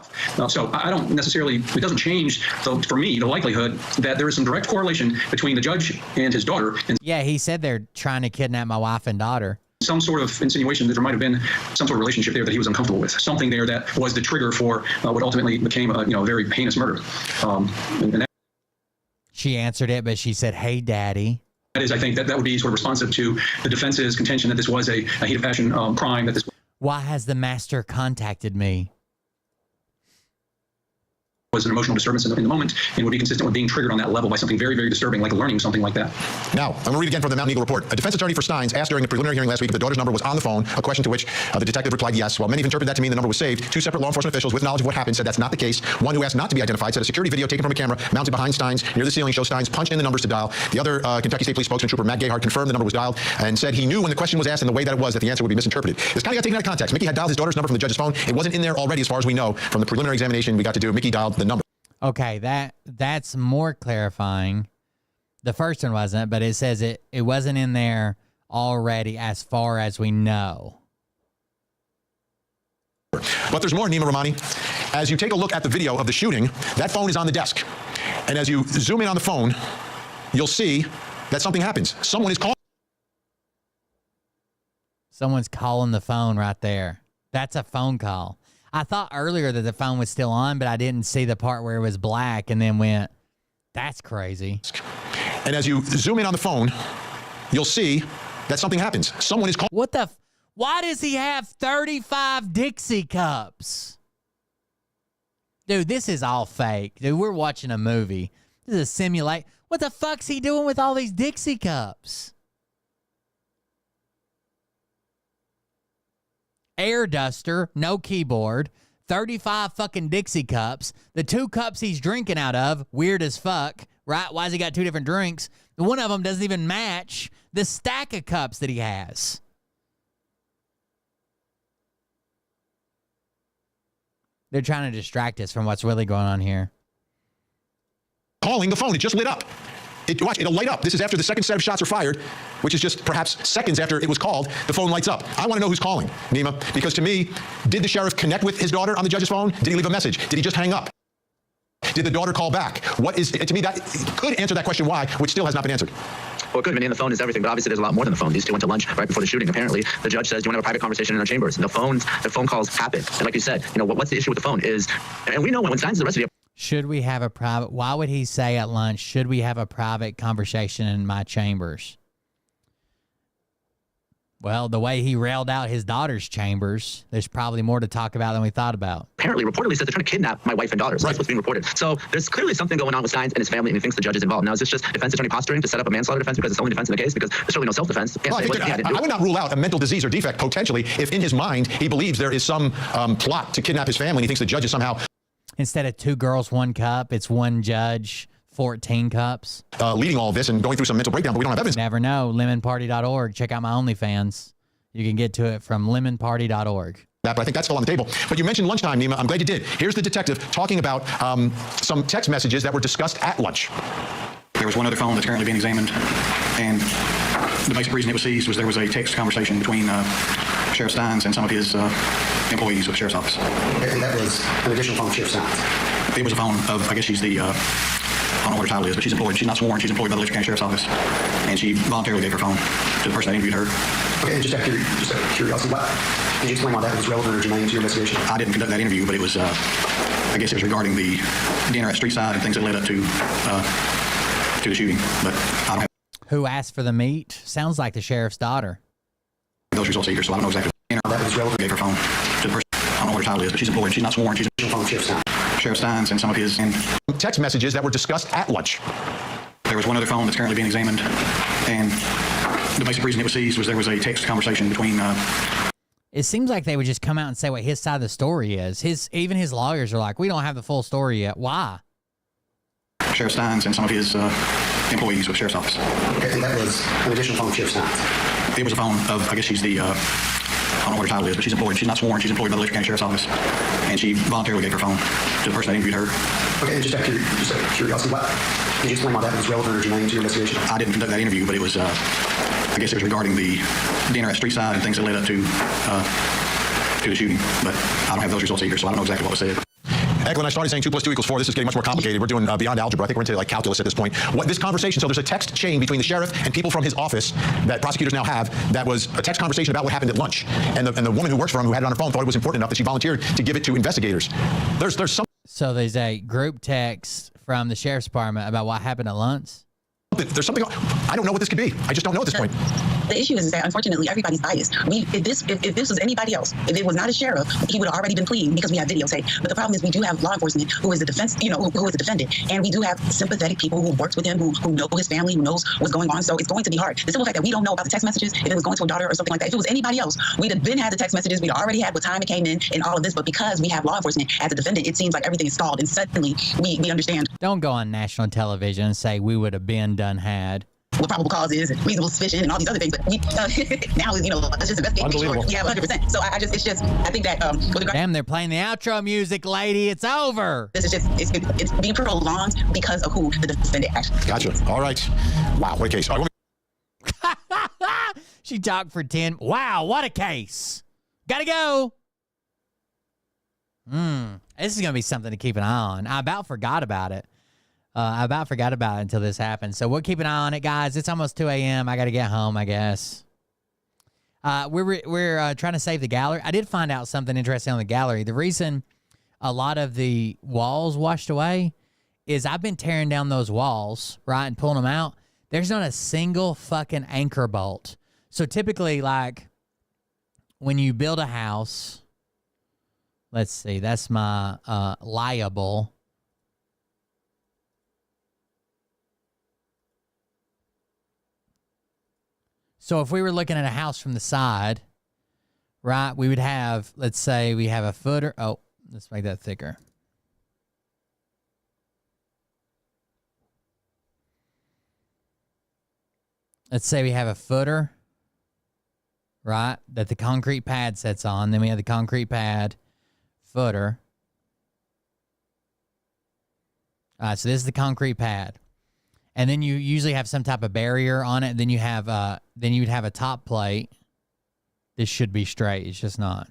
So I don't necessarily. It doesn't change. So for me, the likelihood that there is some direct correlation between the judge and his daughter. And yeah, he said they're trying to kidnap my wife and daughter. Some sort of insinuation that there might have been some sort of relationship there that he was uncomfortable with. Something there that was the trigger for what ultimately became a very heinous murder. She answered it, but she said, "Hey, Daddy." That is, I think that would be sort of responsive to the defense's contention that this was a heat of passion crime. That this. Why has the master contacted me? Was an emotional disturbance in the moment and would be consistent with being triggered on that level by something very, very disturbing, like learning something like that. Now, I'm going to read again from the Mountain Eagle report. A defense attorney for Steins asked during the preliminary hearing last week if the daughter's number was on the phone, a question to which the detective replied yes. While many have interpreted that to mean the number was saved, two separate law enforcement officials with knowledge of what happened said that's not the case. One who asked not to be identified said a security video taken from a camera mounted behind Steins near the ceiling shows Steins punch in the numbers to dial. The other Kentucky State Police spokesman, Trooper Matt Gayhart, confirmed the number was dialed and said he knew when the question was asked and the way that it was that the answer would be misinterpreted. This kind of got taken out of context. Mickey had dialed his daughter's number from the judge's phone. It wasn't in there already as far as we know from the preliminary examination we got to do. Mickey dialed the number. Okay, that's more clarifying. The first one wasn't, but it says it wasn't in there already as far as we know. But there's more, Nima Rahmani. As you take a look at the video of the shooting, that phone is on the desk. And as you zoom in on the phone, you'll see that something happens. Someone is calling. Someone's calling the phone right there. That's a phone call. I thought earlier that the phone was still on, but I didn't see the part where it was black and then went, that's crazy. And as you zoom in on the phone, you'll see that something happens. Someone is calling. What the? Why does he have 35 Dixie cups? Dude, this is all fake. Dude, we're watching a movie. This is a simulate. What the fuck's he doing with all these Dixie cups? Air duster, no keyboard, 35 fucking Dixie cups. The 2 cups he's drinking out of, weird as fuck, right? Why has he got 2 different drinks? One of them doesn't even match the stack of cups that he has. They're trying to distract us from what's really going on here. Calling the phone. It just lit up. Watch, it'll light up. This is after the second set of shots are fired, which is just perhaps seconds after it was called. The phone lights up. I want to know who's calling, Nima, because to me, did the sheriff connect with his daughter on the judge's phone? Did he leave a message? Did he just hang up? Did the daughter call back? What is, to me, that could answer that question why, which still has not been answered. Well, it could have been in the phone is everything, but obviously there's a lot more than the phone. These two went to lunch right before the shooting. Apparently, the judge says, "Do you want to have a private conversation in our chambers?" And the phone calls happen. And like you said, what's the issue with the phone is, and we know when Steins is arrested. Should we have a private? Why would he say at lunch, "Should we have a private conversation in my chambers"? Well, the way he railed out his daughter's chambers, there's probably more to talk about than we thought about. Apparently, reportedly says they're trying to kidnap my wife and daughter. So that's what's being reported. So there's clearly something going on with Steins and his family, and he thinks the judge is involved. Now, is this just defense attorney posturing to set up a manslaughter defense because it's the only defense in the case? Because there's certainly no self-defense. Well, I would not rule out a mental disease or defect, potentially, if in his mind he believes there is some plot to kidnap his family and he thinks the judge is somehow... Instead of 2 girls, 1 cup, it's 1 judge, 14 cups. Leading all of this and going through some mental breakdown, but we don't have evidence. Never know. Lemonparty.org. Check out my OnlyFans. You can get to it from lemonparty.org. But I think that's still on the table. But you mentioned lunchtime, Nima. I'm glad you did. Here's the detective talking about some text messages that were discussed at lunch. There was one other phone that's currently being examined, and the basic reason it was seized was there was a text conversation between Sheriff Steins and some of his employees with the Sheriff's Office. And that was an additional phone of Sheriff Steins? It was a phone of, I guess she's the... I don't know what her title is, but she's employed. She's not sworn. She's employed by the Letcher County Sheriff's Office, and she voluntarily gave her phone to the person that interviewed her. Okay, and just out of curiosity, can you explain why that was relevant or germane to your investigation? I didn't conduct that interview, but it was, I guess it was regarding the dinner at Streetside and things that led up to the shooting. But I don't have... Who asked for the meat? Sounds like the sheriff's daughter. Those results either, so I don't know exactly. That was relevant. Gave her phone to the person. I don't know what her title is, but she's employed. She's not sworn. She's a phone of Sheriff Steins. Sheriff Steins and some of his... text messages that were discussed at lunch. There was one other phone that's currently being examined, and The basic reason it was seized was there was a text conversation between. It seems like they would just come out and say what his side of the story is. Even his lawyers are like, we don't have the full story yet. Why? Sheriff Steins and some of his employees with the Sheriff's Office. Okay, and that was an additional phone of Sheriff Steins. It was a phone of, I guess she's the, I don't know what her title is, but she's employed. She's not sworn. She's employed by the Letcher County Sheriff's Office. And she voluntarily gave her phone to the person that interviewed her. Okay, and just out of curiosity, what, did you explain why that was relevant or germane to your investigation? I didn't conduct that interview, but it was, I guess it was regarding the dinner at Street Side and things that led up to the shooting. But I don't have those results either, so I don't know exactly what was said. Heck, when I started saying 2 + 2 = 4, this is getting much more complicated. We're doing beyond algebra. I think we're into like calculus at this point. What this conversation, so there's a text chain between the sheriff and people from his office that prosecutors now have that was a text conversation about what happened at lunch. And the woman who works for him, who had it on her phone, thought it was important enough that she volunteered to give it to investigators. There's some. So there's a group text from the sheriff's department about what happened at lunch. There's something. I don't know what this could be. I just don't know at this point. The issue is that unfortunately everybody's biased. If this was anybody else, if it was not a sheriff, he would have already been pleading because we have videotape. But the problem is we do have law enforcement who is the defense, who is the defendant, and we do have sympathetic people who worked with him, who know his family, who knows what's going on. So it's going to be hard. The simple fact that we don't know about the text messages, if it was going to a daughter or something like that, if it was anybody else, we'd have been had the text messages. We'd already had what time it came in and all of this. But because we have law enforcement as a defendant, it seems like everything is stalled. And suddenly we understand. Don't go on national television and say we would have been done had. What probable cause is and reasonable suspicion and all these other things, but we now is let's just investigate. Sure we have 100%. So I think that damn, they're playing the outro music, lady. It's over. This is just it's being prolonged because of who the defendant actually. Gotcha. All right. Wow, what a case. All right, she talked for 10. Wow, what a case. Gotta go. This is gonna be something to keep an eye on. I about forgot about it. Until this happened. So we'll keep an eye on it, guys. It's almost 2 a.m. I got to get home, I guess. We're trying to save the gallery. I did find out something interesting on the gallery. The reason a lot of the walls washed away is I've been tearing down those walls, right, and pulling them out. There's not a single fucking anchor bolt. So typically, like, when you build a house, let's see, that's my liable. So if we were looking at a house from the side, right, we would have, let's say we have a footer. Oh, let's make that thicker. Let's say we have a footer, right, that the concrete pad sets on. Then we have the concrete pad, footer. All right, so this is the concrete pad. And then you usually have some type of barrier on it. Then you have, then you would have a top plate. This should be straight. It's just not.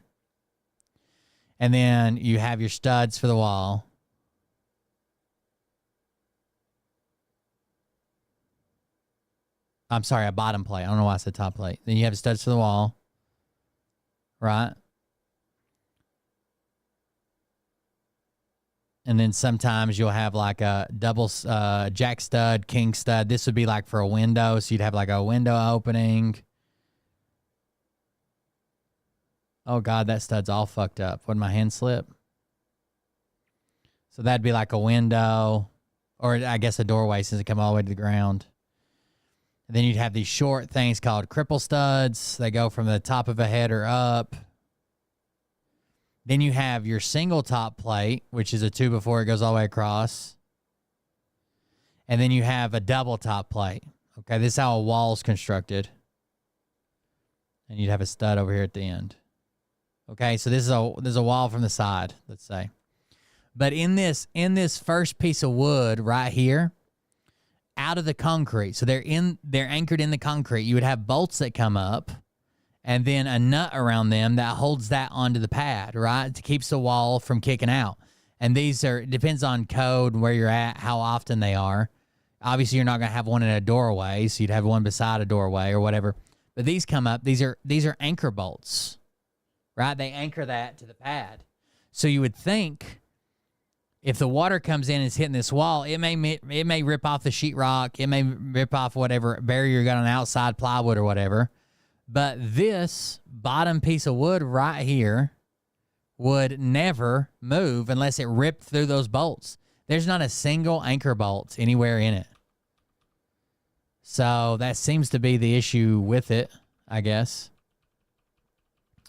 And then you have your studs for the wall. I'm sorry, a bottom plate. I don't know why I said top plate. Then you have studs for the wall. Right? And then sometimes you'll have like a double jack stud, king stud. This would be like for a window. So you'd have like a window opening. Oh, God, that stud's all fucked up. Would my hand slip? So that'd be like a window, or I guess a doorway since it come all the way to the ground. And then you'd have these short things called cripple studs. They go from the top of a header up. Then you have your single top plate, which is a 2 before it goes all the way across. And then you have a double top plate. Okay, this is how a wall's constructed. And you'd have a stud over here at the end. Okay, so there's a wall from the side, let's say. But in this first piece of wood right here, out of the concrete, so they're anchored in the concrete, you would have bolts that come up. And then a nut around them that holds that onto the pad, right? To keeps the wall from kicking out. And these it depends on code and where you're at, how often they are. Obviously, you're not going to have one in a doorway, so you'd have one beside a doorway or whatever. But these come up. These are anchor bolts, right? They anchor that to the pad. So you would think if the water comes in and is hitting this wall, it may rip off the sheetrock. It may rip off whatever barrier you got on the outside, plywood or whatever. But this bottom piece of wood right here would never move unless it ripped through those bolts. There's not a single anchor bolt anywhere in it. So that seems to be the issue with it, I guess.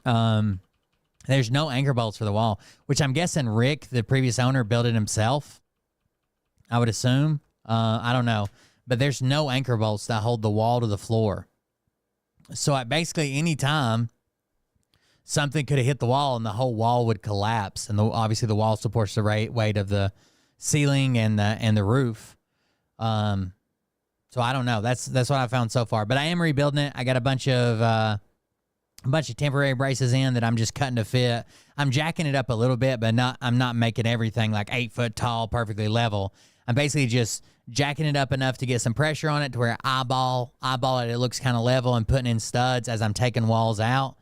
There's no anchor bolts for the wall, which I'm guessing Rick, the previous owner, built it himself. I would assume. I don't know. But there's no anchor bolts that hold the wall to the floor. So at basically any time, something could have hit the wall and the whole wall would collapse. And obviously the wall supports the weight of the ceiling and the roof. So I don't know. That's what I found so far. But I am rebuilding it. I got a bunch of temporary braces in that I'm just cutting to fit. I'm jacking it up a little bit, but I'm not making everything like 8 foot tall, perfectly level. I'm basically just jacking it up enough to get some pressure on it to where eyeball it looks kind of level, and putting in studs as I'm taking walls out.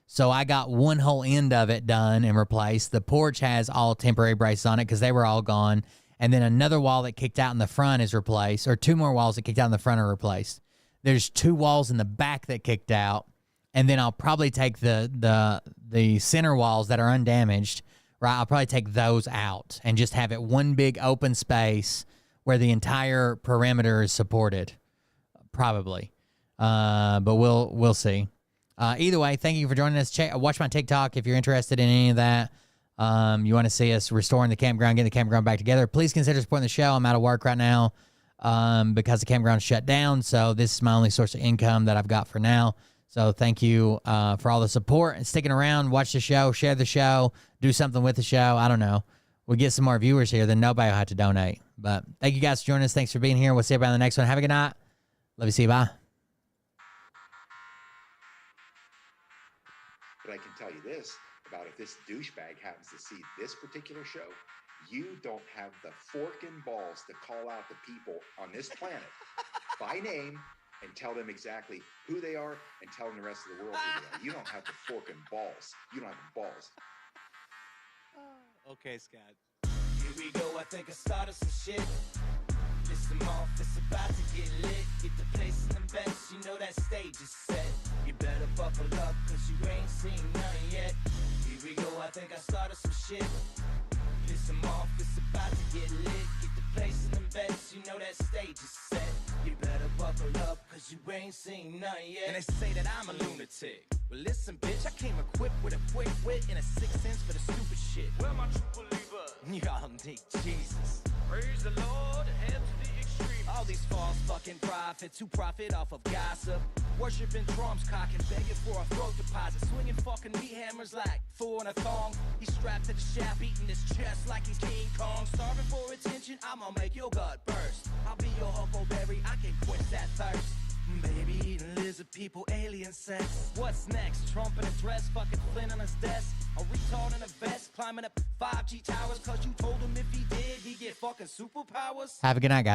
So I got one whole end of it done and replaced. The porch has all temporary braces on it because they were all gone. And then another wall that kicked out in the front is replaced, or 2 more walls that kicked out in the front are replaced. There's 2 walls in the back that kicked out. And then I'll probably take the center walls that are undamaged, right? I'll probably take those out and just have it one big open space where the entire perimeter is supported, probably. But we'll see. Either way, thank you for joining us. Watch my TikTok if you're interested in any of that. You want to see us restoring the campground, getting the campground back together. Please consider supporting the show. I'm out of work right now because the campground shut down. So this is my only source of income that I've got for now. So thank you for all the support and sticking around. Watch the show, share the show, do something with the show. I don't know. We'll get some more viewers here, then nobody will have to donate. But thank you guys for joining us. Thanks for being here. We'll see everybody on the next one. Have a good night. Love you. See you. Bye. But I can tell you this about if this douchebag happens to see this particular show, you don't have the fork and balls to call out the people on this planet by name and tell them exactly who they are and tell them the rest of the world who they are. You don't have the fork and balls. You don't have the balls. Okay, Scott. Here we go, I think I started some shit. Listen off, it's about to get lit. Get the place in the best, you know that stage is set. You better buckle up, cause you ain't seen none yet. Here we go, I think I started some shit. Listen off, it's about to get lit. Get the place in the best, you know that stage is set. You better buckle up, cause you ain't seen none yet. And they say that I'm a lunatic. Well, listen, bitch, I came equipped with a quick wit and a 6th sense for the stupid shit. Where my true believer? Y'all need Jesus. Praise the Lord, head to the extreme. All these false fucking prophets who profit off of gossip. Worshipping drums, cocking, begging for a throat deposit. Swinging fucking meat hammers like four in a thong. He's strapped to the shaft, eating his chest like he's King Kong. Starving for attention, I'ma make your gut burst. I'll be your huckleberry, I can quench that thirst. Baby eating lizard people, alien sex. What's next? Trump in a dress, fucking Flynn on his desk. A retard in a vest, climbing up 5G towers. Cause you told him if he did, he'd get fucking superpowers. Have a good night, guys.